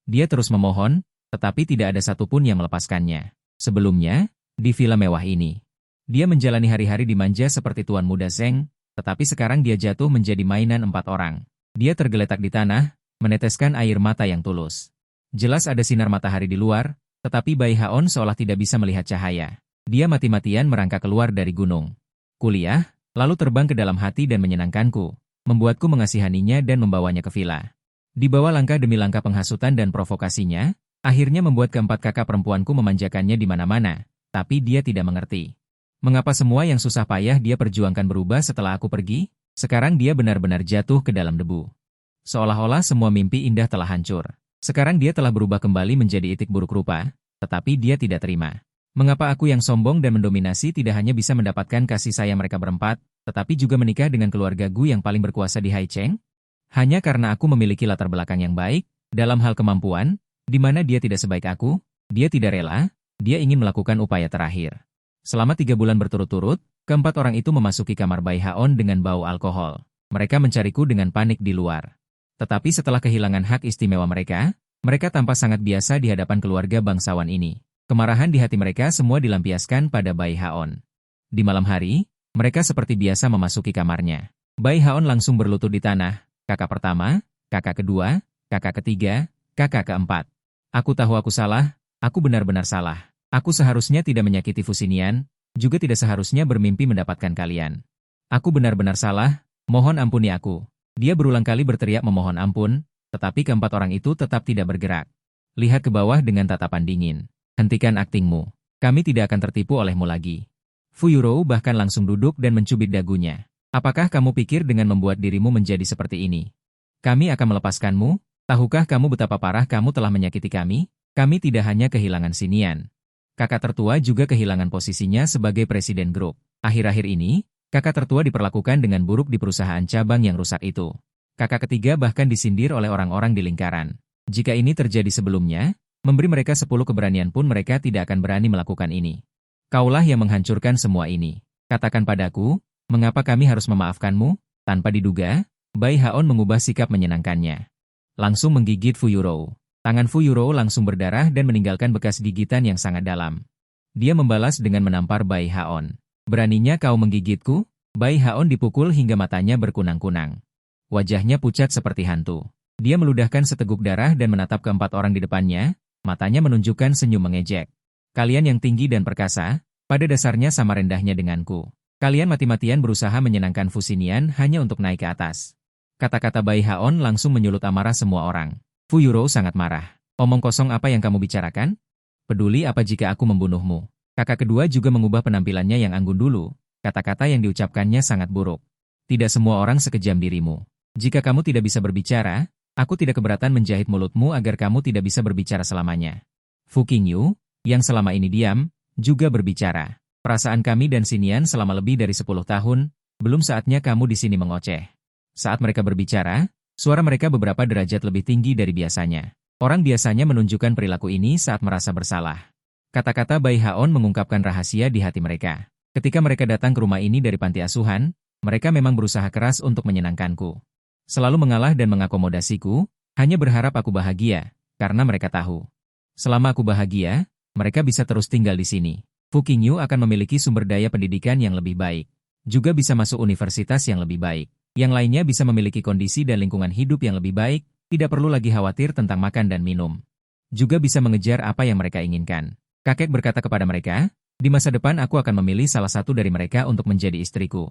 Dia terus memohon, tetapi tidak ada satupun yang melepaskannya. Sebelumnya, di villa mewah ini, dia menjalani hari-hari dimanja seperti tuan muda Zeng, tetapi sekarang dia jatuh menjadi mainan 4 orang. Dia tergeletak di tanah, meneteskan air mata yang tulus. Jelas ada sinar matahari di luar, tetapi Bai Haon seolah tidak bisa melihat cahaya. Dia mati-matian merangkak keluar dari gunung. Kuliah, lalu terbang ke dalam hati dan menyenangkanku, membuatku mengasihaninya dan membawanya ke villa. Di bawah langkah demi langkah penghasutan dan provokasinya, akhirnya membuat keempat kakak perempuanku memanjakannya di mana-mana, tapi dia tidak mengerti. Mengapa semua yang susah payah dia perjuangkan berubah setelah aku pergi? Sekarang dia benar-benar jatuh ke dalam debu. Seolah-olah semua mimpi indah telah hancur. Sekarang dia telah berubah kembali menjadi itik buruk rupa, tetapi dia tidak terima. Mengapa aku yang sombong dan mendominasi tidak hanya bisa mendapatkan kasih sayang mereka berempat, tetapi juga menikah dengan keluarga Gu yang paling berkuasa di Haicheng? Hanya karena aku memiliki latar belakang yang baik, dalam hal kemampuan, di mana dia tidak sebaik aku, dia tidak rela, dia ingin melakukan upaya terakhir. Selama 3 bulan berturut-turut, keempat orang itu memasuki kamar Bai Haon dengan bau alkohol. Mereka mencariku dengan panik di luar. Tetapi setelah kehilangan hak istimewa mereka tampak sangat biasa di hadapan keluarga bangsawan ini. Kemarahan di hati mereka semua dilampiaskan pada Bai Haon. Di malam hari, mereka seperti biasa memasuki kamarnya. Bai Haon langsung berlutut di tanah, kakak pertama, kakak kedua, kakak ketiga, kakak keempat. Aku tahu aku salah, aku benar-benar salah. Aku seharusnya tidak menyakiti Fusinian, juga tidak seharusnya bermimpi mendapatkan kalian. Aku benar-benar salah, mohon ampuni aku. Dia berulang kali berteriak memohon ampun, tetapi keempat orang itu tetap tidak bergerak. Lihat ke bawah dengan tatapan dingin. Hentikan aktingmu. Kami tidak akan tertipu olehmu lagi. Fu Yurou bahkan langsung duduk dan mencubit dagunya. Apakah kamu pikir dengan membuat dirimu menjadi seperti ini? Kami akan melepaskanmu? Tahukah kamu betapa parah kamu telah menyakiti kami? Kami tidak hanya kehilangan Sinian. Kakak tertua juga kehilangan posisinya sebagai presiden grup. Akhir-akhir ini, kakak tertua diperlakukan dengan buruk di perusahaan cabang yang rusak itu. Kakak ketiga bahkan disindir oleh orang-orang di lingkaran. Jika ini terjadi sebelumnya, memberi mereka 10 keberanian pun mereka tidak akan berani melakukan ini. Kaulah yang menghancurkan semua ini. Katakan padaku, mengapa kami harus memaafkanmu? Tanpa diduga, Bai Haon mengubah sikap menyenangkannya. Langsung menggigit Fu Yurou. Tangan Fu Yurou langsung berdarah dan meninggalkan bekas gigitan yang sangat dalam. Dia membalas dengan menampar Bai Haon. Beraninya kau menggigitku? Bai Haon dipukul hingga matanya berkunang-kunang. Wajahnya pucat seperti hantu. Dia meludahkan seteguk darah dan menatap keempat orang di depannya, matanya menunjukkan senyum mengejek. Kalian yang tinggi dan perkasa, pada dasarnya sama rendahnya denganku. Kalian mati-matian berusaha menyenangkan Fusinian hanya untuk naik ke atas. Kata-kata Bai Haon langsung menyulut amarah semua orang. Fu Yurou sangat marah. Omong kosong apa yang kamu bicarakan? Peduli apa jika aku membunuhmu? Kakak kedua juga mengubah penampilannya yang anggun dulu. Kata-kata yang diucapkannya sangat buruk. Tidak semua orang sekejam dirimu. Jika kamu tidak bisa berbicara, aku tidak keberatan menjahit mulutmu agar kamu tidak bisa berbicara selamanya. Fu Qingyu, yang selama ini diam, juga berbicara. Perasaan kami dan Sinian selama lebih dari 10 tahun, belum saatnya kamu di sini mengoceh. Saat mereka berbicara, suara mereka beberapa derajat lebih tinggi dari biasanya. Orang biasanya menunjukkan perilaku ini saat merasa bersalah. Kata-kata Bai Haon mengungkapkan rahasia di hati mereka. Ketika mereka datang ke rumah ini dari panti asuhan, mereka memang berusaha keras untuk menyenangkanku. Selalu mengalah dan mengakomodasiku, hanya berharap aku bahagia, karena mereka tahu. Selama aku bahagia, mereka bisa terus tinggal di sini. Fu Qingyu akan memiliki sumber daya pendidikan yang lebih baik. Juga bisa masuk universitas yang lebih baik. Yang lainnya bisa memiliki kondisi dan lingkungan hidup yang lebih baik, tidak perlu lagi khawatir tentang makan dan minum. Juga bisa mengejar apa yang mereka inginkan. Kakek berkata kepada mereka, di masa depan aku akan memilih salah satu dari mereka untuk menjadi istriku.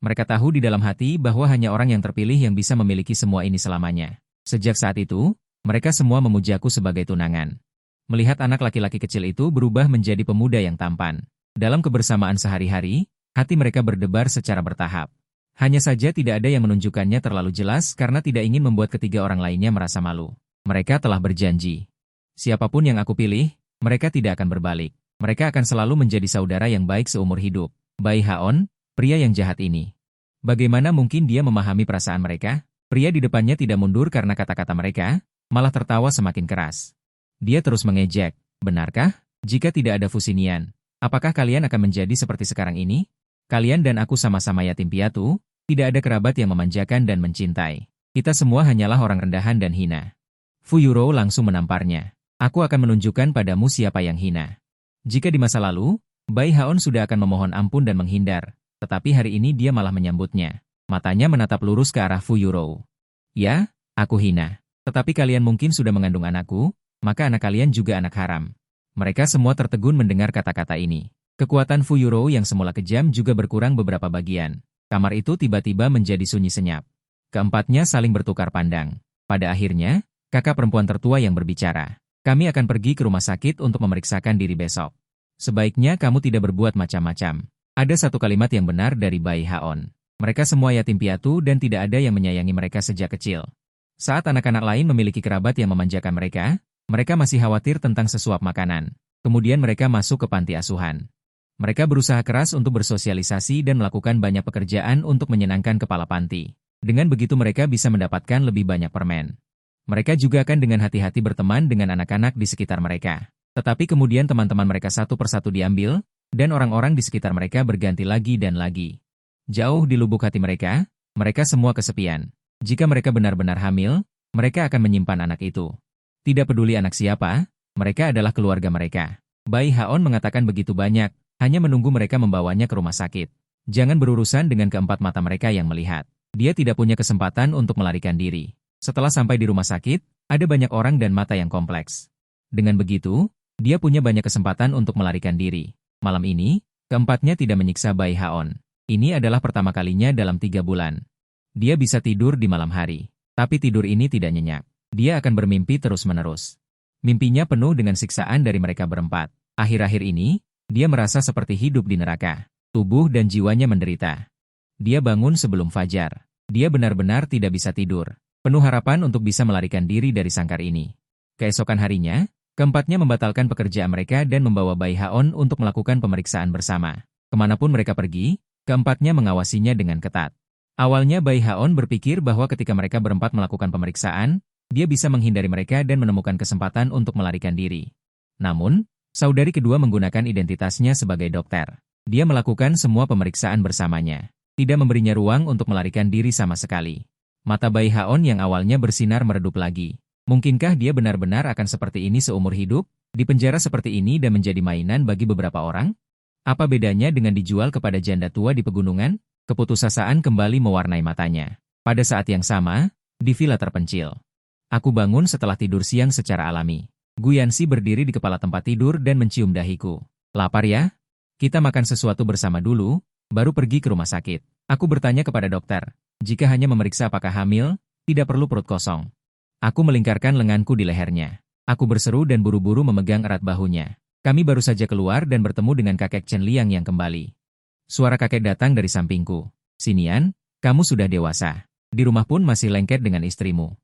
Mereka tahu di dalam hati bahwa hanya orang yang terpilih yang bisa memiliki semua ini selamanya. Sejak saat itu, mereka semua memujaku sebagai tunangan. Melihat anak laki-laki kecil itu berubah menjadi pemuda yang tampan. Dalam kebersamaan sehari-hari, hati mereka berdebar secara bertahap. Hanya saja tidak ada yang menunjukkannya terlalu jelas karena tidak ingin membuat ketiga orang lainnya merasa malu. Mereka telah berjanji. Siapapun yang aku pilih, mereka tidak akan berbalik. Mereka akan selalu menjadi saudara yang baik seumur hidup. Bai Haon, pria yang jahat ini. Bagaimana mungkin dia memahami perasaan mereka? Pria di depannya tidak mundur karena kata-kata mereka, malah tertawa semakin keras. Dia terus mengejek, benarkah? Jika tidak ada Fusinian, apakah kalian akan menjadi seperti sekarang ini? Kalian dan aku sama-sama yatim piatu, tidak ada kerabat yang memanjakan dan mencintai. Kita semua hanyalah orang rendahan dan hina. Fu Yurou langsung menamparnya. Aku akan menunjukkan padamu siapa yang hina. Jika di masa lalu, Bai Haon sudah akan memohon ampun dan menghindar, tetapi hari ini dia malah menyambutnya. Matanya menatap lurus ke arah Fu Yurou. Ya, aku hina. Tetapi kalian mungkin sudah mengandung anakku, maka anak kalian juga anak haram. Mereka semua tertegun mendengar kata-kata ini. Kekuatan Fu Yuro yang semula kejam juga berkurang beberapa bagian. Kamar itu tiba-tiba menjadi sunyi senyap. Keempatnya saling bertukar pandang. Pada akhirnya, kakak perempuan tertua yang berbicara. Kami akan pergi ke rumah sakit untuk memeriksakan diri besok. Sebaiknya kamu tidak berbuat macam-macam. Ada satu kalimat yang benar dari Bai Haon. Mereka semua yatim piatu dan tidak ada yang menyayangi mereka sejak kecil. Saat anak-anak lain memiliki kerabat yang memanjakan mereka masih khawatir tentang sesuap makanan. Kemudian mereka masuk ke panti asuhan. Mereka berusaha keras untuk bersosialisasi dan melakukan banyak pekerjaan untuk menyenangkan kepala panti. Dengan begitu mereka bisa mendapatkan lebih banyak permen. Mereka juga akan dengan hati-hati berteman dengan anak-anak di sekitar mereka. Tetapi kemudian teman-teman mereka satu persatu diambil, dan orang-orang di sekitar mereka berganti lagi dan lagi. Jauh di lubuk hati mereka semua kesepian. Jika mereka benar-benar hamil, mereka akan menyimpan anak itu. Tidak peduli anak siapa, mereka adalah keluarga mereka. Bai Haon mengatakan begitu banyak, hanya menunggu mereka membawanya ke rumah sakit. Jangan berurusan dengan keempat mata mereka yang melihat. Dia tidak punya kesempatan untuk melarikan diri. Setelah sampai di rumah sakit, ada banyak orang dan mata yang kompleks. Dengan begitu, dia punya banyak kesempatan untuk melarikan diri. Malam ini, keempatnya tidak menyiksa Bai Haon. Ini adalah pertama kalinya dalam 3 bulan. Dia bisa tidur di malam hari. Tapi tidur ini tidak nyenyak. Dia akan bermimpi terus-menerus. Mimpinya penuh dengan siksaan dari mereka berempat. Akhir-akhir ini, dia merasa seperti hidup di neraka. Tubuh dan jiwanya menderita. Dia bangun sebelum fajar. Dia benar-benar tidak bisa tidur. Penuh harapan untuk bisa melarikan diri dari sangkar ini. Keesokan harinya, keempatnya membatalkan pekerjaan mereka dan membawa Bai Haon untuk melakukan pemeriksaan bersama. Kemanapun mereka pergi, keempatnya mengawasinya dengan ketat. Awalnya Bai Haon berpikir bahwa ketika mereka berempat melakukan pemeriksaan, dia bisa menghindari mereka dan menemukan kesempatan untuk melarikan diri. Namun, saudari kedua menggunakan identitasnya sebagai dokter. Dia melakukan semua pemeriksaan bersamanya. Tidak memberinya ruang untuk melarikan diri sama sekali. Mata Bai Haon yang awalnya bersinar meredup lagi. Mungkinkah dia benar-benar akan seperti ini seumur hidup? Di penjara seperti ini dan menjadi mainan bagi beberapa orang? Apa bedanya dengan dijual kepada janda tua di pegunungan? Keputusasaan kembali mewarnai matanya. Pada saat yang sama, di villa terpencil. Aku bangun setelah tidur siang secara alami. Guyansi berdiri di kepala tempat tidur dan mencium dahiku. Lapar ya? Kita makan sesuatu bersama dulu, baru pergi ke rumah sakit. Aku bertanya kepada dokter, jika hanya memeriksa apakah hamil, tidak perlu perut kosong. Aku melingkarkan lenganku di lehernya. Aku berseru dan buru-buru memegang erat bahunya. Kami baru saja keluar dan bertemu dengan kakek Chen Liang yang kembali. Suara kakek datang dari sampingku. Sinian, kamu sudah dewasa. Di rumah pun masih lengket dengan istrimu.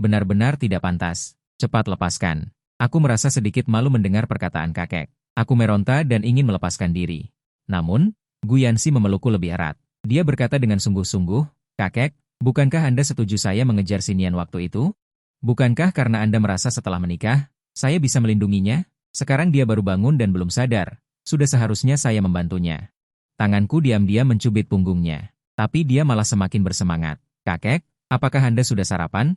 Benar-benar tidak pantas. Cepat lepaskan. Aku merasa sedikit malu mendengar perkataan kakek. Aku meronta dan ingin melepaskan diri. Namun, Guyansi memelukku lebih erat. Dia berkata dengan sungguh-sungguh, "Kakek, bukankah Anda setuju saya mengejar Sinian waktu itu? Bukankah karena Anda merasa setelah menikah, saya bisa melindunginya? Sekarang dia baru bangun dan belum sadar. Sudah seharusnya saya membantunya." Tanganku diam-diam mencubit punggungnya. Tapi dia malah semakin bersemangat. "Kakek, apakah Anda sudah sarapan?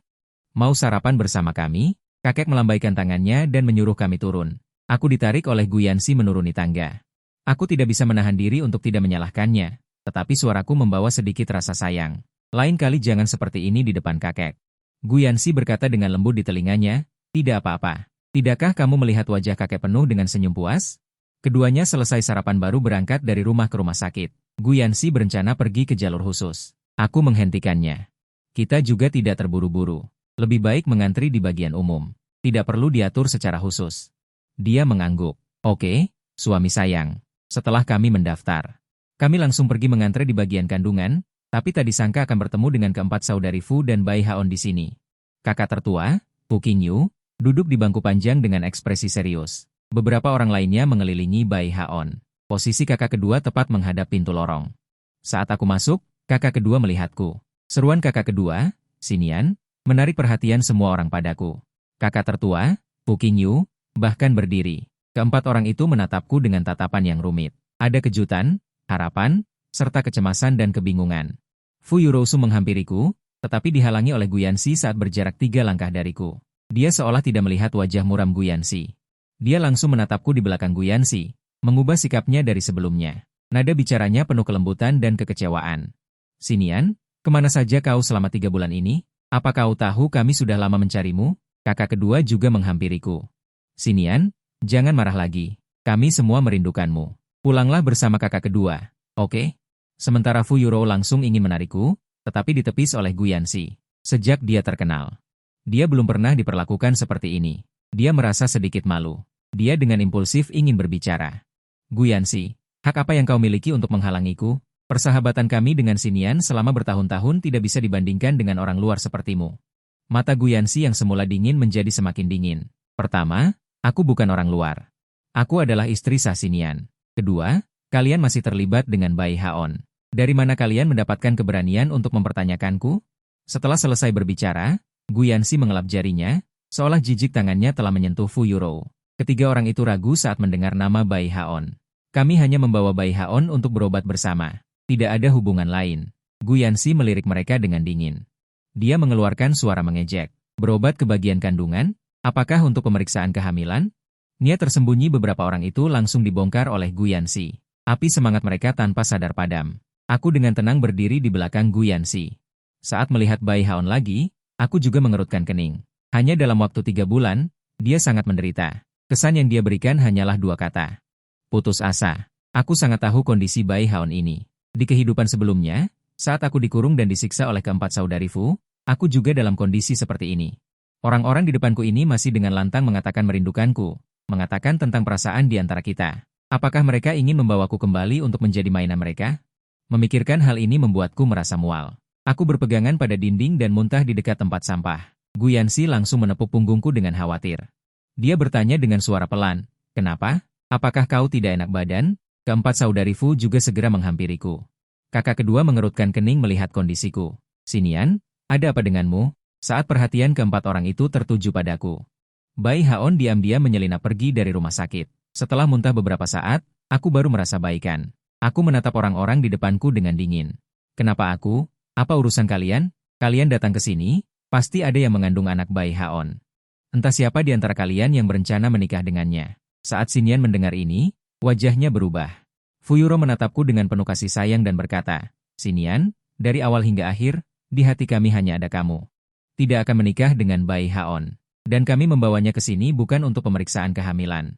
Mau sarapan bersama kami?" Kakek melambaikan tangannya dan menyuruh kami turun. Aku ditarik oleh Guyansi menuruni tangga. Aku tidak bisa menahan diri untuk tidak menyalahkannya, tetapi suaraku membawa sedikit rasa sayang. Lain kali jangan seperti ini di depan kakek. Guyansi berkata dengan lembut di telinganya, "Tidak apa-apa. Tidakkah kamu melihat wajah kakek penuh dengan senyum puas?" Keduanya selesai sarapan baru berangkat dari rumah ke rumah sakit. Guyansi berencana pergi ke jalur khusus. Aku menghentikannya. Kita juga tidak terburu-buru. Lebih baik mengantri di bagian umum. Tidak perlu diatur secara khusus. Dia mengangguk. "Oke, suami sayang." Setelah kami mendaftar, kami langsung pergi mengantre di bagian kandungan, tapi tak disangka akan bertemu dengan keempat saudari Fu dan Bai Haon di sini. Kakak tertua, Fu Qingyu, duduk di bangku panjang dengan ekspresi serius. Beberapa orang lainnya mengelilingi Bai Haon. Posisi kakak kedua tepat menghadap pintu lorong. Saat aku masuk, kakak kedua melihatku. Seruan kakak kedua, Sinian, menarik perhatian semua orang padaku. Kakak tertua, Fu Qingyu, bahkan berdiri. Keempat orang itu menatapku dengan tatapan yang rumit. Ada kejutan, harapan, serta kecemasan dan kebingungan. Fu Yurosu menghampiriku, tetapi dihalangi oleh Guyansi saat berjarak 3 langkah dariku. Dia seolah tidak melihat wajah muram Guyansi. Dia langsung menatapku di belakang Guyansi, mengubah sikapnya dari sebelumnya. Nada bicaranya penuh kelembutan dan kekecewaan. "Sinian, kemana saja kau selama 3 bulan ini?" Apa kau tahu kami sudah lama mencarimu? Kakak kedua juga menghampiriku. Xinian, jangan marah lagi. Kami semua merindukanmu. Pulanglah bersama kakak kedua, oke? Sementara Fu Yuro langsung ingin menarikku, tetapi ditepis oleh Guyanxi. Sejak dia terkenal, dia belum pernah diperlakukan seperti ini. Dia merasa sedikit malu. Dia dengan impulsif ingin berbicara. Guyanxi, hak apa yang kau miliki untuk menghalangiku? Persahabatan kami dengan Xinian selama bertahun-tahun tidak bisa dibandingkan dengan orang luar sepertimu. Mata Guyanxi yang semula dingin menjadi semakin dingin. Pertama, aku bukan orang luar. Aku adalah istri sah Xinian. Kedua, kalian masih terlibat dengan Bai Haon. Dari mana kalian mendapatkan keberanian untuk mempertanyakanku? Setelah selesai berbicara, Guyanxi mengelap jarinya, seolah jijik tangannya telah menyentuh Fu Yuro. Ketiga orang itu ragu saat mendengar nama Bai Haon. Kami hanya membawa Bai Haon untuk berobat bersama. Tidak ada hubungan lain. Guyanxi melirik mereka dengan dingin. Dia mengeluarkan suara mengejek. Berobat ke bagian kandungan? Apakah untuk pemeriksaan kehamilan? Niat tersembunyi beberapa orang itu langsung dibongkar oleh Guyanxi. Api semangat mereka tanpa sadar padam. Aku dengan tenang berdiri di belakang Guyanxi. Saat melihat Bai Haon lagi, aku juga mengerutkan kening. Hanya dalam waktu 3 bulan, dia sangat menderita. Kesan yang dia berikan hanyalah 2 kata. Putus asa. Aku sangat tahu kondisi Bai Haon ini. Di kehidupan sebelumnya, saat aku dikurung dan disiksa oleh keempat saudari Fu, aku juga dalam kondisi seperti ini. Orang-orang di depanku ini masih dengan lantang mengatakan merindukanku, mengatakan tentang perasaan di antara kita. Apakah mereka ingin membawaku kembali untuk menjadi mainan mereka? Memikirkan hal ini membuatku merasa mual. Aku berpegangan pada dinding dan muntah di dekat tempat sampah. Guyanxi langsung menepuk punggungku dengan khawatir. Dia bertanya dengan suara pelan, "Kenapa? Apakah kau tidak enak badan?" Keempat saudari Fu juga segera menghampiriku. Kakak kedua mengerutkan kening melihat kondisiku. Xinian, ada apa denganmu? Saat perhatian keempat orang itu tertuju padaku. Bai Haon diam-diam menyelinap pergi dari rumah sakit. Setelah muntah beberapa saat, aku baru merasa baikan. Aku menatap orang-orang di depanku dengan dingin. Kenapa aku? Apa urusan kalian? Kalian datang ke sini? Pasti ada yang mengandung anak Bai Haon. Entah siapa di antara kalian yang berencana menikah dengannya. Saat Xinian mendengar ini, wajahnya berubah. Fu Yuro menatapku dengan penuh kasih sayang dan berkata, "Xinian, dari awal hingga akhir, di hati kami hanya ada kamu. Tidak akan menikah dengan Bai Haon. Dan kami membawanya ke sini bukan untuk pemeriksaan kehamilan."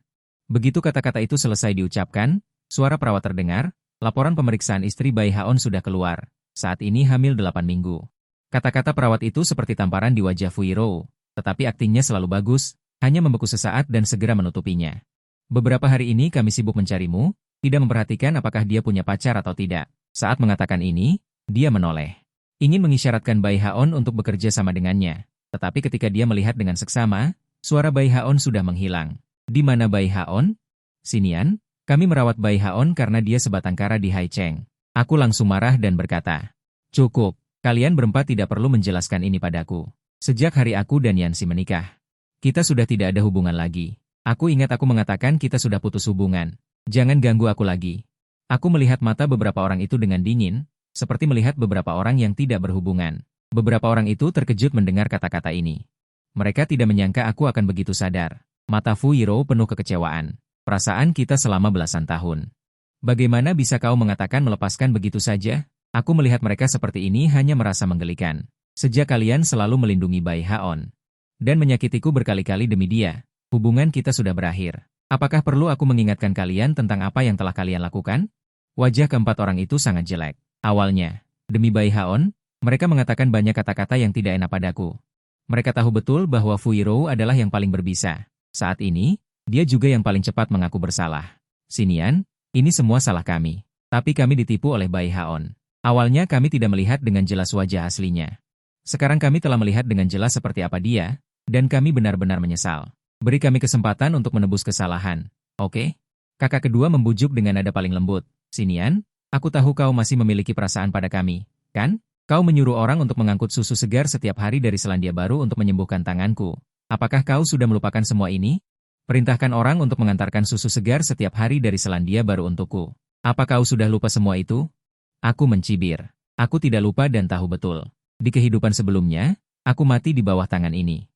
Begitu kata-kata itu selesai diucapkan, suara perawat terdengar, laporan pemeriksaan istri Bai Haon sudah keluar. Saat ini hamil 8 minggu. Kata-kata perawat itu seperti tamparan di wajah Fu Yuro, tetapi aktingnya selalu bagus, hanya membeku sesaat dan segera menutupinya. Beberapa hari ini kami sibuk mencarimu, tidak memperhatikan apakah dia punya pacar atau tidak. Saat mengatakan ini, dia menoleh. Ingin mengisyaratkan Bai Haon untuk bekerja sama dengannya. Tetapi ketika dia melihat dengan seksama, suara Bai Haon sudah menghilang. Di mana Bai Haon? Xinian, kami merawat Bai Haon karena dia sebatang kara di Haicheng. Aku langsung marah dan berkata, "Cukup, kalian berempat tidak perlu menjelaskan ini padaku. Sejak hari aku dan Yanxi menikah, kita sudah tidak ada hubungan lagi. Aku ingat aku mengatakan kita sudah putus hubungan. Jangan ganggu aku lagi." Aku melihat mata beberapa orang itu dengan dingin, seperti melihat beberapa orang yang tidak berhubungan. Beberapa orang itu terkejut mendengar kata-kata ini. Mereka tidak menyangka aku akan begitu sadar. Mata Fu Yuro penuh kekecewaan. Perasaan kita selama belasan tahun. Bagaimana bisa kau mengatakan melepaskan begitu saja? Aku melihat mereka seperti ini hanya merasa menggelikan. Sejak kalian selalu melindungi Bai Haon dan menyakitiku berkali-kali demi dia, hubungan kita sudah berakhir. Apakah perlu aku mengingatkan kalian tentang apa yang telah kalian lakukan? Wajah keempat orang itu sangat jelek. Awalnya, demi Bai Haon, mereka mengatakan banyak kata-kata yang tidak enak padaku. Mereka tahu betul bahwa Fu Yuro adalah yang paling berbisa. Saat ini, dia juga yang paling cepat mengaku bersalah. Xinian, ini semua salah kami. Tapi kami ditipu oleh Bai Haon. Awalnya kami tidak melihat dengan jelas wajah aslinya. Sekarang kami telah melihat dengan jelas seperti apa dia, dan kami benar-benar menyesal. Beri kami kesempatan untuk menebus kesalahan, oke? Kakak kedua membujuk dengan nada paling lembut. Xinian, aku tahu kau masih memiliki perasaan pada kami, kan? Kau menyuruh orang untuk mengangkut susu segar setiap hari dari Selandia Baru untuk menyembuhkan tanganku. Apakah kau sudah melupakan semua ini? Perintahkan orang untuk mengantarkan susu segar setiap hari dari Selandia Baru untukku. Apa kau sudah lupa semua itu? Aku mencibir. Aku tidak lupa dan tahu betul. Di kehidupan sebelumnya, aku mati di bawah tangan ini.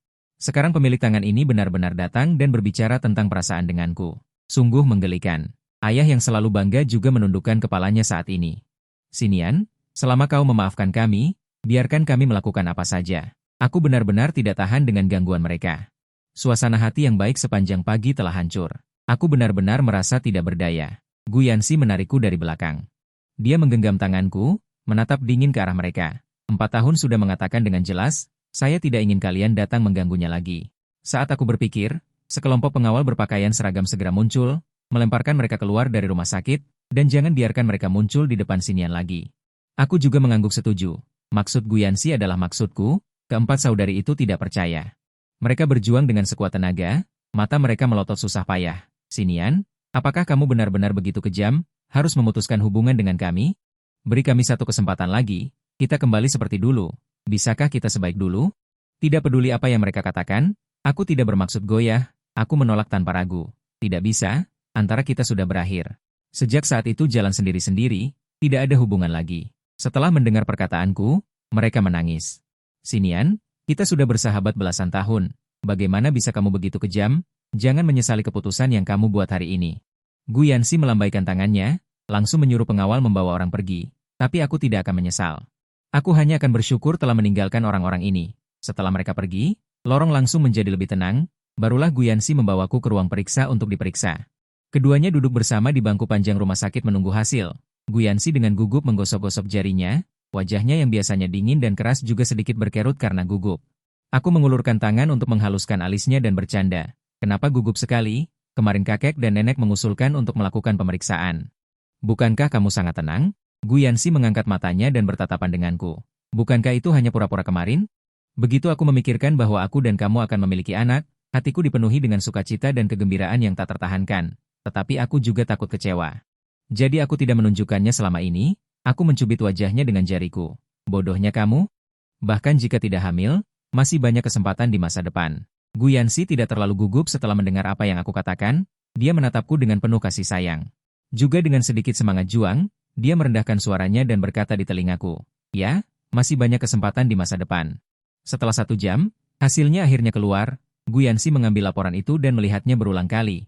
Sekarang pemilik tangan ini benar-benar datang dan berbicara tentang perasaan denganku. Sungguh menggelikan. Ayah yang selalu bangga juga menundukkan kepalanya saat ini. Xinian, selama kau memaafkan kami, biarkan kami melakukan apa saja. Aku benar-benar tidak tahan dengan gangguan mereka. Suasana hati yang baik sepanjang pagi telah hancur. Aku benar-benar merasa tidak berdaya. Gu Yanxi menarikku dari belakang. Dia menggenggam tanganku, menatap dingin ke arah mereka. 4 tahun sudah mengatakan dengan jelas, saya tidak ingin kalian datang mengganggunya lagi. Saat aku berpikir, sekelompok pengawal berpakaian seragam segera muncul, melemparkan mereka keluar dari rumah sakit, dan jangan biarkan mereka muncul di depan Xinian lagi. Aku juga mengangguk setuju. Maksud Gu Yanxi adalah maksudku, keempat saudari itu tidak percaya. Mereka berjuang dengan sekuat tenaga, mata mereka melotot susah payah. Xinian, apakah kamu benar-benar begitu kejam, harus memutuskan hubungan dengan kami? Beri kami satu kesempatan lagi, kita kembali seperti dulu. Bisakah kita sebaik dulu? Tidak peduli apa yang mereka katakan, aku tidak bermaksud goyah, aku menolak tanpa ragu. Tidak bisa, antara kita sudah berakhir. Sejak saat itu jalan sendiri-sendiri, tidak ada hubungan lagi. Setelah mendengar perkataanku, mereka menangis. Xinian, kita sudah bersahabat belasan tahun. Bagaimana bisa kamu begitu kejam? Jangan menyesali keputusan yang kamu buat hari ini. Gu Yanxi melambaikan tangannya, langsung menyuruh pengawal membawa orang pergi. Tapi aku tidak akan menyesal. Aku hanya akan bersyukur telah meninggalkan orang-orang ini. Setelah mereka pergi, lorong langsung menjadi lebih tenang, barulah Gu Yanxi membawaku ke ruang periksa untuk diperiksa. Keduanya duduk bersama di bangku panjang rumah sakit menunggu hasil. Gu Yanxi dengan gugup menggosok-gosok jarinya, wajahnya yang biasanya dingin dan keras juga sedikit berkerut karena gugup. Aku mengulurkan tangan untuk menghaluskan alisnya dan bercanda. Kenapa gugup sekali? Kemarin kakek dan nenek mengusulkan untuk melakukan pemeriksaan. Bukankah kamu sangat tenang? Gu Yanxi mengangkat matanya dan bertatapan denganku. Bukankah itu hanya pura-pura kemarin? Begitu aku memikirkan bahwa aku dan kamu akan memiliki anak, hatiku dipenuhi dengan sukacita dan kegembiraan yang tak tertahankan. Tetapi aku juga takut kecewa. Jadi aku tidak menunjukkannya selama ini, aku mencubit wajahnya dengan jariku. Bodohnya kamu? Bahkan jika tidak hamil, masih banyak kesempatan di masa depan. Gu Yanxi tidak terlalu gugup setelah mendengar apa yang aku katakan, dia menatapku dengan penuh kasih sayang. Juga dengan sedikit semangat juang, dia merendahkan suaranya dan berkata di telingaku, ya, masih banyak kesempatan di masa depan. Setelah 1 jam, hasilnya akhirnya keluar, Gu Yanxi mengambil laporan itu dan melihatnya berulang kali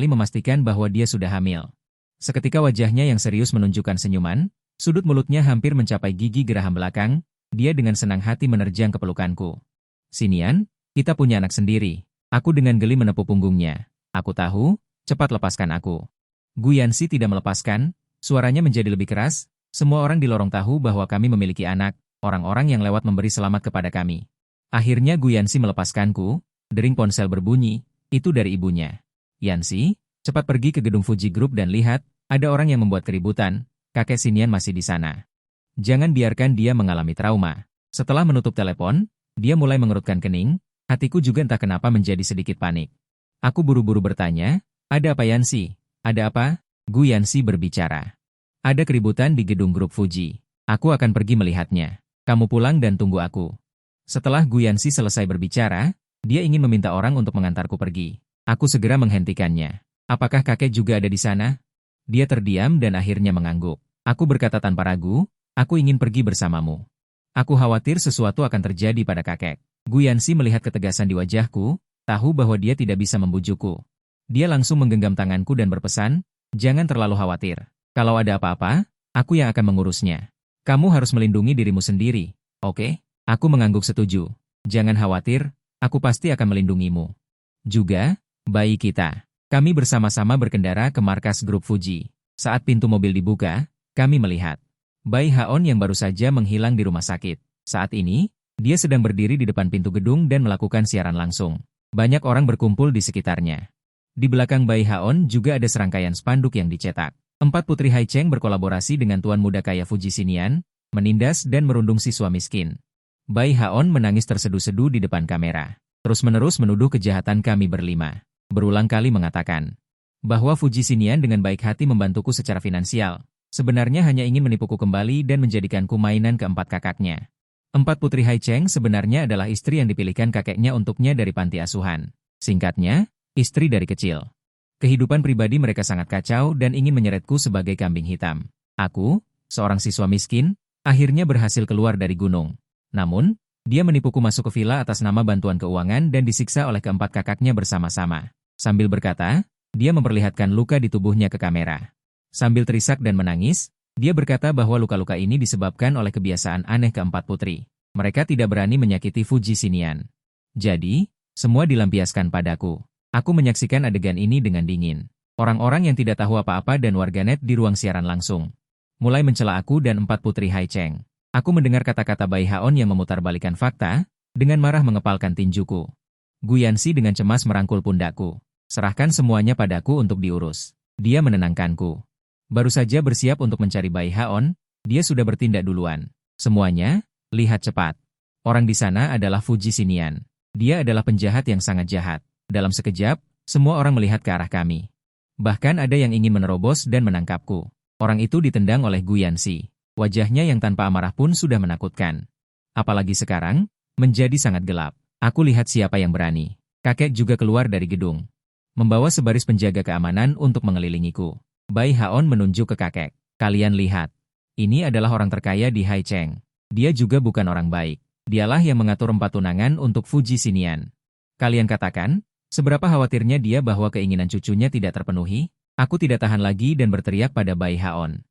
memastikan bahwa dia sudah hamil. Seketika wajahnya yang serius menunjukkan senyuman, sudut mulutnya hampir mencapai gigi geraham belakang, dia dengan senang hati menerjang ke pelukanku. Xinian, kita punya anak sendiri. Aku dengan geli menepuk punggungnya. Aku tahu, cepat lepaskan aku. Gu Yanxi tidak melepaskan, suaranya menjadi lebih keras, semua orang di lorong tahu bahwa kami memiliki anak, orang-orang yang lewat memberi selamat kepada kami. Akhirnya Gu Yanxi melepaskanku, dering ponsel berbunyi, itu dari ibunya. Yanxi, cepat pergi ke gedung Fuji Group dan lihat, ada orang yang membuat keributan, kakek Xinian masih di sana. Jangan biarkan dia mengalami trauma. Setelah menutup telepon, dia mulai mengerutkan kening, hatiku juga entah kenapa menjadi sedikit panik. Aku buru-buru bertanya, ada apa Yanxi? Ada apa? Gu Yanxi berbicara. Ada keributan di gedung grup Fuji. Aku akan pergi melihatnya. Kamu pulang dan tunggu aku. Setelah Gu Yanxi selesai berbicara, dia ingin meminta orang untuk mengantarku pergi. Aku segera menghentikannya. Apakah kakek juga ada di sana? Dia terdiam dan akhirnya mengangguk. Aku berkata tanpa ragu, aku ingin pergi bersamamu. Aku khawatir sesuatu akan terjadi pada kakek. Gu Yanxi melihat ketegasan di wajahku, tahu bahwa dia tidak bisa membujukku. Dia langsung menggenggam tanganku dan berpesan, jangan terlalu khawatir. Kalau ada apa-apa, aku yang akan mengurusnya. Kamu harus melindungi dirimu sendiri, oke? Aku mengangguk setuju. Jangan khawatir, aku pasti akan melindungimu. Juga, bayi kita. Kami bersama-sama berkendara ke markas grup Fuji. Saat pintu mobil dibuka, kami melihat Bai Haon yang baru saja menghilang di rumah sakit. Saat ini, dia sedang berdiri di depan pintu gedung dan melakukan siaran langsung. Banyak orang berkumpul di sekitarnya. Di belakang Bai Haon juga ada serangkaian spanduk yang dicetak. 4 putri Hai Cheng berkolaborasi dengan tuan muda kaya Fuji Xinian, menindas dan merundung siswa miskin. Bai Haon menangis terseduh-seduh di depan kamera. Terus-menerus menuduh kejahatan kami berlima. Berulang kali mengatakan bahwa Fuji Xinian dengan baik hati membantuku secara finansial. Sebenarnya hanya ingin menipuku kembali dan menjadikanku mainan keempat kakaknya. 4 putri Hai Cheng sebenarnya adalah istri yang dipilihkan kakeknya untuknya dari panti asuhan. Singkatnya, istri dari kecil. Kehidupan pribadi mereka sangat kacau dan ingin menyeretku sebagai kambing hitam. Aku, seorang siswa miskin, akhirnya berhasil keluar dari gunung. Namun, dia menipuku masuk ke villa atas nama bantuan keuangan dan disiksa oleh keempat kakaknya bersama-sama. Sambil berkata, dia memperlihatkan luka di tubuhnya ke kamera. Sambil terisak dan menangis, dia berkata bahwa luka-luka ini disebabkan oleh kebiasaan aneh keempat putri. Mereka tidak berani menyakiti Fuji Xinian. Jadi, semua dilampiaskan padaku. Aku menyaksikan adegan ini dengan dingin. Orang-orang yang tidak tahu apa-apa dan warganet di ruang siaran langsung mulai mencela aku dan 4 putri Hai Cheng. Aku mendengar kata-kata Bai Haon yang memutarbalikkan fakta, dengan marah mengepalkan tinjuku. Guyansi dengan cemas merangkul pundakku. Serahkan semuanya padaku untuk diurus. Dia menenangkanku. Baru saja bersiap untuk mencari Bai Haon, dia sudah bertindak duluan. Semuanya, lihat cepat. Orang di sana adalah Fuji Xinian. Dia adalah penjahat yang sangat jahat. Dalam sekejap, semua orang melihat ke arah kami. Bahkan ada yang ingin menerobos dan menangkapku. Orang itu ditendang oleh Guyansi. Wajahnya yang tanpa amarah pun sudah menakutkan. Apalagi sekarang, menjadi sangat gelap. Aku lihat siapa yang berani. Kakek juga keluar dari gedung. Membawa sebaris penjaga keamanan untuk mengelilingiku. Bai Haon menunjuk ke kakek. Kalian lihat. Ini adalah orang terkaya di Hai Cheng. Dia juga bukan orang baik. Dialah yang mengatur 4 tunangan untuk Fuji Xinian. Kalian katakan, seberapa khawatirnya dia bahwa keinginan cucunya tidak terpenuhi? Aku tidak tahan lagi dan berteriak pada Bai Haon.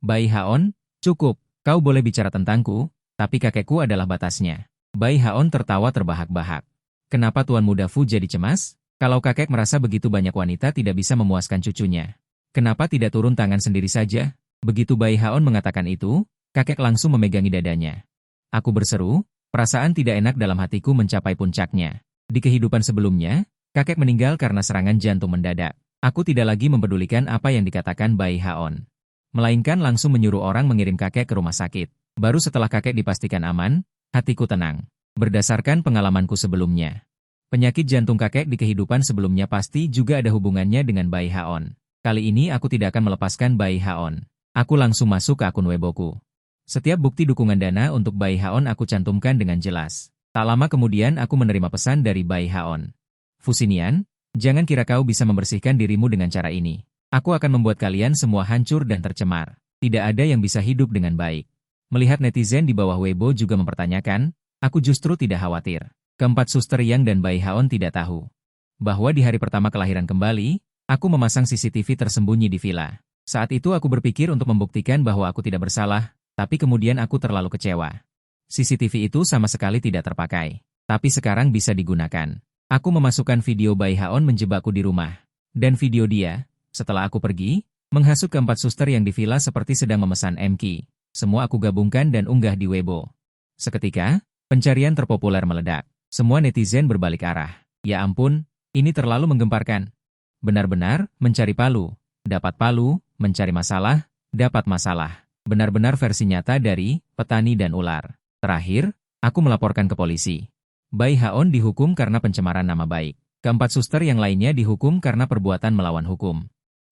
Bai Haon, cukup, kau boleh bicara tentangku, tapi kakekku adalah batasnya. Bai Haon tertawa terbahak-bahak. Kenapa Tuan Muda Fu jadi cemas? Kalau kakek merasa begitu banyak wanita tidak bisa memuaskan cucunya. Kenapa tidak turun tangan sendiri saja? Begitu Bai Haon mengatakan itu, kakek langsung memegangi dadanya. Aku berseru, perasaan tidak enak dalam hatiku mencapai puncaknya. Di kehidupan sebelumnya, kakek meninggal karena serangan jantung mendadak. Aku tidak lagi mempedulikan apa yang dikatakan Bai Haon. Melainkan langsung menyuruh orang mengirim kakek ke rumah sakit. Baru setelah kakek dipastikan aman, hatiku tenang. Berdasarkan pengalamanku sebelumnya. Penyakit jantung kakek di kehidupan sebelumnya pasti juga ada hubungannya dengan Bai Haon. Kali ini aku tidak akan melepaskan Bai Haon. Aku langsung masuk ke akun Weiboku. Setiap bukti dukungan dana untuk Bai Haon aku cantumkan dengan jelas. Tak lama kemudian aku menerima pesan dari Bai Haon. Fu Xinian, jangan kira kau bisa membersihkan dirimu dengan cara ini. Aku akan membuat kalian semua hancur dan tercemar. Tidak ada yang bisa hidup dengan baik. Melihat netizen di bawah Weibo juga mempertanyakan, aku justru tidak khawatir. Keempat suster Yang dan Bai Haon tidak tahu bahwa di hari pertama kelahiran kembali, aku memasang CCTV tersembunyi di villa. Saat itu aku berpikir untuk membuktikan bahwa aku tidak bersalah, tapi kemudian aku terlalu kecewa. CCTV itu sama sekali tidak terpakai, tapi sekarang bisa digunakan. Aku memasukkan video Bai Haon menjebakku di rumah, dan video dia, setelah aku pergi, menghasut keempat suster yang di villa seperti sedang memesan MQ. Semua aku gabungkan dan unggah di Weibo. Seketika, pencarian terpopuler meledak. Semua netizen berbalik arah. Ya ampun, ini terlalu menggemparkan. Benar-benar, mencari palu. Dapat palu, mencari masalah, dapat masalah. Benar-benar versi nyata dari petani dan ular. Terakhir, aku melaporkan ke polisi. Bai Haon dihukum karena pencemaran nama baik. Keempat suster yang lainnya dihukum karena perbuatan melawan hukum.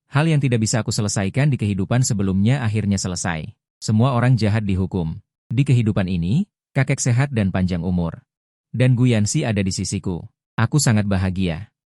Hal yang tidak bisa aku selesaikan di kehidupan sebelumnya akhirnya selesai. Semua orang jahat dihukum. Di kehidupan ini, kakek sehat dan panjang umur. Dan Guyansi ada di sisiku. Aku sangat bahagia.